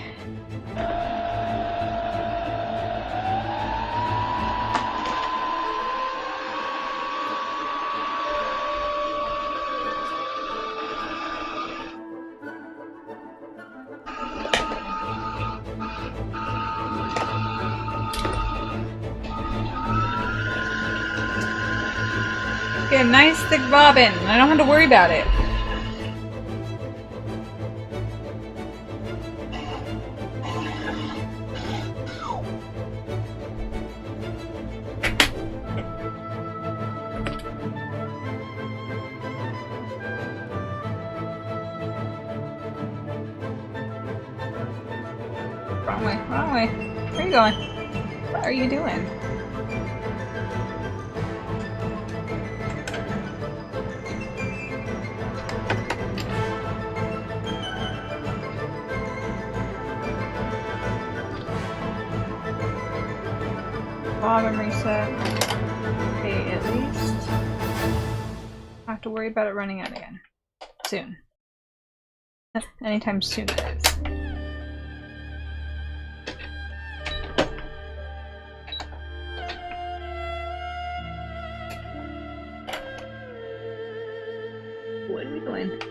Get a nice thick bobbin. I don't have to worry about it. Wrong way, wrong way. Where are you going? What are you doing? Bobbin reset. Okay, at least I have to worry about it running out again. Soon. Anytime soon, that is. What are we doing? What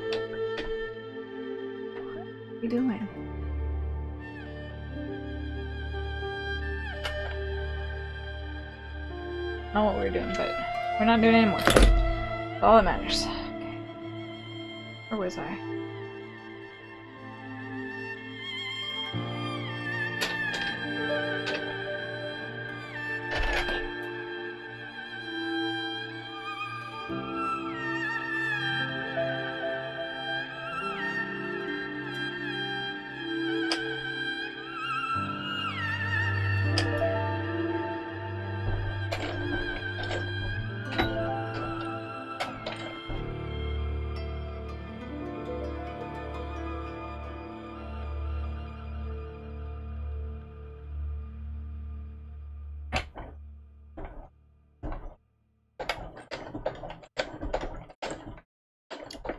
are we doing? I don't know what we're doing, but we're not doing it anymore. That's all that matters. Okay. Where was I?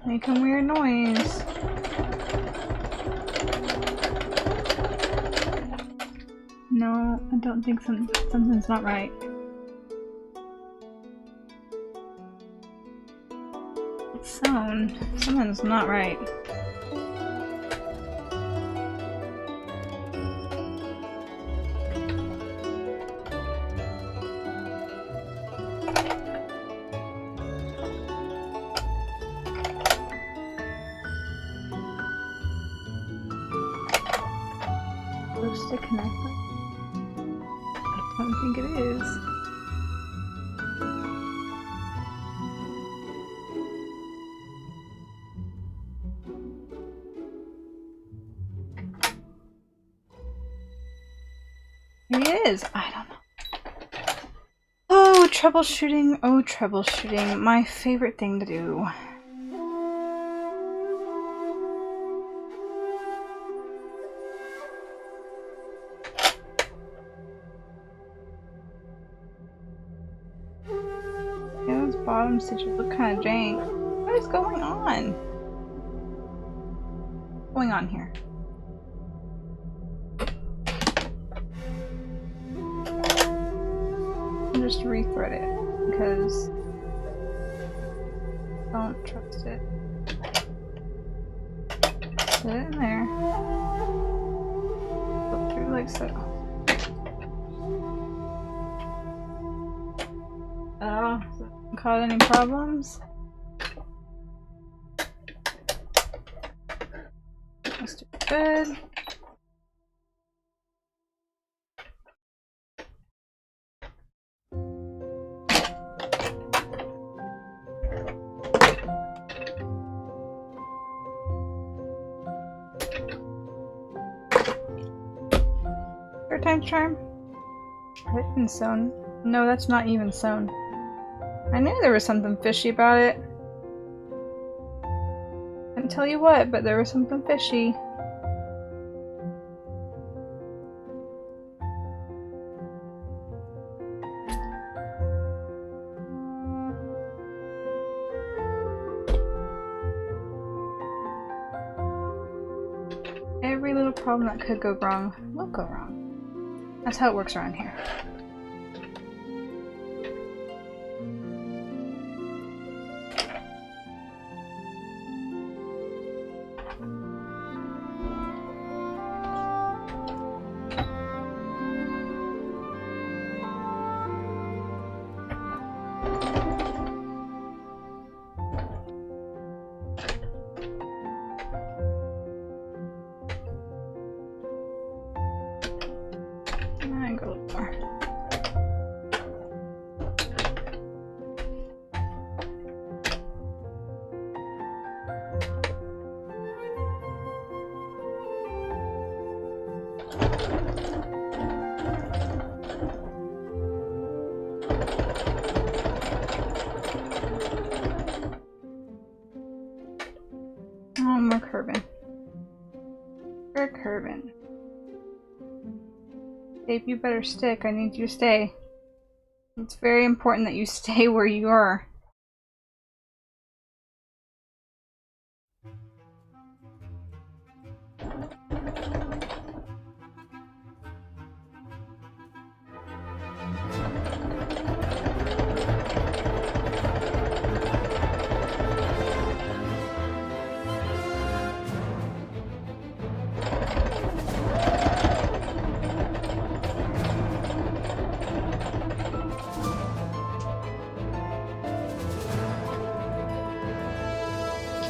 Making weird noise. No, I don't think something's not right. It's sewn. Something's not right. Supposed to connect with? I don't think it is. Maybe it is. I don't know. Oh, troubleshooting. Oh, troubleshooting. My favorite thing to do. bottom stitches look kind of jank. What is going on? What's going on here? I'll just rethread it because I don't trust it. Put it in there. Go through like so. Oh, cause any problems? Let's do good. Third time's charm. Written sewn. No, that's not even sewn. I knew there was something fishy about it. Couldn't tell you what, but there was something fishy. Every little problem that could go wrong will go wrong. That's how it works around here. Oh, we're curving. We're curving. Dave, you better stick. I need you to stay. It's very important that you stay where you are.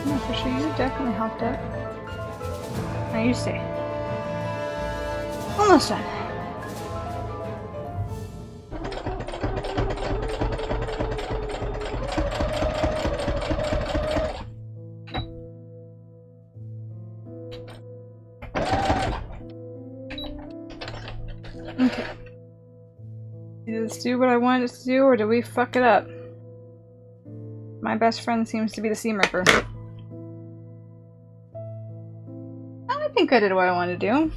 No, for sure, you definitely helped out. Now you stay. Almost done. Okay. Did this do what I wanted it to do, or did we fuck it up? My best friend seems to be the seam ripper. I think I did what I wanted to do.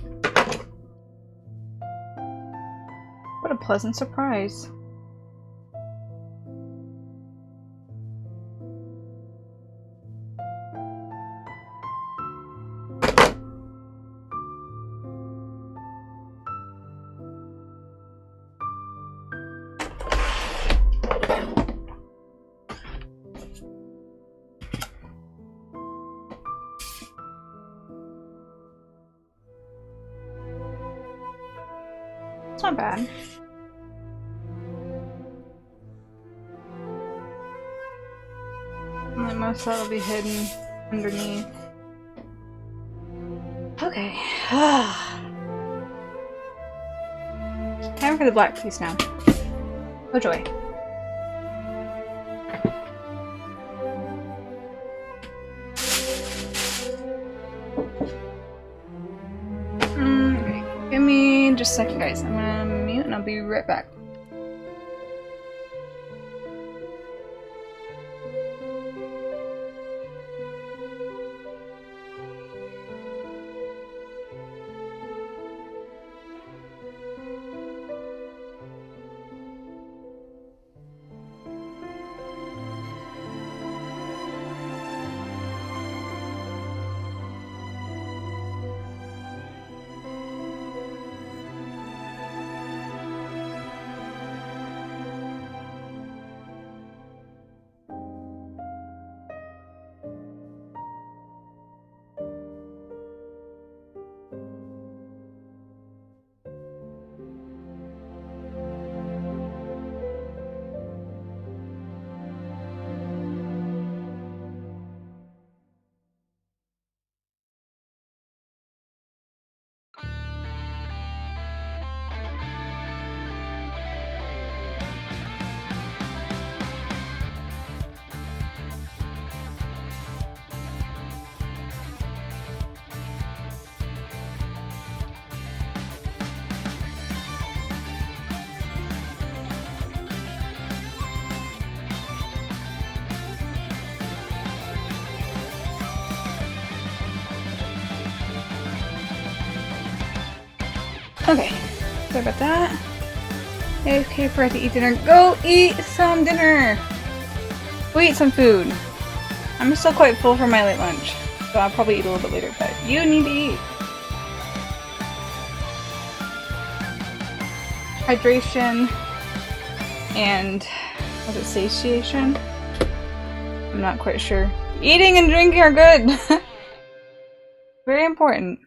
What a pleasant surprise. It's not bad. Like most of that will be hidden underneath. Okay. Time for the black piece now. Oh joy. Okay. Give me just a second, guys. I'm gonna mute and I'll be right back. Okay, sorry about that. Okay, forgot to eat dinner. Go eat some dinner! Go eat some food. I'm still quite full from my late lunch, so I'll probably eat a little bit later, but you need to eat. Hydration and was it satiation? I'm not quite sure. Eating and drinking are good. Very important.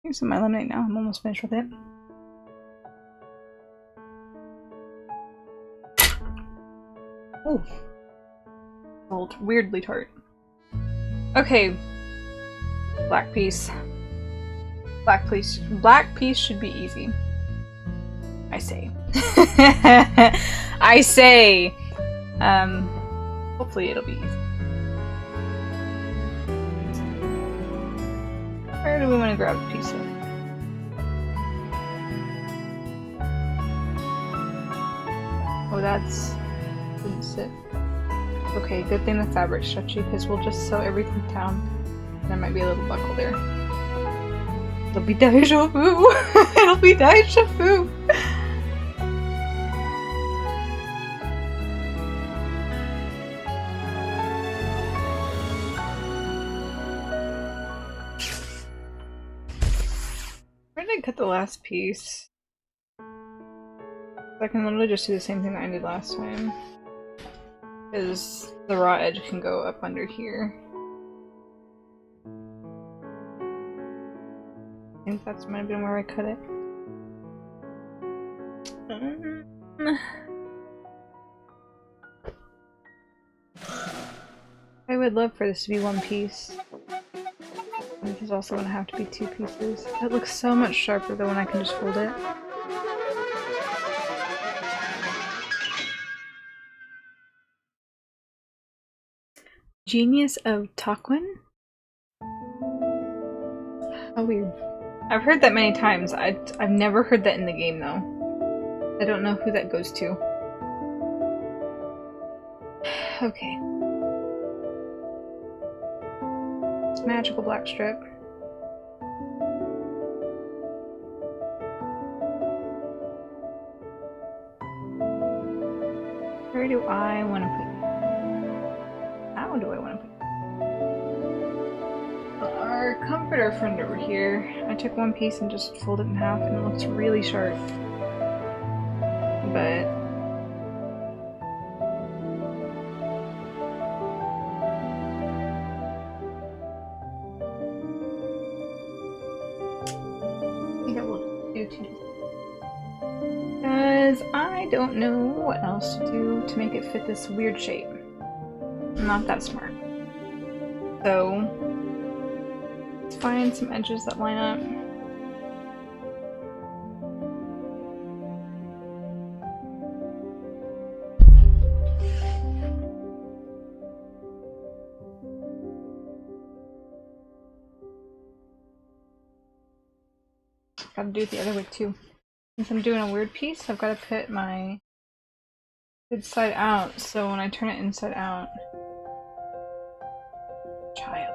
Here's some of my lemonade now. I'm almost finished with it. Ooh. Old, weirdly tart. Okay. Black piece. Black piece should be easy. I say. I say. Hopefully it'll be easy. Where do we want to grab a piece of? Oh, that's didn't sit. Okay, good thing the fabric's stretchy because we'll just sew everything down. There might be a little buckle there. It'll be deja vu. It'll be deja vu. Where did I cut the last piece? I can literally just do the same thing that I did last time. Because the raw edge can go up under here. I think that's might have been where I cut it. I would love for this to be one piece. This is also going to have to be two pieces. It looks so much sharper though when I can just fold it. Genius of Taquin? How weird. I've heard that many times. I've never heard that in the game though. I don't know who that goes to. Okay. Magical black strip. Where do I want to put it? How do I want to put it? Our comforter friend over here. I took one piece and just folded it in half and it looks really sharp. But because I don't know what else to do to make it fit this weird shape. I'm not that smart. So let's find some edges that line up. Gotta do it the other way too. Since I'm doing a weird piece, I've got to put my inside out, so when I turn it inside out... Child.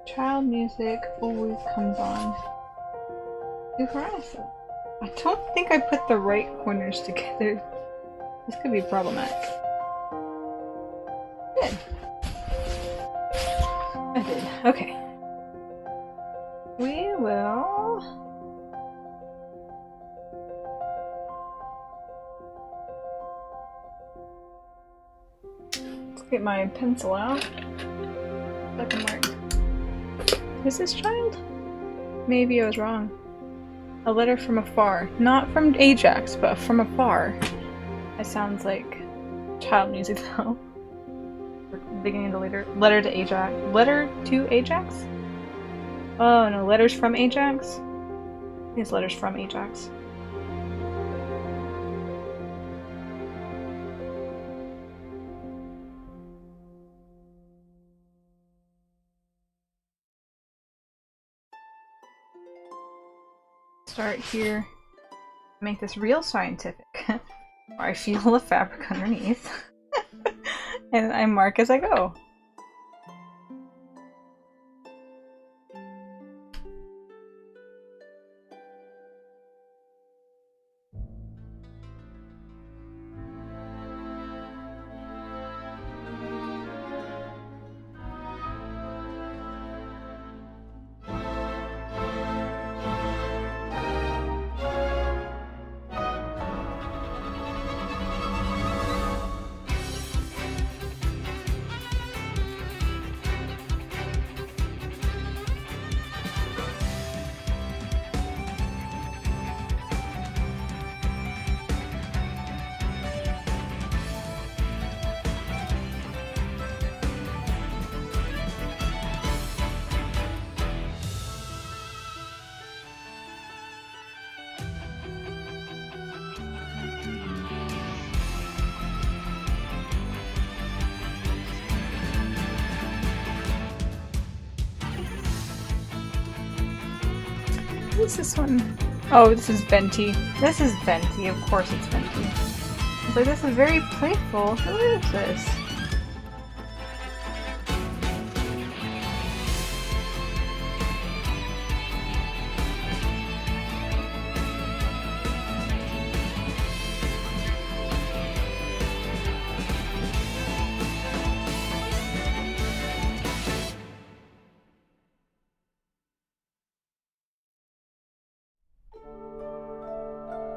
Child music always comes on. Too harassing. I don't think I put the right corners together. This could be problematic. Good. I did. Okay. We will... Let's get my pencil out. Second mark. Is this child? Maybe I was wrong. A letter from afar. Not from Ajax, but from afar. That sounds like child music though. We're digging into later. Letter to Ajax. Letter to Ajax? Oh no, letters from Ajax? These letters from Ajax. Start here. Make this real scientific. I feel the fabric underneath. And I mark as I go. is this one? Oh, this is Venti. This is Venti. Of course it's Venti. It's like, this is very playful. Who is this?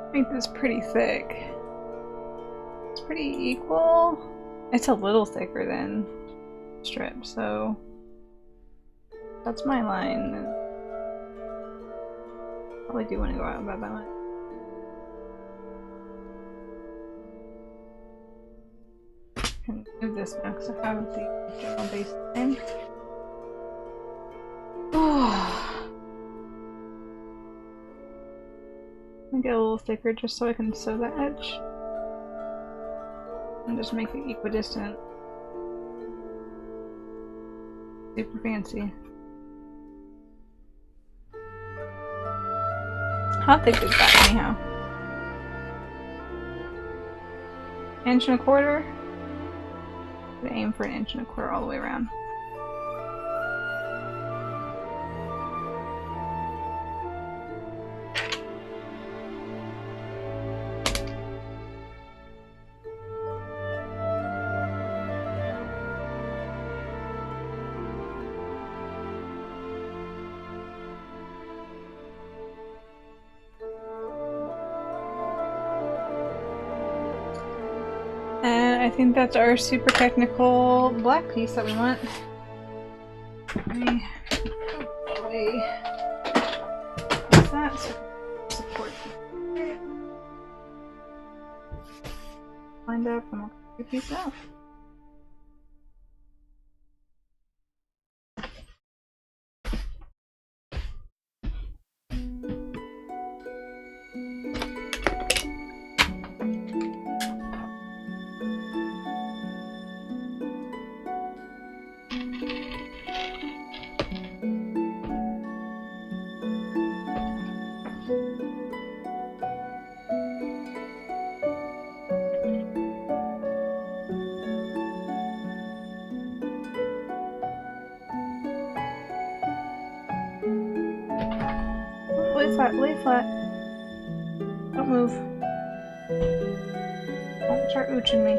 I think this is pretty thick. It's pretty equal. It's a little thicker than strip, so that's my line. Probably do want to go out by my line. I can move this now because I have the general base in. Get a little thicker just so I can sew the edge and just make it equidistant. Super fancy. How thick is that anyhow? 1.25 inches? I'm gonna aim for 1.25 inches all the way around. I think that's our super technical black piece that we want. What's that? Support. Lined up and we'll cut the piece out. Lay flat. Don't move. Don't start ooching me.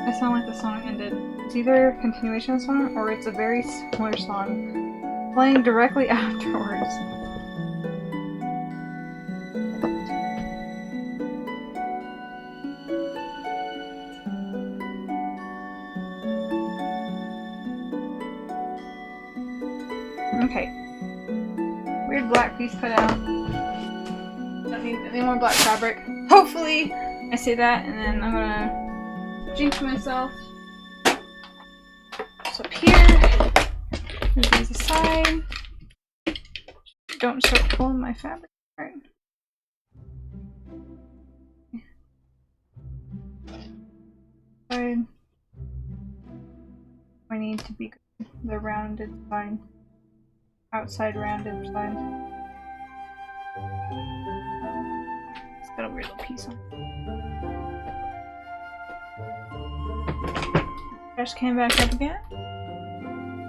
I sound like the song ended. It's either a continuation of the song or it's a very similar song playing directly afterwards. Okay. Weird black piece cut out. Don't need any more black fabric. Hopefully I say that and then I'm gonna jinx myself. So up here, move these aside. Don't start pulling my fabric apart. Side. I need to be the rounded side. Outside rounded side. It's got a weird little piece on it. Just came back up again.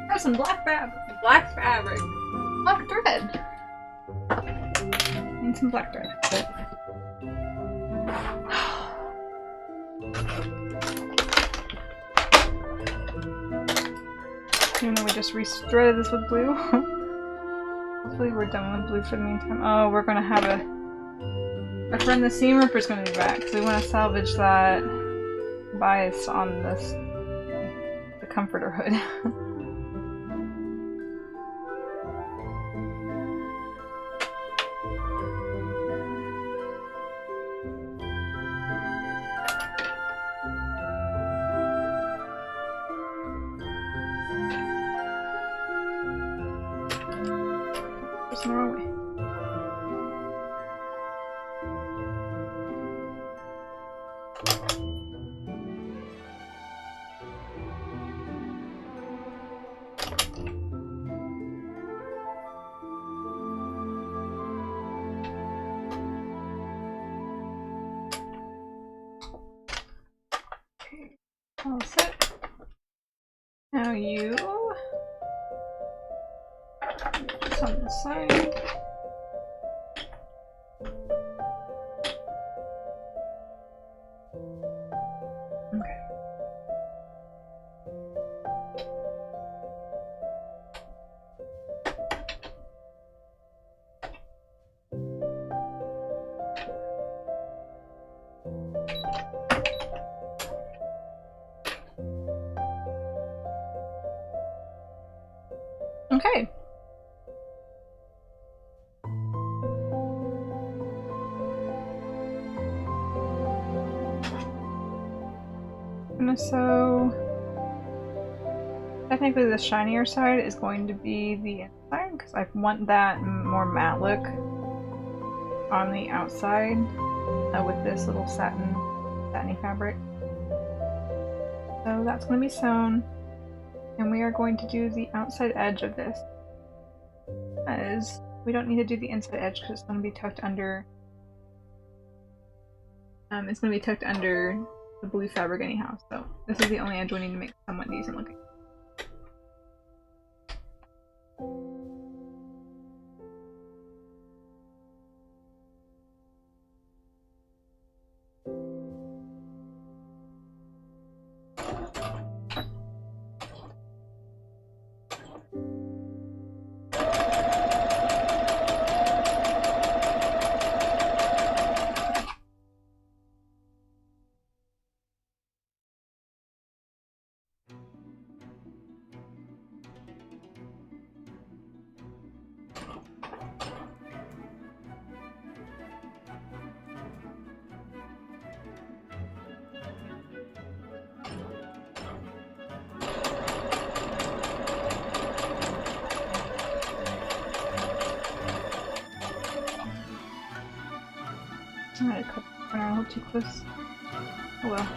Got some black fabric. Black fabric. Black thread. Need some black thread. Even though we just threaded this with blue. Hopefully we're done with blue for the meantime. Oh, we're gonna have our friend the seam ripper is gonna be back, so we want to salvage that bias on this, the comforter hood. There's no wrong way. All set. Now you just on the side. Okay. Okay. And so technically the shinier side is going to be the inside because I want that more matte look on the outside with this little satiny fabric. So that's going to be sewn. And we are going to do the outside edge of this, because we don't need to do the inside edge because it's going to be tucked under. It's going to be tucked under the blue fabric anyhow. So this is the only edge we need to make somewhat decent looking. I might have cut the corner a little too close. Oh well.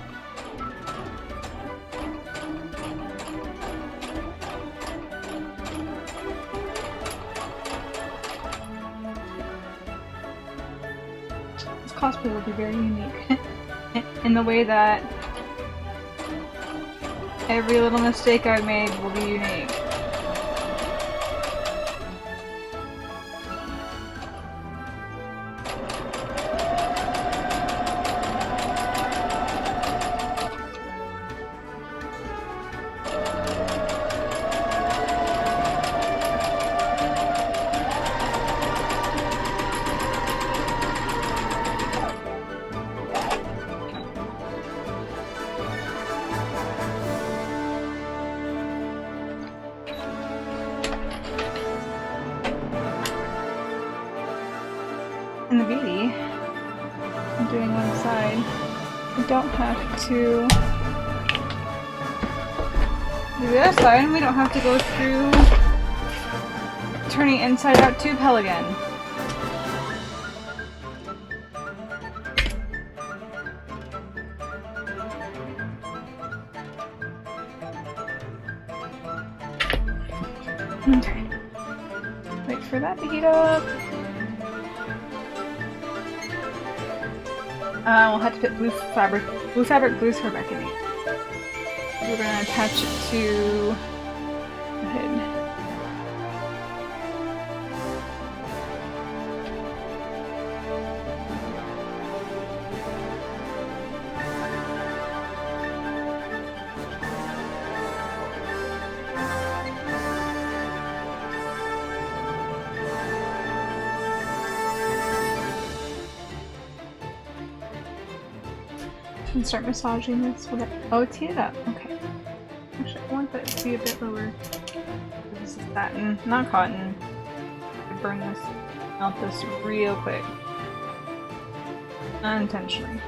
This cosplay will be very unique in the way that every little mistake I've made will be unique. In the beauty, I'm doing one side. I don't have to do the other side, and we don't have to go through turning inside out tube hell again. Okay. Wait for that to heat up. We'll have to put blue fabric glues her back in it. We're gonna attach it to the hood. And start massaging this with it. Oh, tee it up. Okay. Actually, I want that to be a bit lower. This is satin, not cotton. I burn this, melt this real quick. Unintentionally.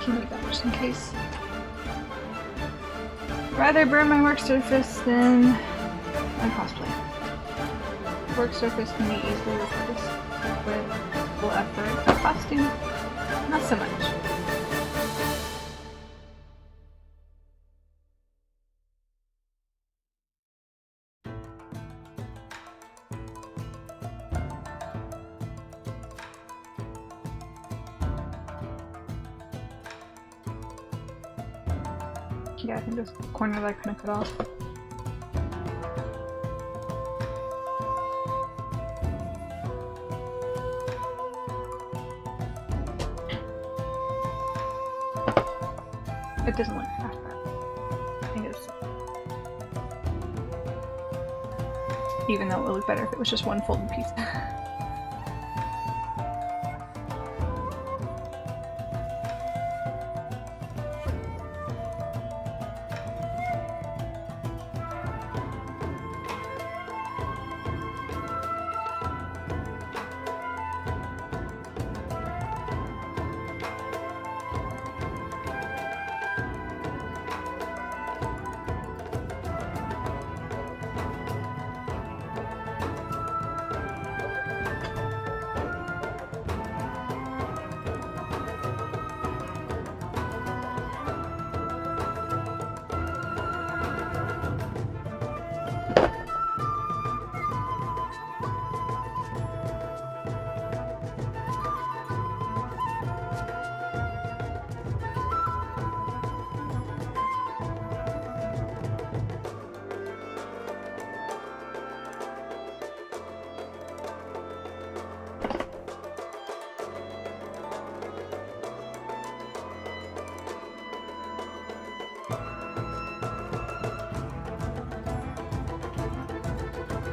Can leave that just in case. Rather burn my work surface than my cosplay. Work surface can be easily replaced with full effort. A costume, not so much. Yeah, I think this corner that I kind of cut off. It doesn't look half bad. I think it's... Even though it would look better if it was just one folded piece.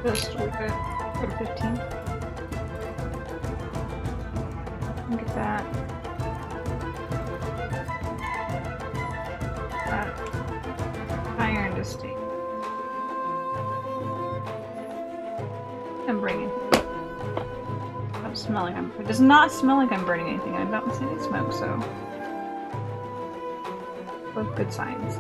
Just leave it. Go to 15. Look at that. That iron to stay. I'm burning it. Don't smell like it does not smell like I'm burning anything. I don't see any smoke, so both good signs.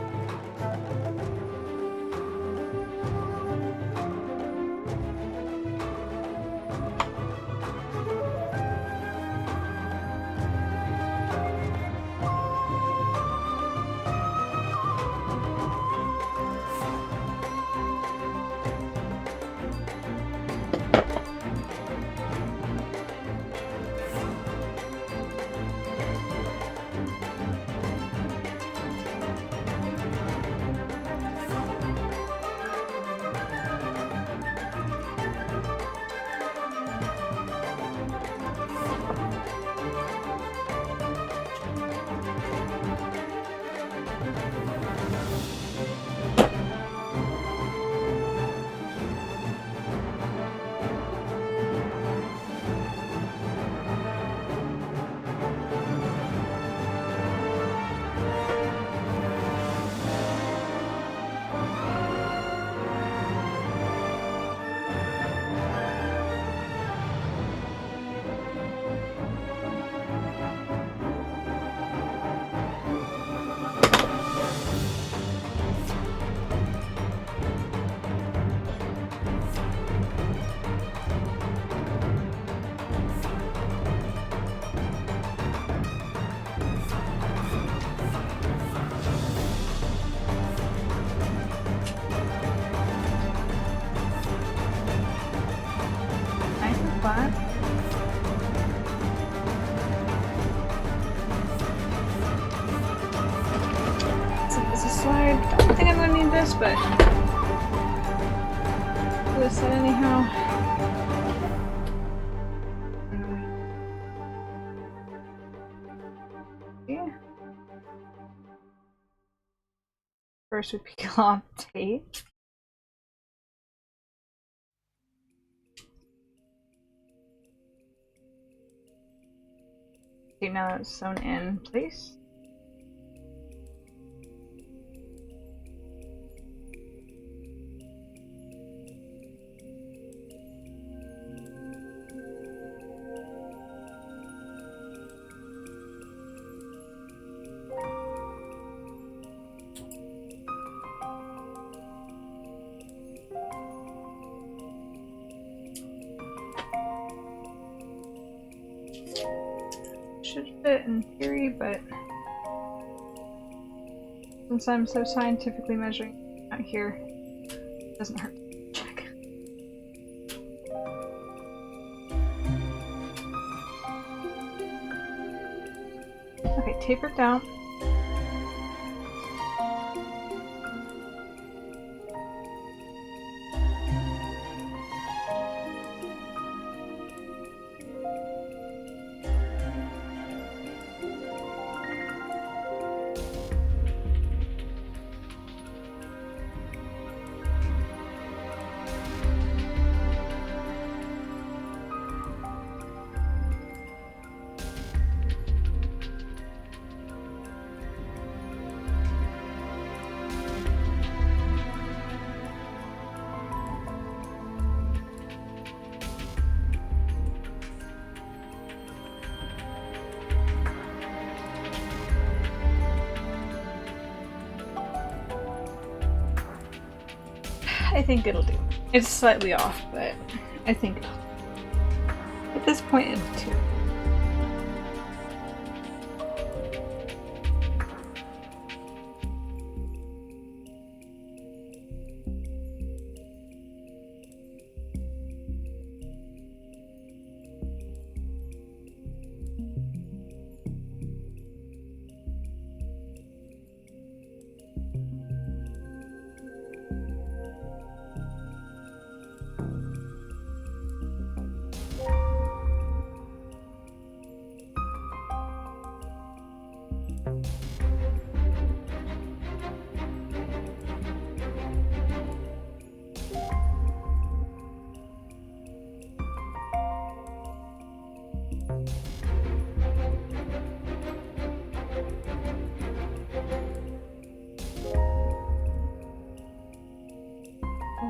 slide. I don't think I'm gonna need this, but for this side anyhow. Yeah. First we peel off tape. Okay, now that's sewn in place. Should fit in theory, but since I'm so scientifically measuring out here, it doesn't hurt to check. Okay, taper it down. I think it'll do. It's slightly off, but I think it'll do. At this point, it'll do.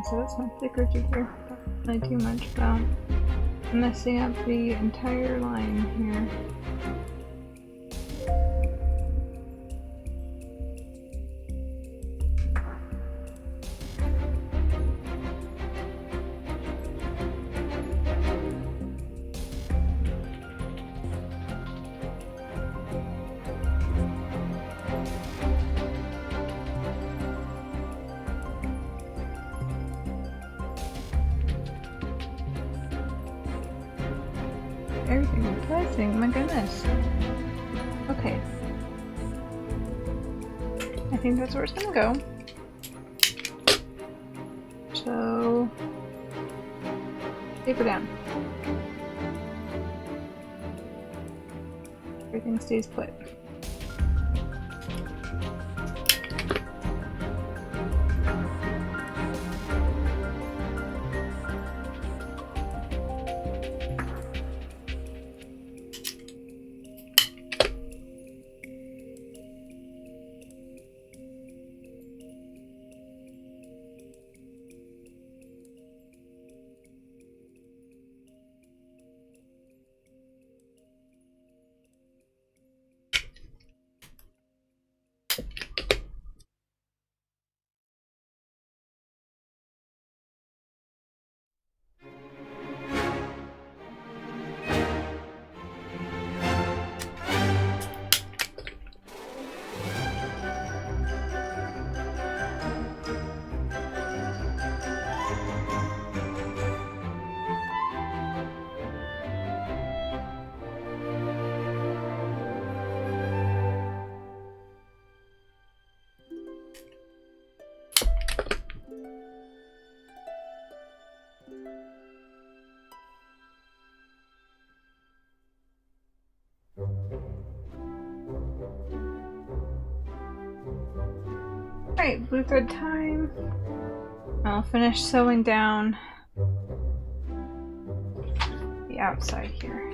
So that's my thicker jigger. Not really too much without messing up the entire line here. Everything is pressing, my goodness. Okay. I think that's where it's gonna go. So, taper down. Everything stays put. Alright, blue thread time. I'll finish sewing down the outside here.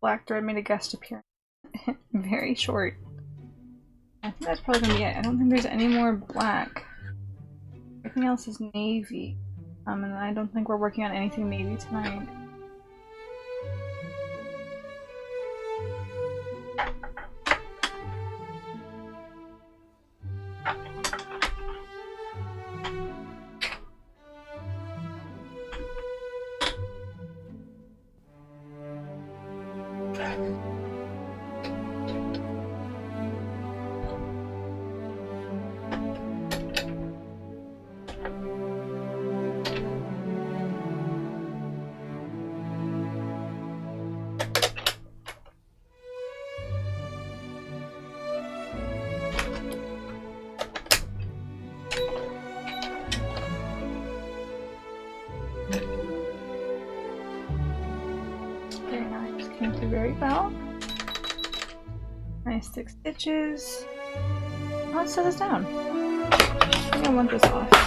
Black thread made a guest appearance. Very short. I think that's probably gonna be it. I don't think there's any more black. Everything else is navy. And I don't think we're working on anything navy tonight. Very well. Nice 6 stitches. Let's set this down. I think I want this off. This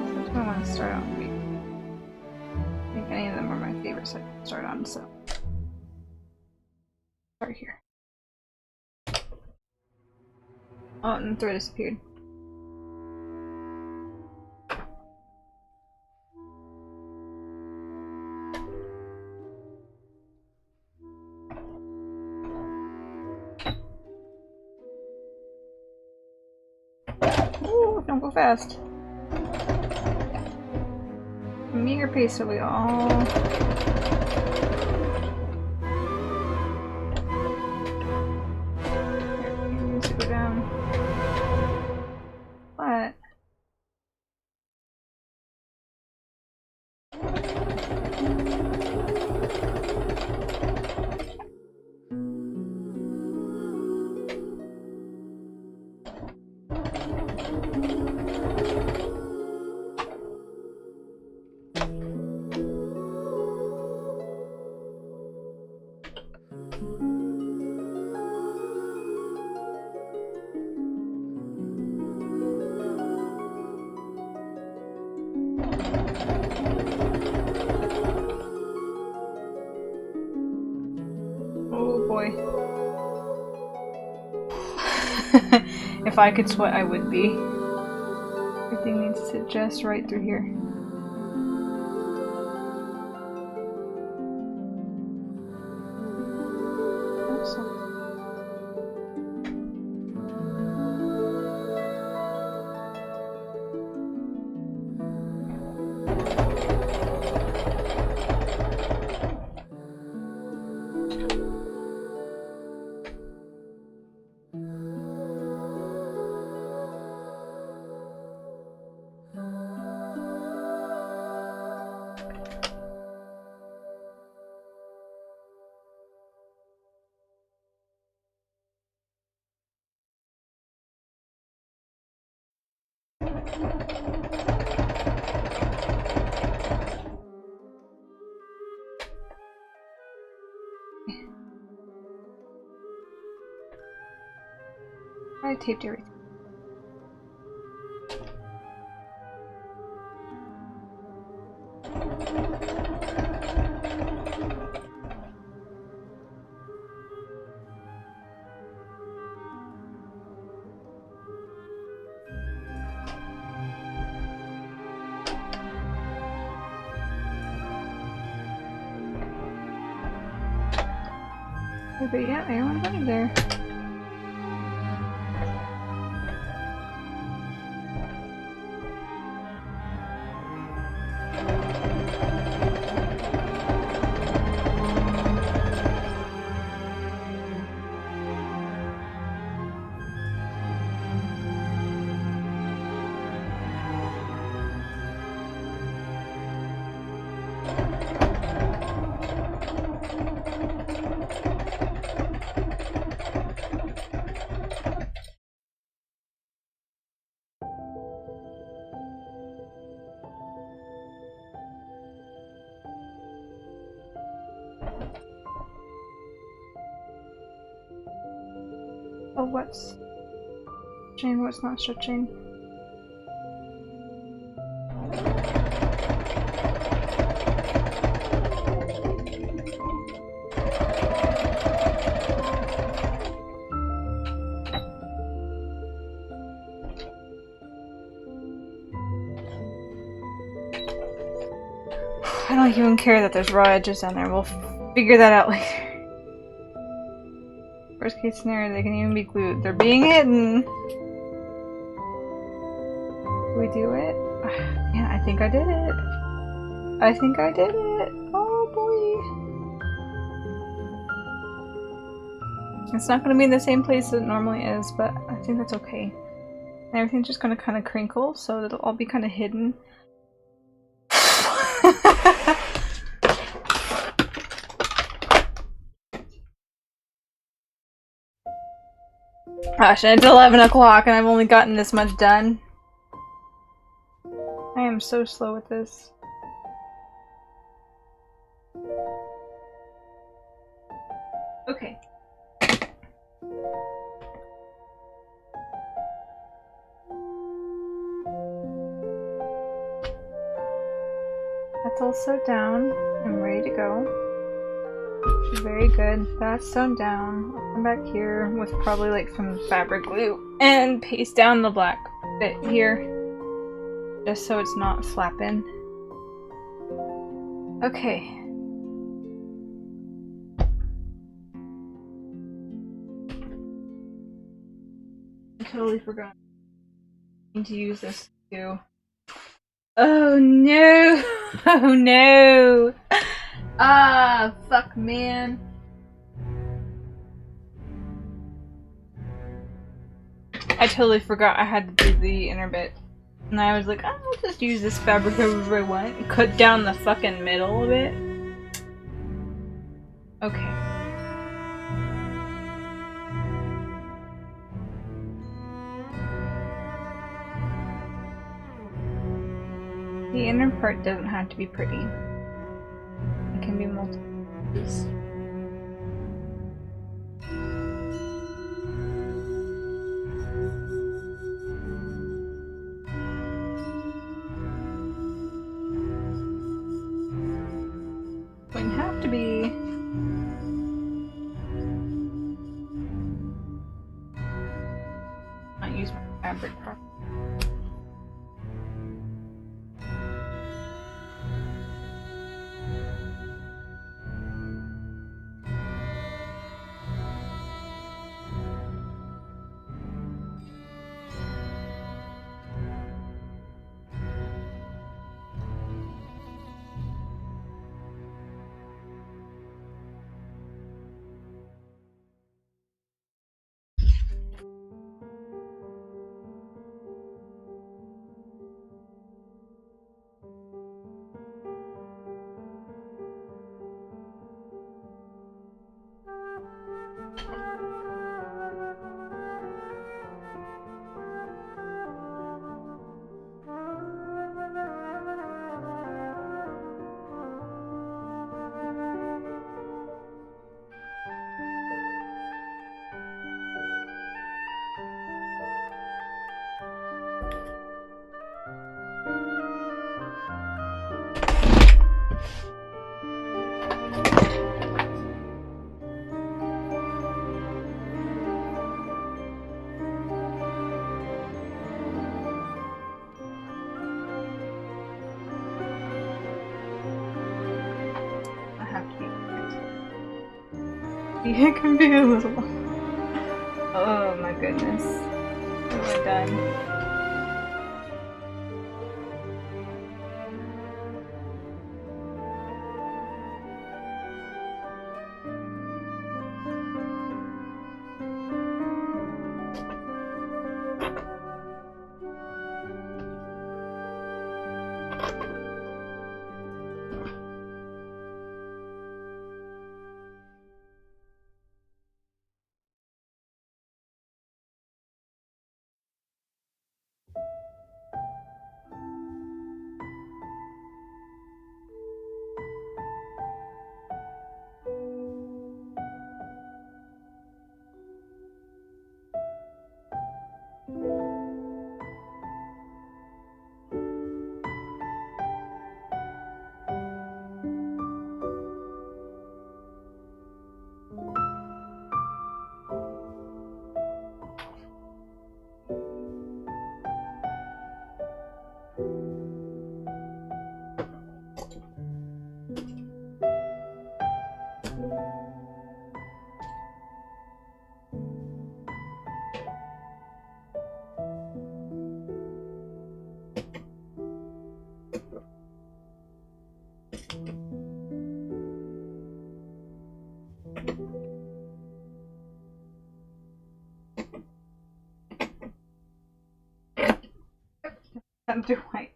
is what I want to start on. I think any of them are my favorites I can start on, so start here. Oh, and the thread disappeared. Ooh, don't go fast. A meager pace so we all needs to go down. But oh boy. If I could sweat, I would be. Everything needs to sit just right through here. I taped everything. But yeah, everyone's under there. Oh, what's stretching? What's not stretching? I don't even care that there's raw edges down there. We'll figure that out later. Worst case scenario, they can even be glued. They're being hidden. Do we do it? Man, I think I did it. I think I did it. Oh boy. It's not going to be in the same place that it normally is, but I think that's okay. And everything's just going to kind of crinkle, so it'll all be kind of hidden. Gosh, and it's 11 o'clock and I've only gotten this much done. I am so slow with this. Okay. That's all sewed down. I'm ready to go. Very good. That's sewn down. I'll come back here with probably like some fabric glue and paste down the black bit here. Just so it's not flapping. Okay. I totally forgot. I need to use this too. Oh no! Oh no! Ah, fuck, man. I totally forgot I had to do the inner bit. And I was like, I'll just use this fabric however I want. Cut down the fucking middle of it. Okay. The inner part doesn't have to be pretty. It can be multiple pieces. Wouldn't have to be. Not use my fabric properly. It can be a little. Oh my goodness. What have I done? Do white.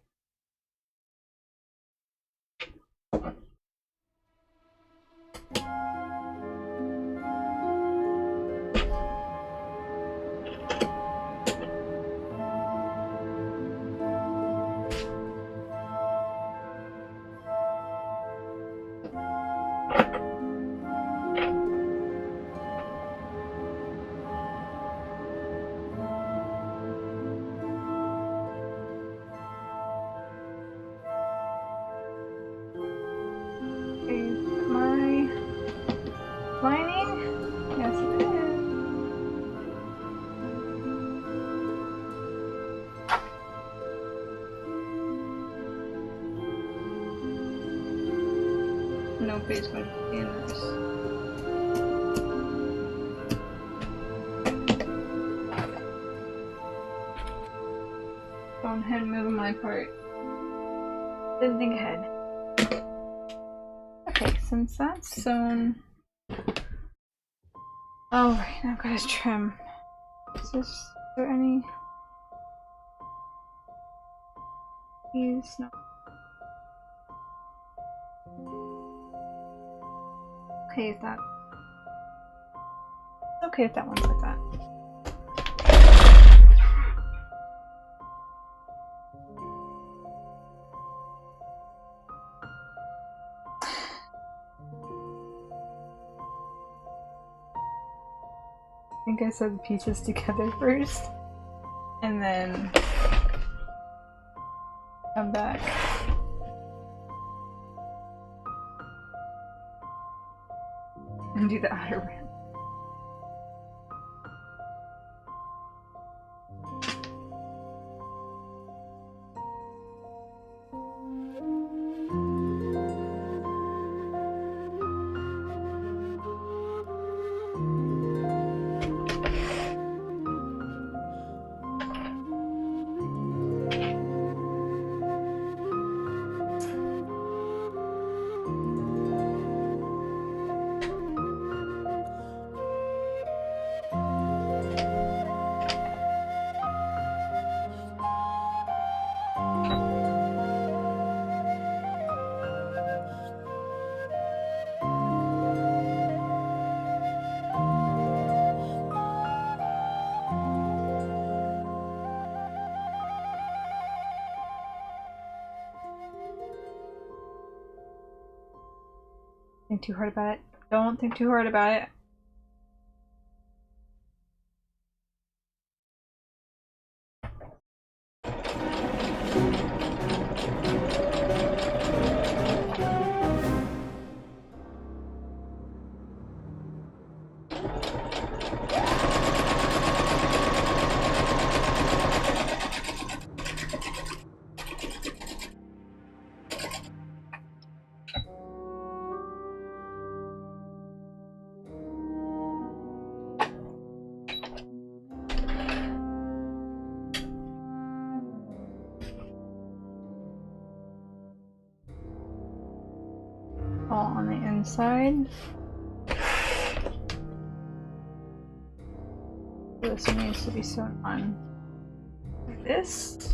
Nobody's going to be in this. Go ahead and move my part. Didn't think ahead. Okay, since that's sewn. Oh, right, now I've got to trim. Is there any? These? No. Okay, is that? It's okay if that one's like that. I think I said the pieces together first, and then come back. And do the outer rim. Think too hard about it. Don't think too hard about it. All on the inside. This one needs to be sewn on this.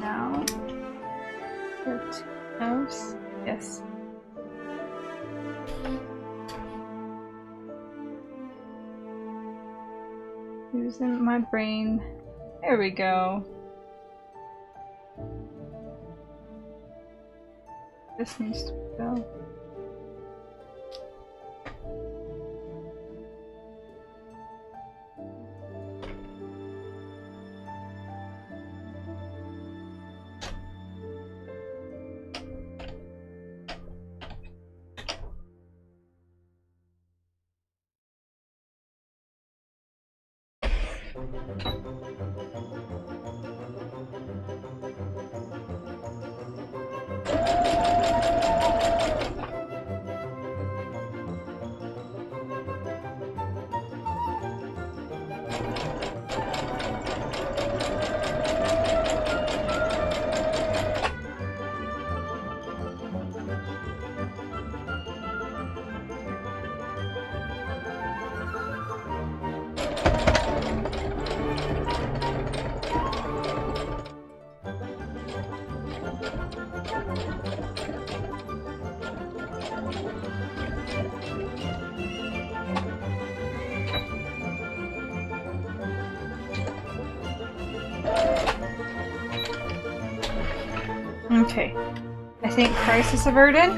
now. There are 2 elves. Yes. Using my brain. There we go. This needs to go. Okay. I think crisis averted.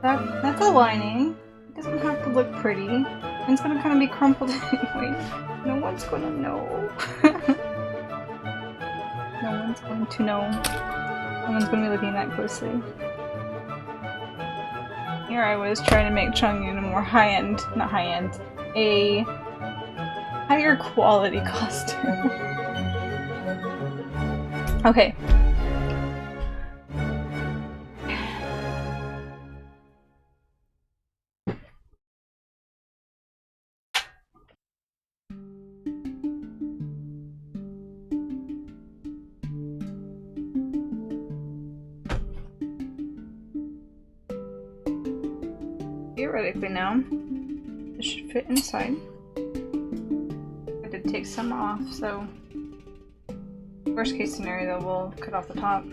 That's aligning. It doesn't have to look pretty. And it's gonna kind of be crumpled anyway. No one's gonna know. No one's going to know. No one's gonna be looking that closely. Here I was trying to make Chongyun a more high-end, not high-end, a higher quality costume. Okay. Theoretically now, this should fit inside. I did take some off, so worst case scenario though, we'll cut off the top.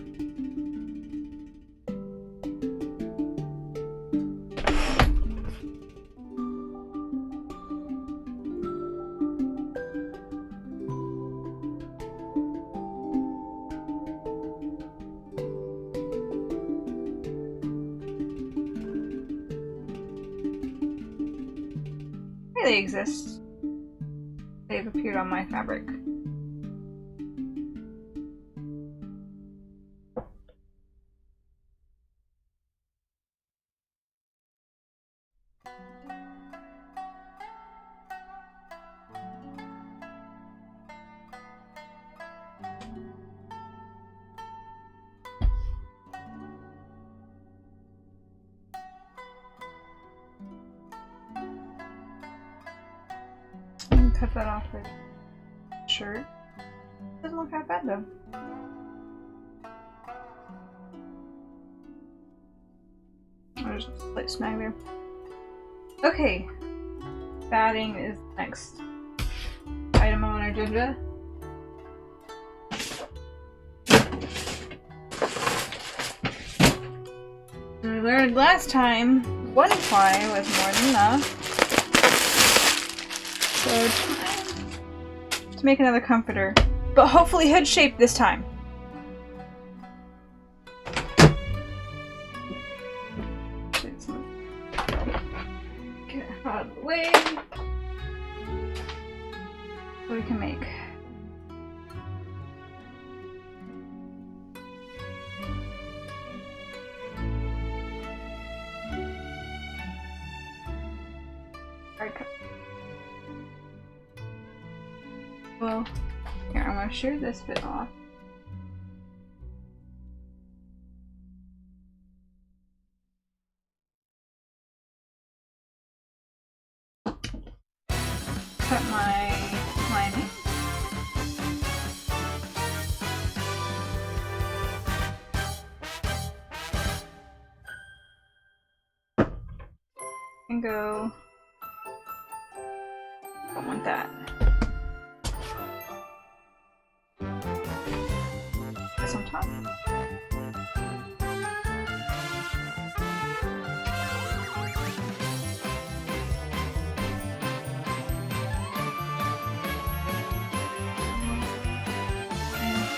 They exist. They've appeared on my fabric. Cut that off with shirt. Doesn't look that bad though. There's a slight snag there. Okay. Batting is next item on our agenda. We learned last time one ply was more than enough. So time to make another comforter, but hopefully head shape this time. Get it out of the way. So we can make. Hard cut. Well, here, I'm gonna shear this bit off. Cut my lining. And go. Don't want that. top. And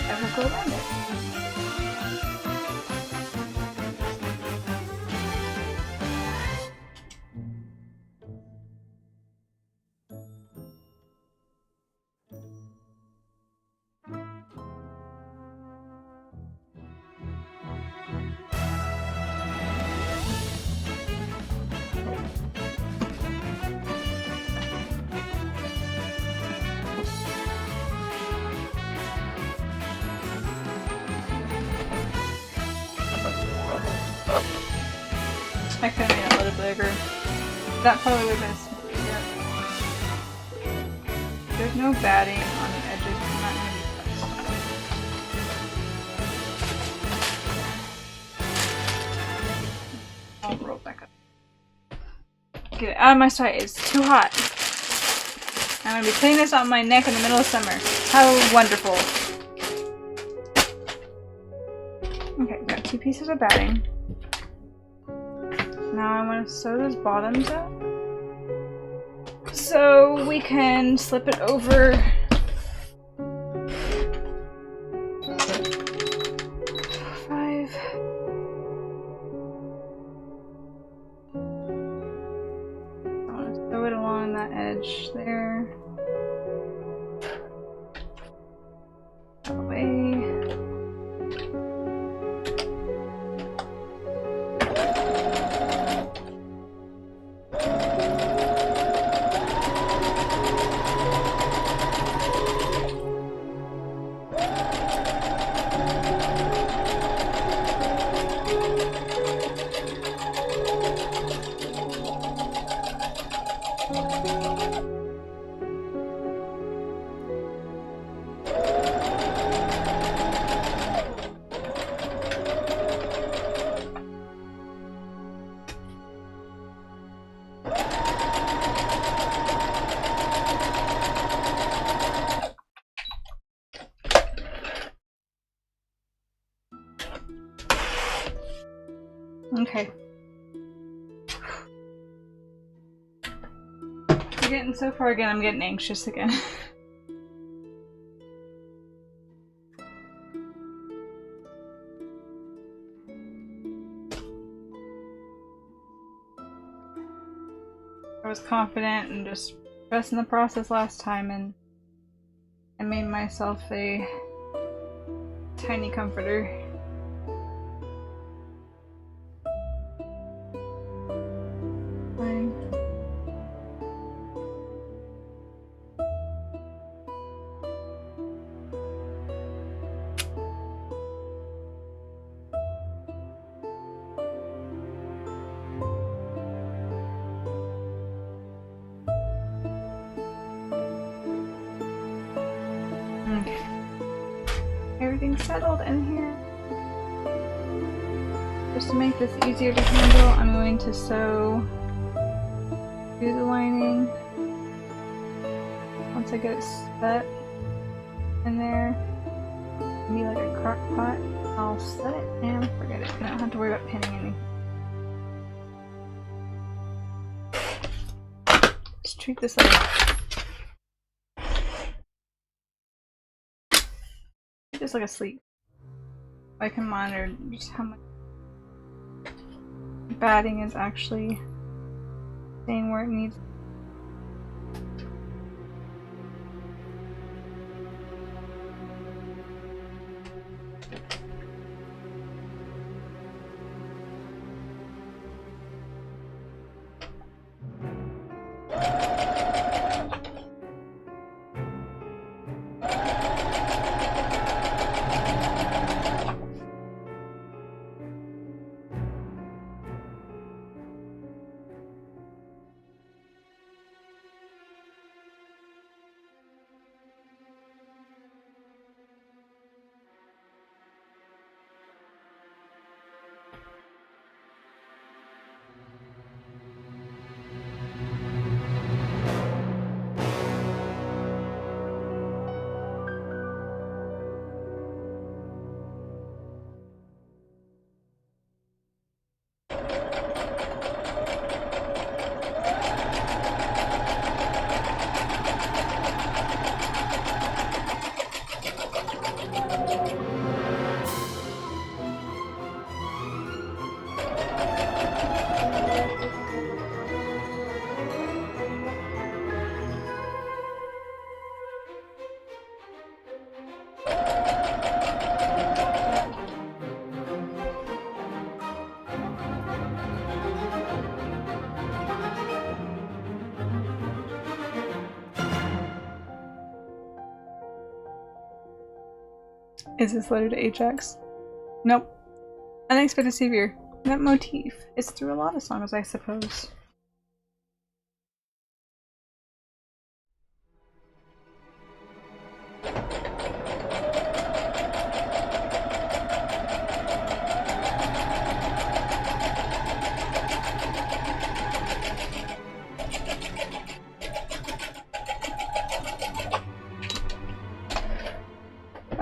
I will go around it. I could have made it a little bigger. That probably would have been smoother. There's no batting on the edges. I'm not going to be touched. I'll roll back up. Get it out of my sight. It's too hot. I'm going to be putting this on my neck in the middle of summer. How wonderful. Okay, got 2 pieces of batting. Now I want to sew those bottoms up so we can slip it over. Five. I want to sew it along that edge there. That way. Okay. We're getting so far again, I'm getting anxious again. I was confident and just trusting the process last time, and I made myself a tiny comforter. Everything's settled in here. Just to make this easier to handle, I'm going to sew through the lining. Once I get it set in there, maybe like a crock pot, I'll set it and forget it. I don't have to worry about pinning anything. Just treat this like just like a sleep. I can monitor just how much batting is actually staying where it needs. Is this letter to Ajax? Nope. Unexpected savior. That motif is through a lot of songs, I suppose.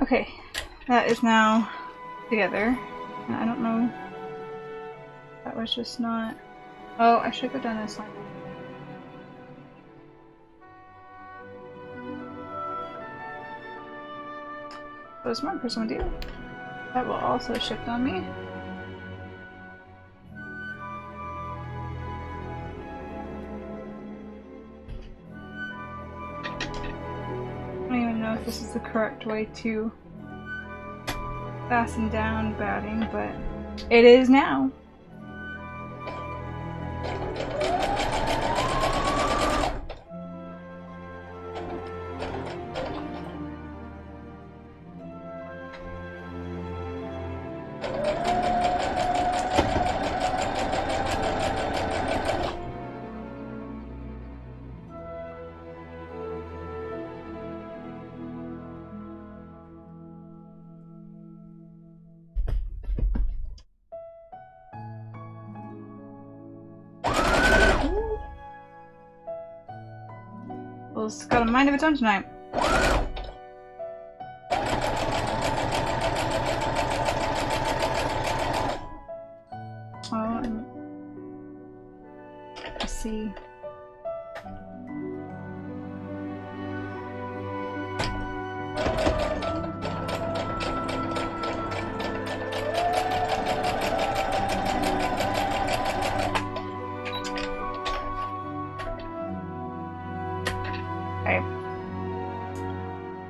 Okay, that is now together. I don't know. That was just not. Oh, I should go down this line. What a smart person would do. That will also shift on me. I don't even know if this is the correct way to fasten down batting, but it is now. Well, it's got a mind of its own tonight. Oh, I see.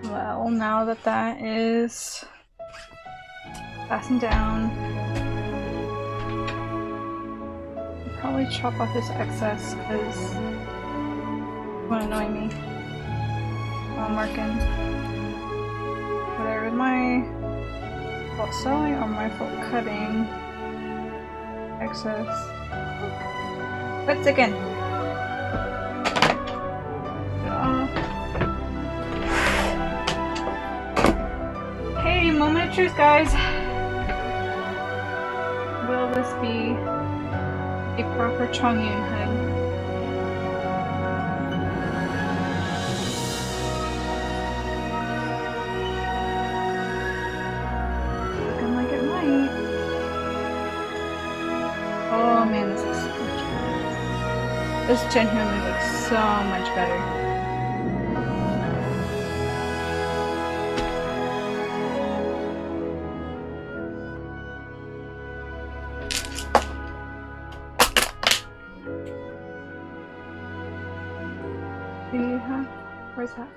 Well, now that that is fastened down, I'll probably chop off this excess because it won't annoy me while I'm working. Whether with my fault sewing or my fault cutting excess. Quit sticking! Moment of truth, guys. Will this be a proper Chongyun hood? Looking like it might. Oh man, this is so much better. This genuinely looks so much better. Where's that?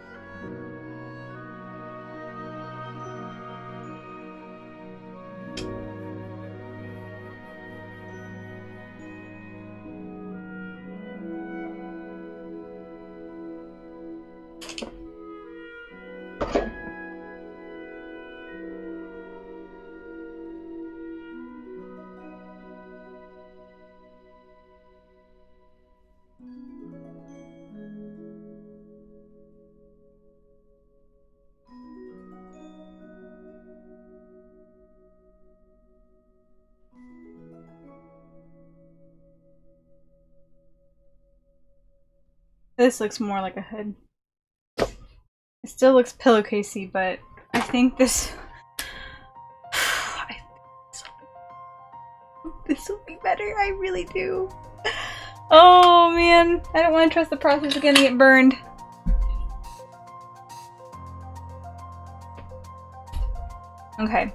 This looks more like a hood. It still looks pillowcasey, but I think this... this will be better, I really do. Oh man, I don't want to trust the process again and get burned. Okay.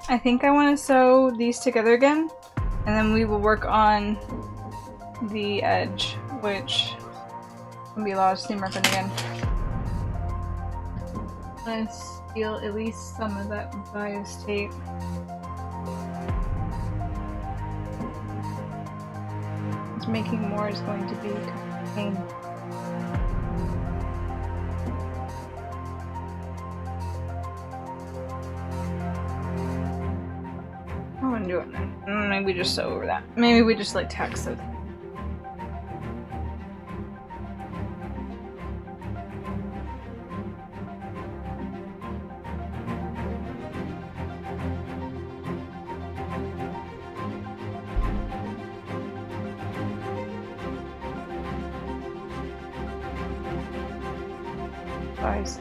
I think I want to sew these together again, and then we will work on the edge, which will be a lot of steam ripping again. Let's steal at least some of that bias tape. Making more is going to be a pain. not doing that. Maybe we just sew over that. Maybe we just like tack sew. Guys.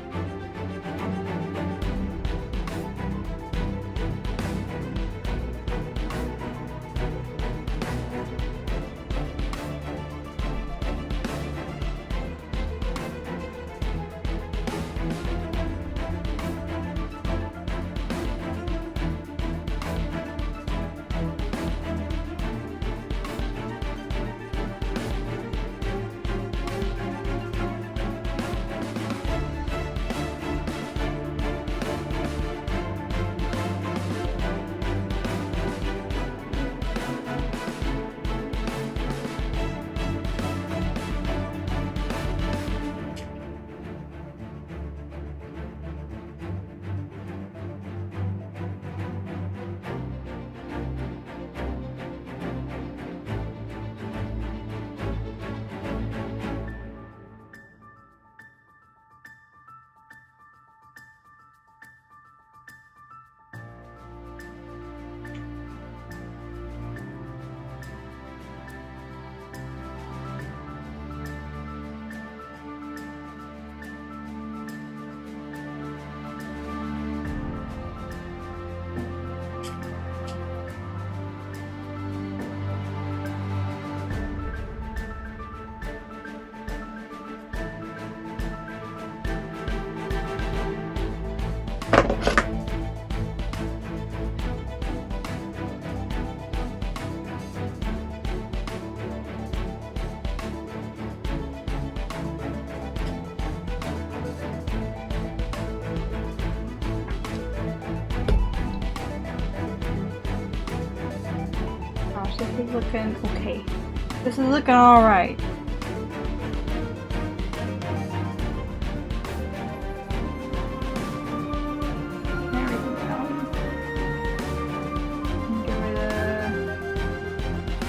This is looking okay. This is looking alright. There we go. Get rid of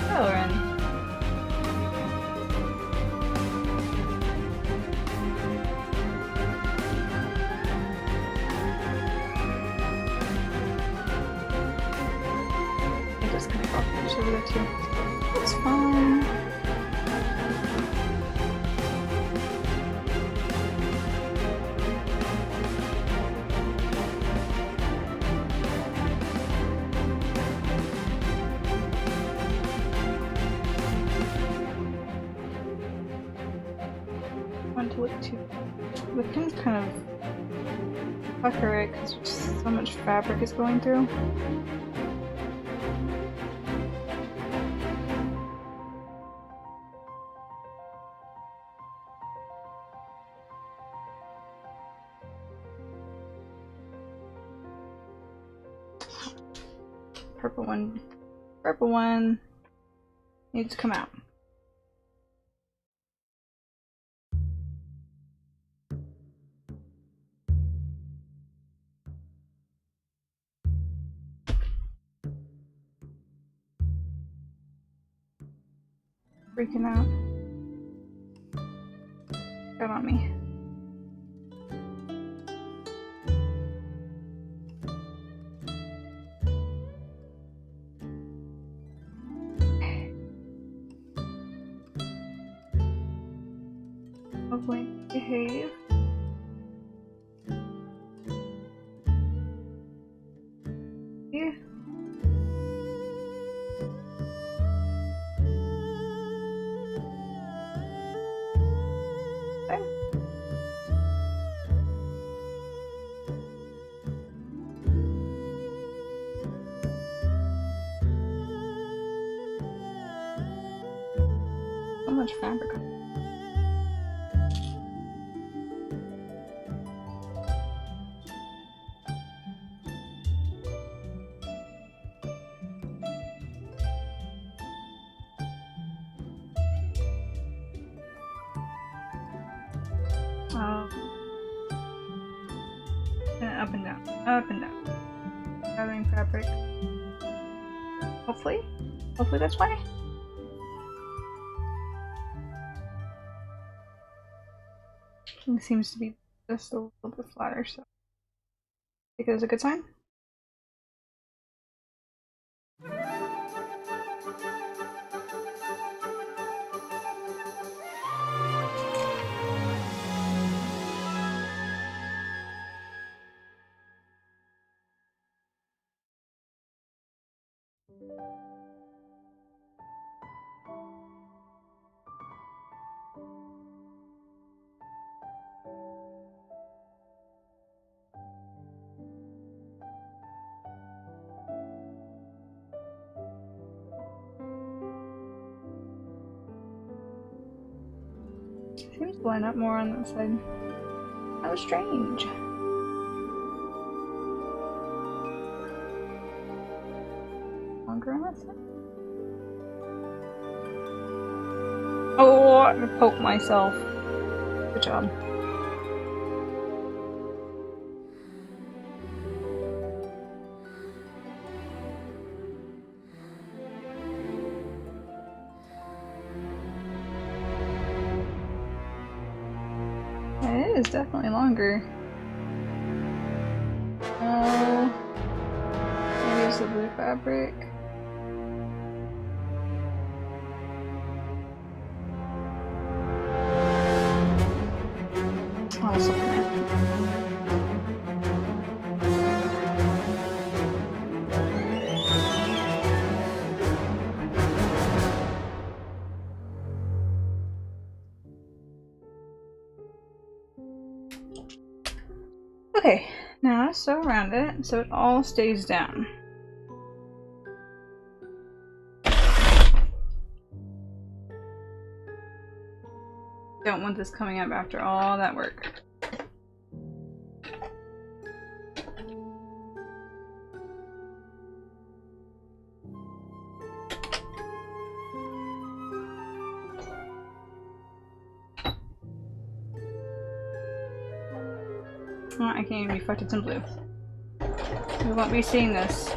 coloring. I just kind of got finished over there too. That's fine. Want to look too. The pin's kind of pucker it because so much fabric is going through. Purple one needs to come out. Freaking out. Got on me. Hopefully behave. Yeah. Okay. So much fabric. And up and down, gathering fabric. Hopefully. Hopefully that's why. It seems to be just a little bit flatter, so I think it was a good sign. Seems to line up more on that side. How strange. Longer on that side? Oh, I poked myself. Good job. It is definitely longer. Oh, maybe it's the blue fabric. Oh, supplement. Okay, now sew around it so it all stays down. Don't want this coming up after all that work. Oh, I can't even reflect it's in blue. We won't be seeing this.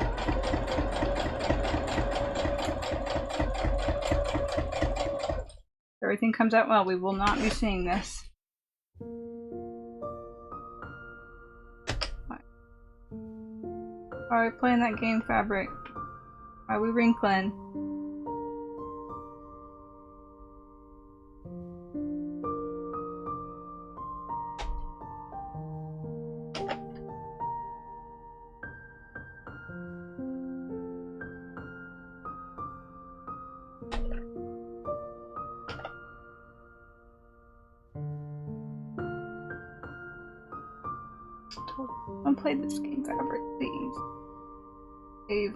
If everything comes out well, we will not be seeing this. Why are we playing that game, Fabric? Why are we wrinkling? Don't play this game, Fabric, please. Dave.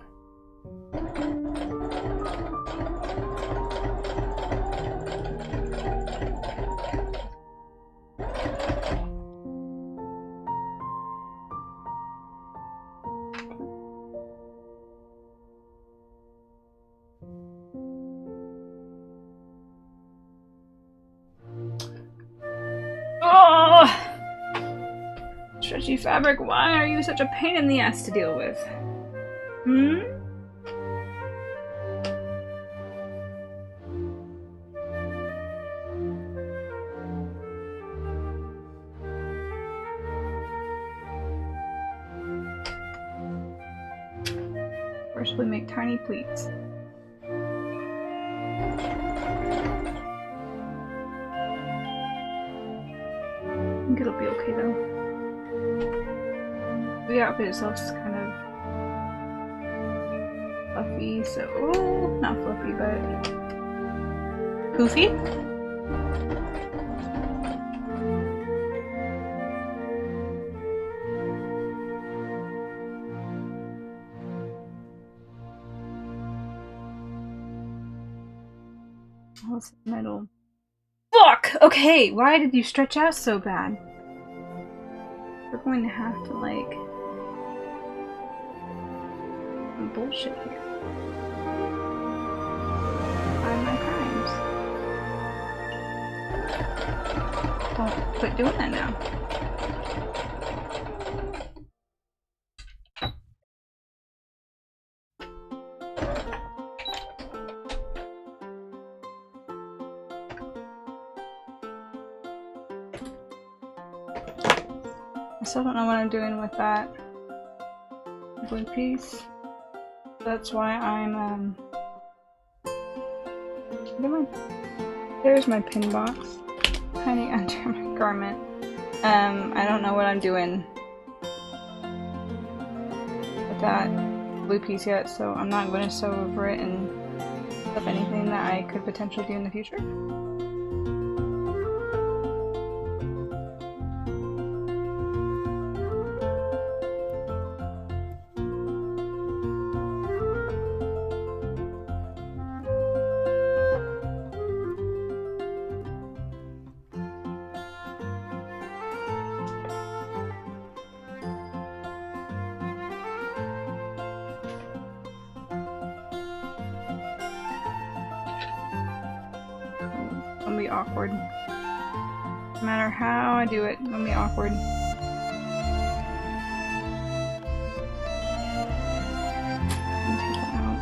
Oh! Stretchy Fabric, why are you such a pain in the ass to deal with? Hmm? First we make tiny pleats. I think it'll be okay though. The outfit itself is kind of fluffy, so oh, not fluffy, but poofy. Oh, it's metal. Fuck! Okay, why did you stretch out so bad? We're going to have to, like, some bullshit here. Find my crimes. Don't quit doing that now. I still don't know what I'm doing with that blue piece. That's why I'm there's my pin box hiding under my garment. I don't know what I'm doing with that blue piece yet, so I'm not going to sew over it and up anything that I could potentially do in the future. It's gonna be awkward. No matter how I do it, it's gonna be awkward. Take that out.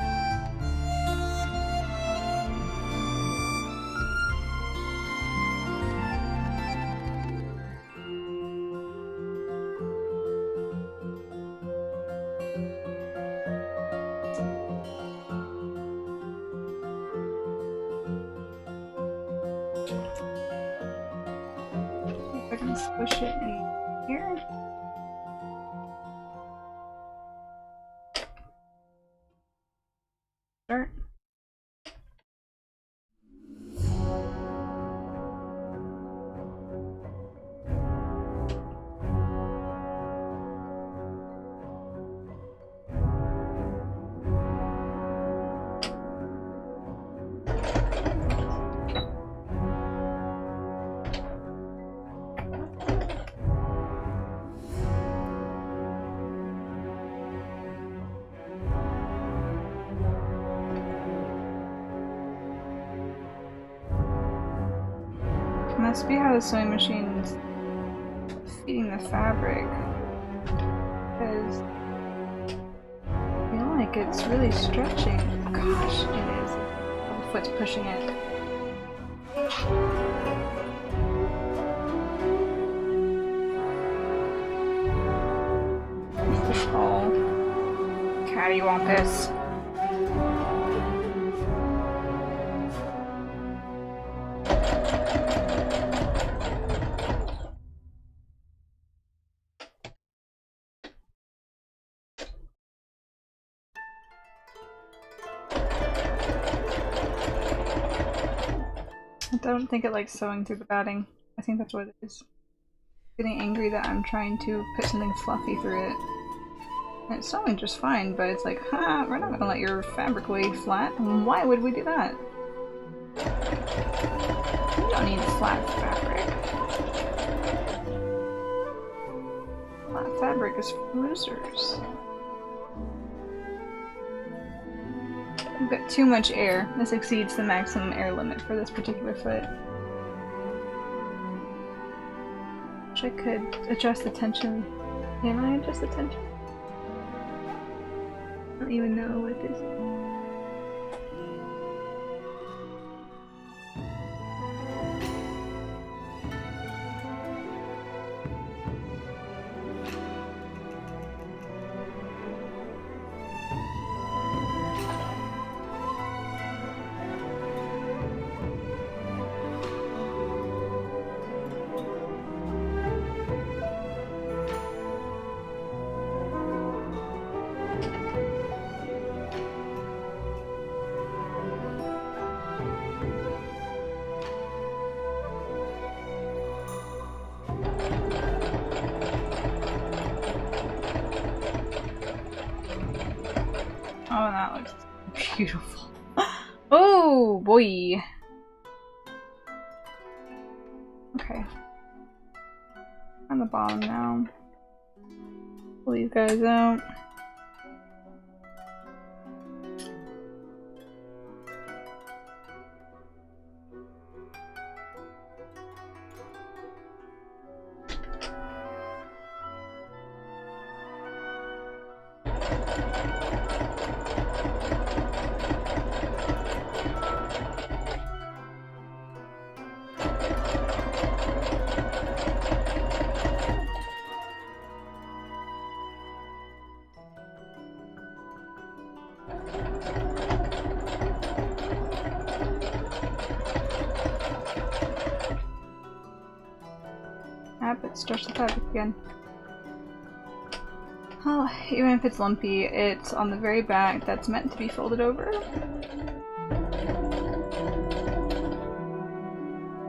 I can squish it in here. Start. Must be how the sewing machine is feeding the fabric, because I feel like it's really stretching. Gosh, it is. The foot's pushing it. Oh, Cat, you want this? I don't think it likes sewing through the batting. I think that's what it is. Getting angry that I'm trying to put something fluffy through it. And it's sewing just fine, but it's like, ha, we're not gonna let your fabric lay flat. Why would we do that? You don't need flat fabric. Flat fabric is for losers. We've got too much air. This exceeds the maximum air limit for this particular foot. Wish I could adjust the tension. Can I adjust the tension? I don't even know what this is. Oh, that looks beautiful. Oh boy. Okay. On the bottom now. Pull these guys out. But stretch the fabric again. Oh, even if it's lumpy, it's on the very back that's meant to be folded over.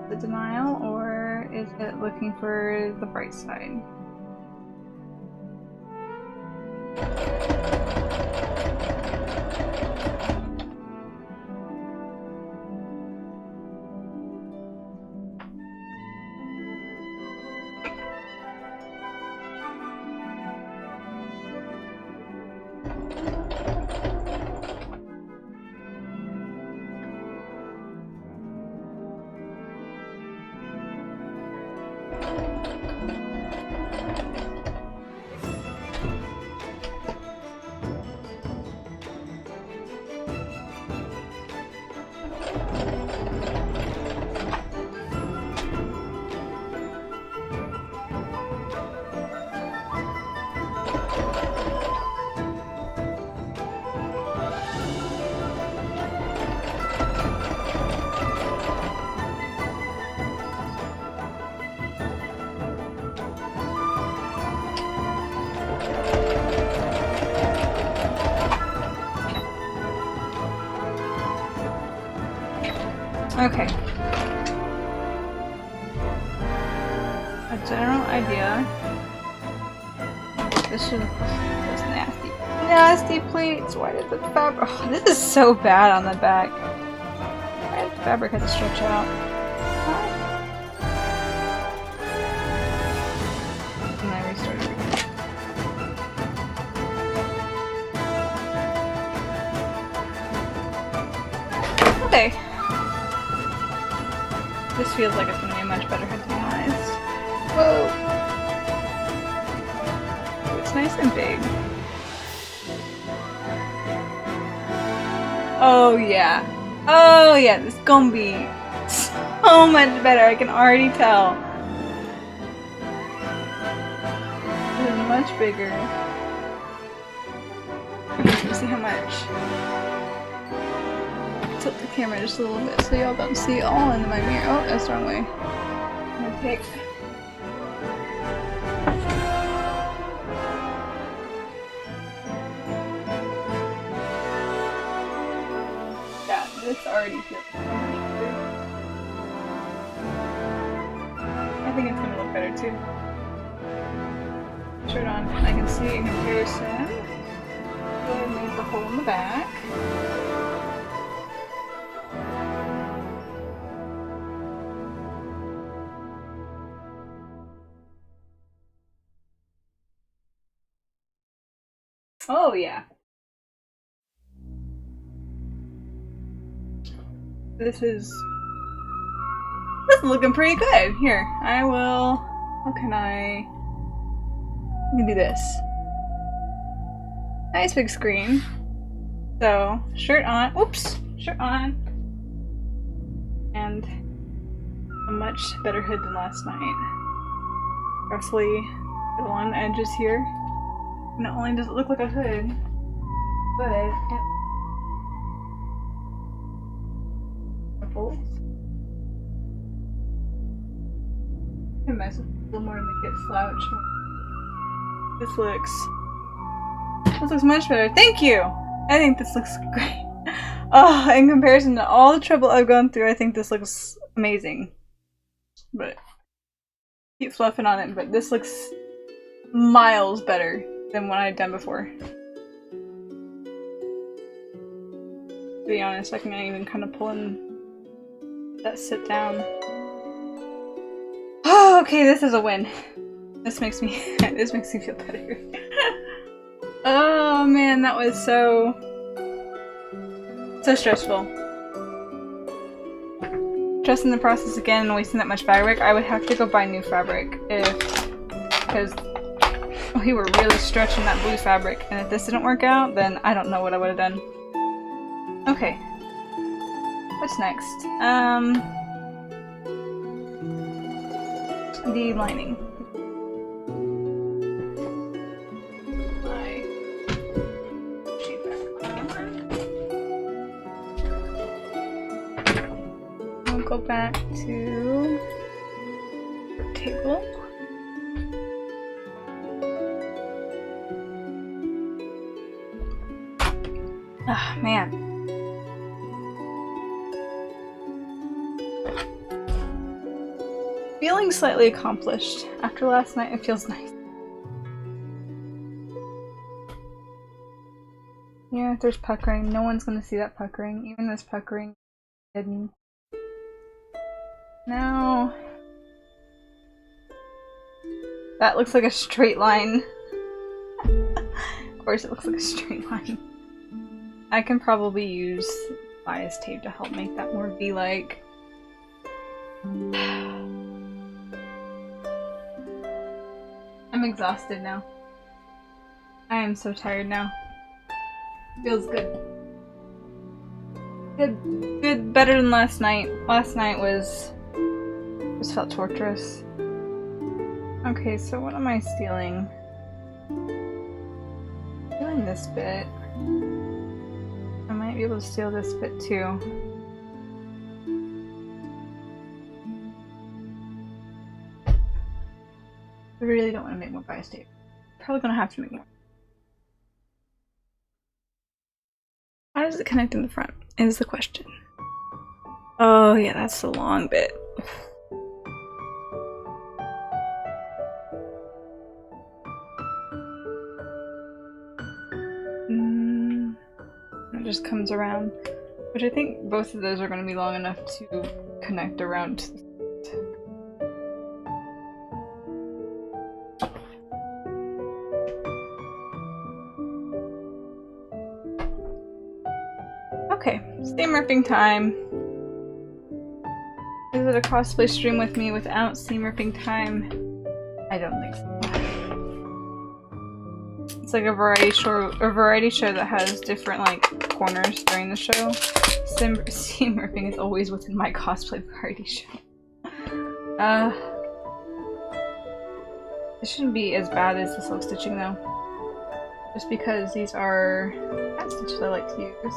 The denial, or is it looking for the bright side? Okay. A general idea. This should. That's nasty. Nasty pleats! Why did the fabric. Oh, this is so bad on the back. Why did the fabric have to stretch out? And I restarted it. Okay. This feels like it's gonna be a much better head, to be honest. Whoa! It's nice and big. Oh yeah. Oh yeah, this is gonna be so much better, I can already tell. This is much bigger. Let's see how much. Tilt the camera just a little bit so y'all don't see all into my mirror. Oh, that's the wrong way. I'm gonna take. Yeah, this already feels so much better. I think it's gonna look better too. Shirt on, I can see in comparison. So I made the hole in the back. Oh yeah. This is looking pretty good. Here, I will. How can I can do this. Nice big screen. So shirt on. Oops, shirt on, and a much better hood than last night. Roughly along the edges here. Not only does it look like a hood, but it folds. I mess with it a little more to make it slouch. This looks much better. Thank you! I think this looks great. Oh, in comparison to all the trouble I've gone through, I think this looks amazing. But keep fluffing on it, but this looks miles better than what I'd done before. To be honest, I can even kind of pull in that sit down. Oh, okay, this is a win. This makes me feel better. Oh man, that was so stressful. Trusting the process again and wasting that much fabric, I would have to go buy new fabric because we were really stretching that blue fabric, and if this didn't work out, then I don't know what I would have done. Okay. What's next? The lining. I'll go back to the table. Ah, man. Feeling slightly accomplished. After last night, it feels nice. Yeah, if there's puckering, no one's gonna see that puckering. Even this puckering hidden. No. That looks like a straight line. Of course it looks like a straight line. I can probably use bias tape to help make that more V-like. I'm exhausted now. I am so tired now. Feels good. Good, better than last night. Last night just felt torturous. Okay, so what am I stealing? Stealing this bit. I might be able to steal this bit too. I really don't want to make more bias tape. Probably gonna have to make more. How does it connect in the front? Is the question. Oh yeah, that's the long bit. It just comes around. Which I think both of those are going to be long enough to connect around to the Okay, steam ripping time. Is it a cosplay stream with me without steam ripping time? I don't think so. It's like a variety show that has different like corners during the show. Steam ripping is always within my cosplay variety show. This shouldn't be as bad as the silk stitching though. Just because these are hand stitches I like to use.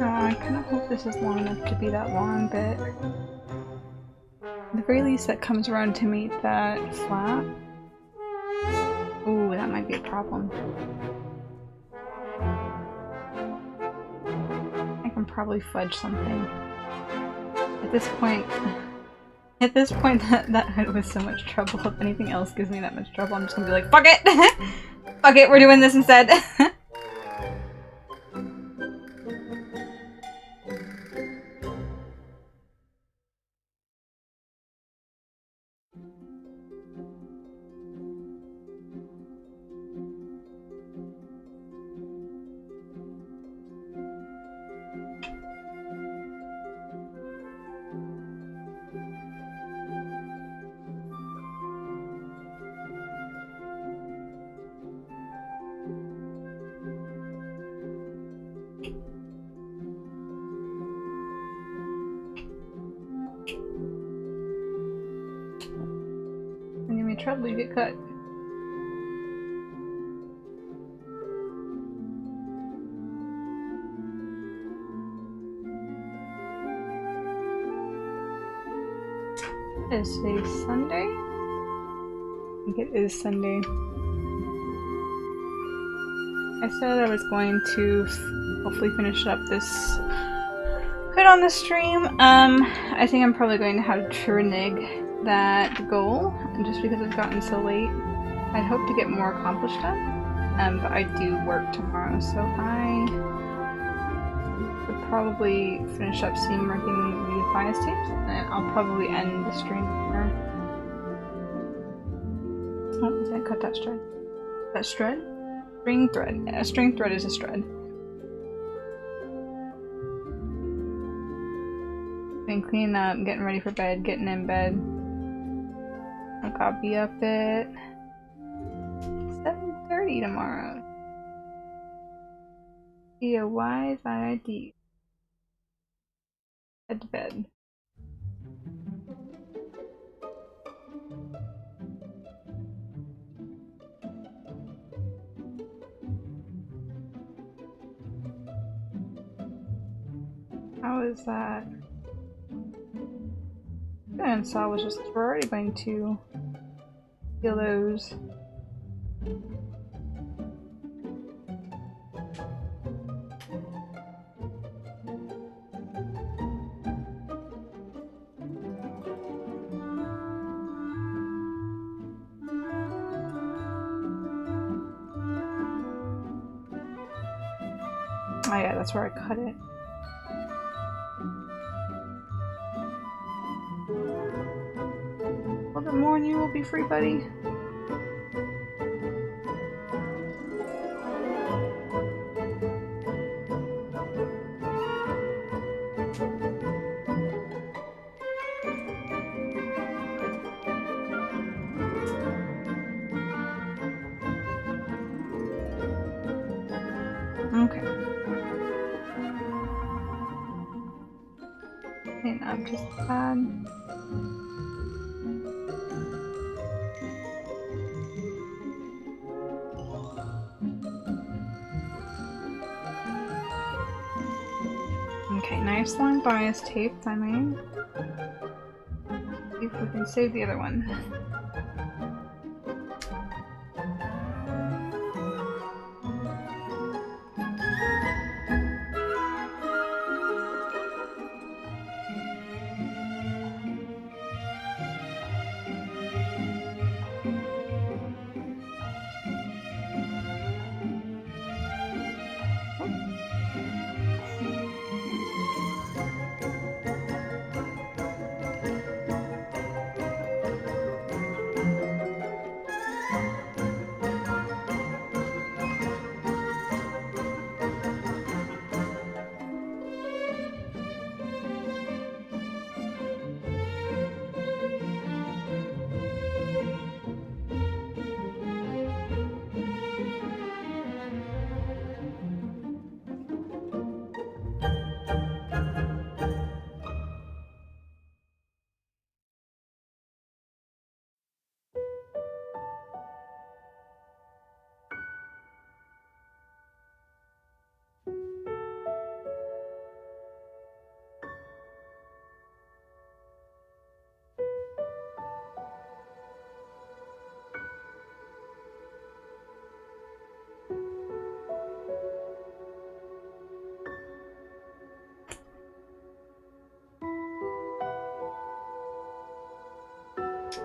I kind of hope this is long enough to be that long bit. At the very least, that comes around to meet that flap. Ooh, that might be a problem. I can probably fudge something. At this point, that hood was so much trouble. If anything else gives me that much trouble, I'm just gonna be like, fuck it! Fuck it, we're doing this instead. Trouble, you get cut. Is today Sunday? I think it is Sunday. I said I was going to hopefully finish up this hood on the stream. I think I'm probably going to have to renege that goal, just because it's gotten so late. I'd hope to get more accomplished done, but I do work tomorrow, so I would probably finish up seam working the bias tapes, and I'll probably end the stream there. Oh, I was gonna cut that thread. That thread? String thread. Yeah, a string thread is a thread. Been cleaning up, getting ready for bed, getting in bed. I gotta be up at 7:30 tomorrow. Be a wise idea. Head to bed. How is that? And salvage this. We're already going to steal those. Oh yeah, that's where I cut it. A little bit more and you will be free, buddy. Okay. And I'm just add. Okay, nice long bias tape I made. See if we can save the other one.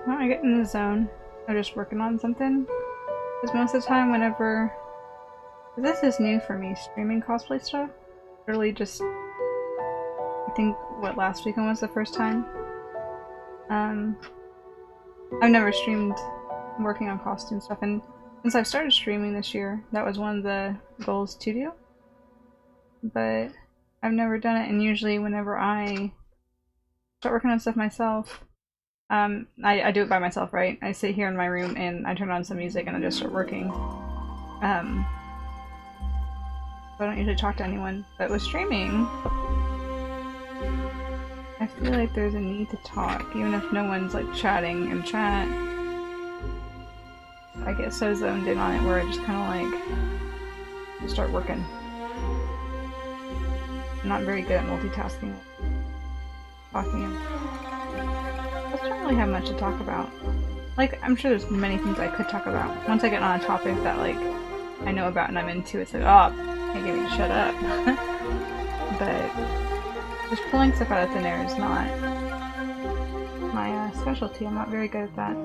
When I get in the zone, I'm just working on something. Because most of the time, whenever... This is new for me, streaming cosplay stuff. Really just... I think, what, last weekend was the first time? I've never streamed working on costume stuff, and since I've started streaming this year, that was one of the goals to do. But I've never done it, and usually whenever I start working on stuff myself, I do it by myself, right? I sit here in my room and I turn on some music and I just start working. So I don't usually talk to anyone. But with streaming, I feel like there's a need to talk, even if no one's like chatting in chat. I get so zoned in on it where I just kind of like start working. I'm not very good at multitasking. Talking. I don't really have much to talk about. Like, I'm sure there's many things I could talk about. Once I get on a topic that, like, I know about and I'm into, it's like, oh, can't get me to shut up. But just pulling stuff out of thin air is not my specialty. I'm not very good at that.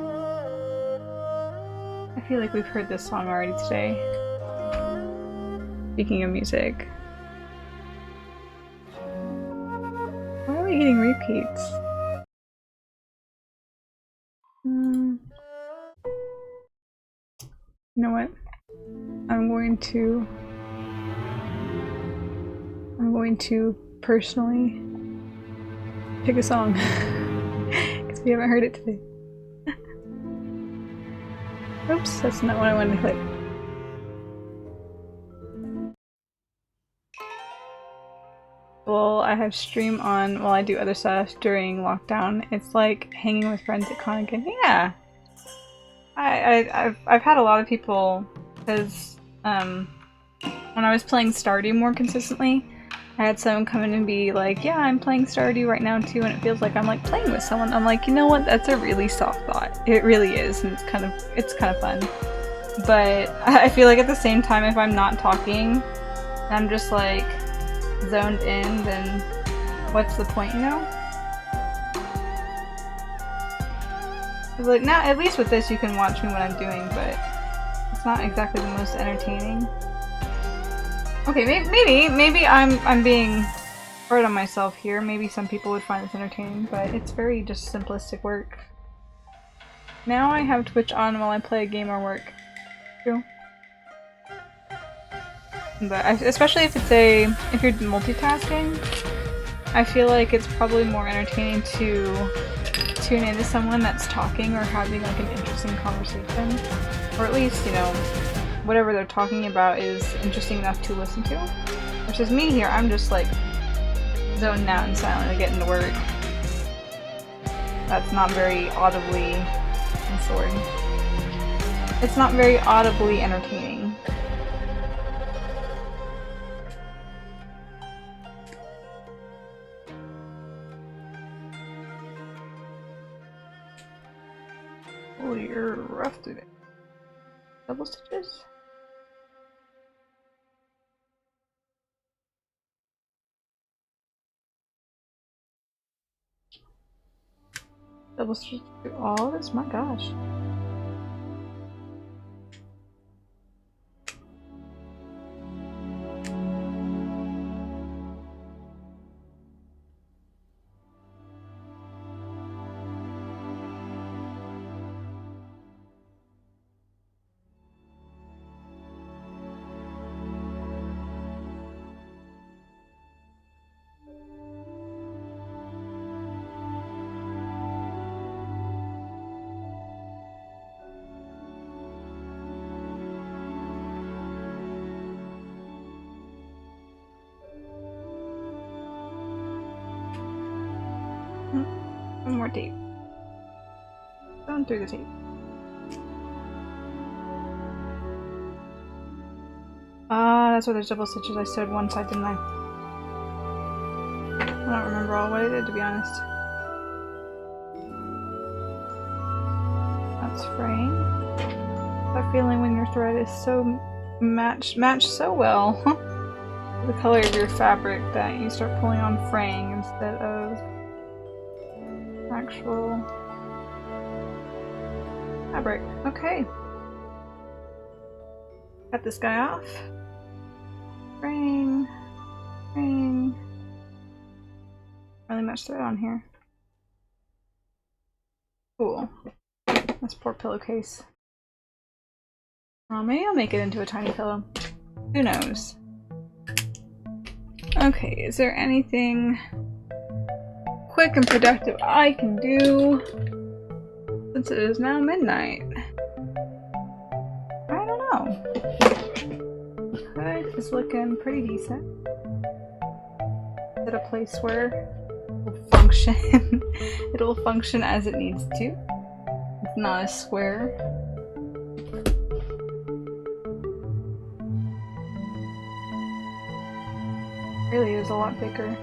I feel like we've heard this song already today. Speaking of music. Why are we getting repeats? You know what? I'm going to personally pick a song because we haven't heard it today. Oops, that's not what I wanted to click. Well, I have stream on while I do other stuff during lockdown. It's like hanging with friends at Chongyun. Yeah, I've had a lot of people because when I was playing Stardew more consistently, I had someone come in and be like, yeah, I'm playing Stardew right now too, and it feels like I'm like playing with someone. I'm like, you know what? That's a really soft thought. It really is, and it's kind of fun. But I feel like at the same time, if I'm not talking, and I'm just like zoned in, then what's the point, you know? It's like, now at least with this you can watch me what I'm doing, but it's not exactly the most entertaining. Okay, maybe I'm being hard on myself here. Maybe some people would find this entertaining, but it's very just simplistic work. Now I have Twitch on while I play a game or work. True. But especially if you're multitasking, I feel like it's probably more entertaining to tune into someone that's talking or having like an interesting conversation, or at least, you know, whatever they're talking about is interesting enough to listen to. Versus me here, I'm just like zoned out and silently getting to work. That's not very audibly, what's the word? It's not very audibly entertaining. Oh, you're rough today. Double stitches? Double stitches through all this? My gosh. One more tape. Going through the tape. Ah, that's why there's double stitches. I sewed one side, didn't I? I don't remember all what I did, to be honest. That's fraying. That feeling when your thread is so matched so well the color of your fabric that you start pulling on fraying instead of actual fabric. Okay. Cut this guy off. Fraying. Fraying. Really much thread on here. Cool. This poor pillowcase. Maybe I'll make it into a tiny pillow. Who knows? Okay, is there anything quick and productive I can do since it is now midnight? I don't know. Hood is looking pretty decent. Is it a place where it will function? It'll function as it needs to. It's not a square. Really is a lot bigger.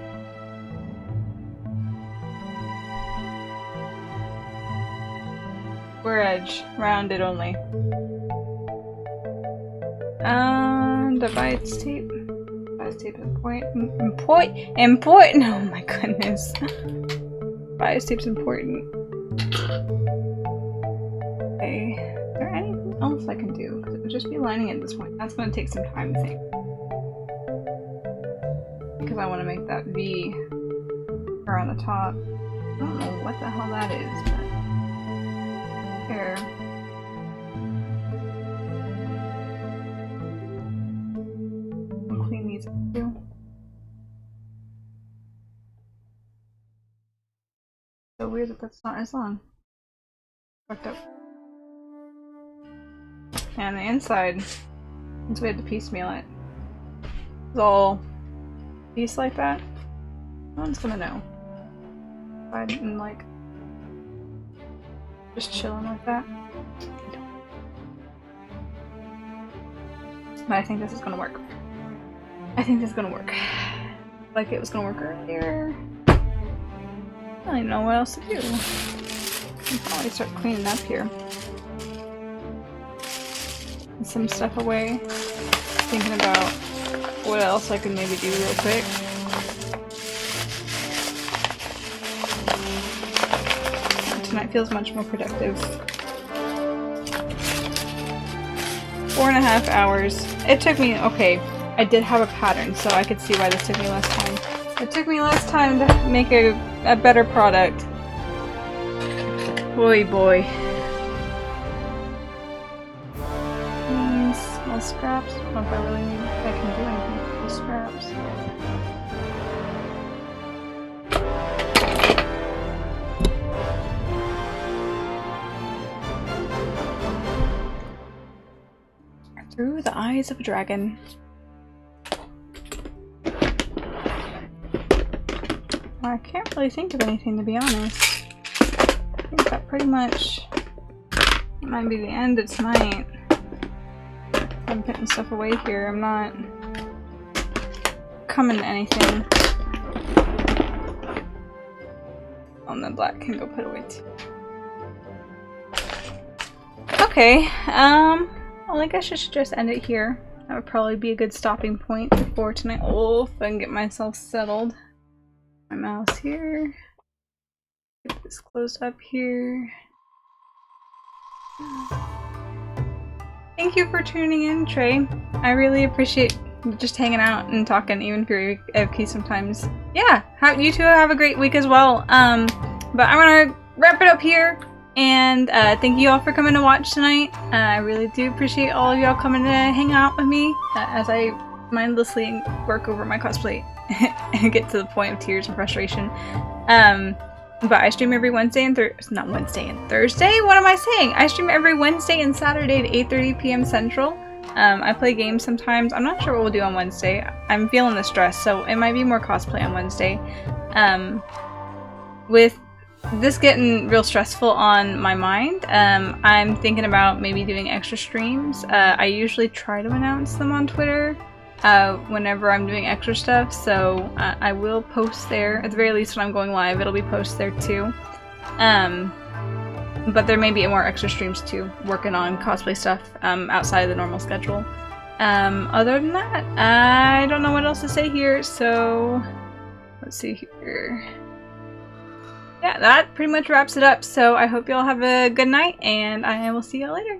Square edge, rounded only. Device tape. Device tape is important. Oh my goodness. Device tape's important. Okay. Is there anything else I can do? Because it would just be lining at this point. That's going to take some time, I think. Because I want to make that V around the top. I don't know what the hell that is, but here. I'll clean these up too. So weird that that's not as long. Fucked up. And the inside, since we had to piecemeal it, it's all piece like that. No one's gonna know. If I didn't like just chilling like that. But I think this is gonna work. I think this is gonna work. Like it was gonna work earlier. I don't even know what else to do. I can probably start cleaning up here. Get some stuff away. Thinking about what else I can maybe do real quick. Tonight feels much more productive. 4.5 hours. It took me, okay, I did have a pattern, so I could see why this took me less time. It took me less time to make a better product. Boy. Small scraps. I don't know if I really need, if I can do anything with these scraps. Through the eyes of a dragon. I can't really think of anything, to be honest. I think that pretty much might be the end of tonight. I'm putting stuff away here. I'm not coming to anything. Oh, the black can go put away too. Okay, I think I should just end it here. That would probably be a good stopping point for tonight. Oh, if I can get myself settled. My mouse here. Get this closed up here. Thank you for tuning in, Trey. I really appreciate just hanging out and talking, even if you're AFK sometimes. Yeah, you two have a great week as well. But I'm gonna wrap it up here. And thank you all for coming to watch tonight. I really do appreciate all of y'all coming to hang out with me as I mindlessly work over my cosplay and get to the point of tears and frustration. But I stream every Wednesday and not Wednesday and Thursday? What am I saying? I stream every Wednesday and Saturday at 8:30 p.m. Central. I play games sometimes. I'm not sure what we'll do on Wednesday. I'm feeling the stress, so it might be more cosplay on Wednesday. With this getting real stressful on my mind, I'm thinking about maybe doing extra streams. I usually try to announce them on Twitter whenever I'm doing extra stuff, so I will post there. At the very least, when I'm going live, it'll be posted there too. But there may be more extra streams too, working on cosplay stuff outside of the normal schedule. Other than that, I don't know what else to say here, so let's see here. Yeah, that pretty much wraps it up, so I hope y'all have a good night, and I will see y'all later.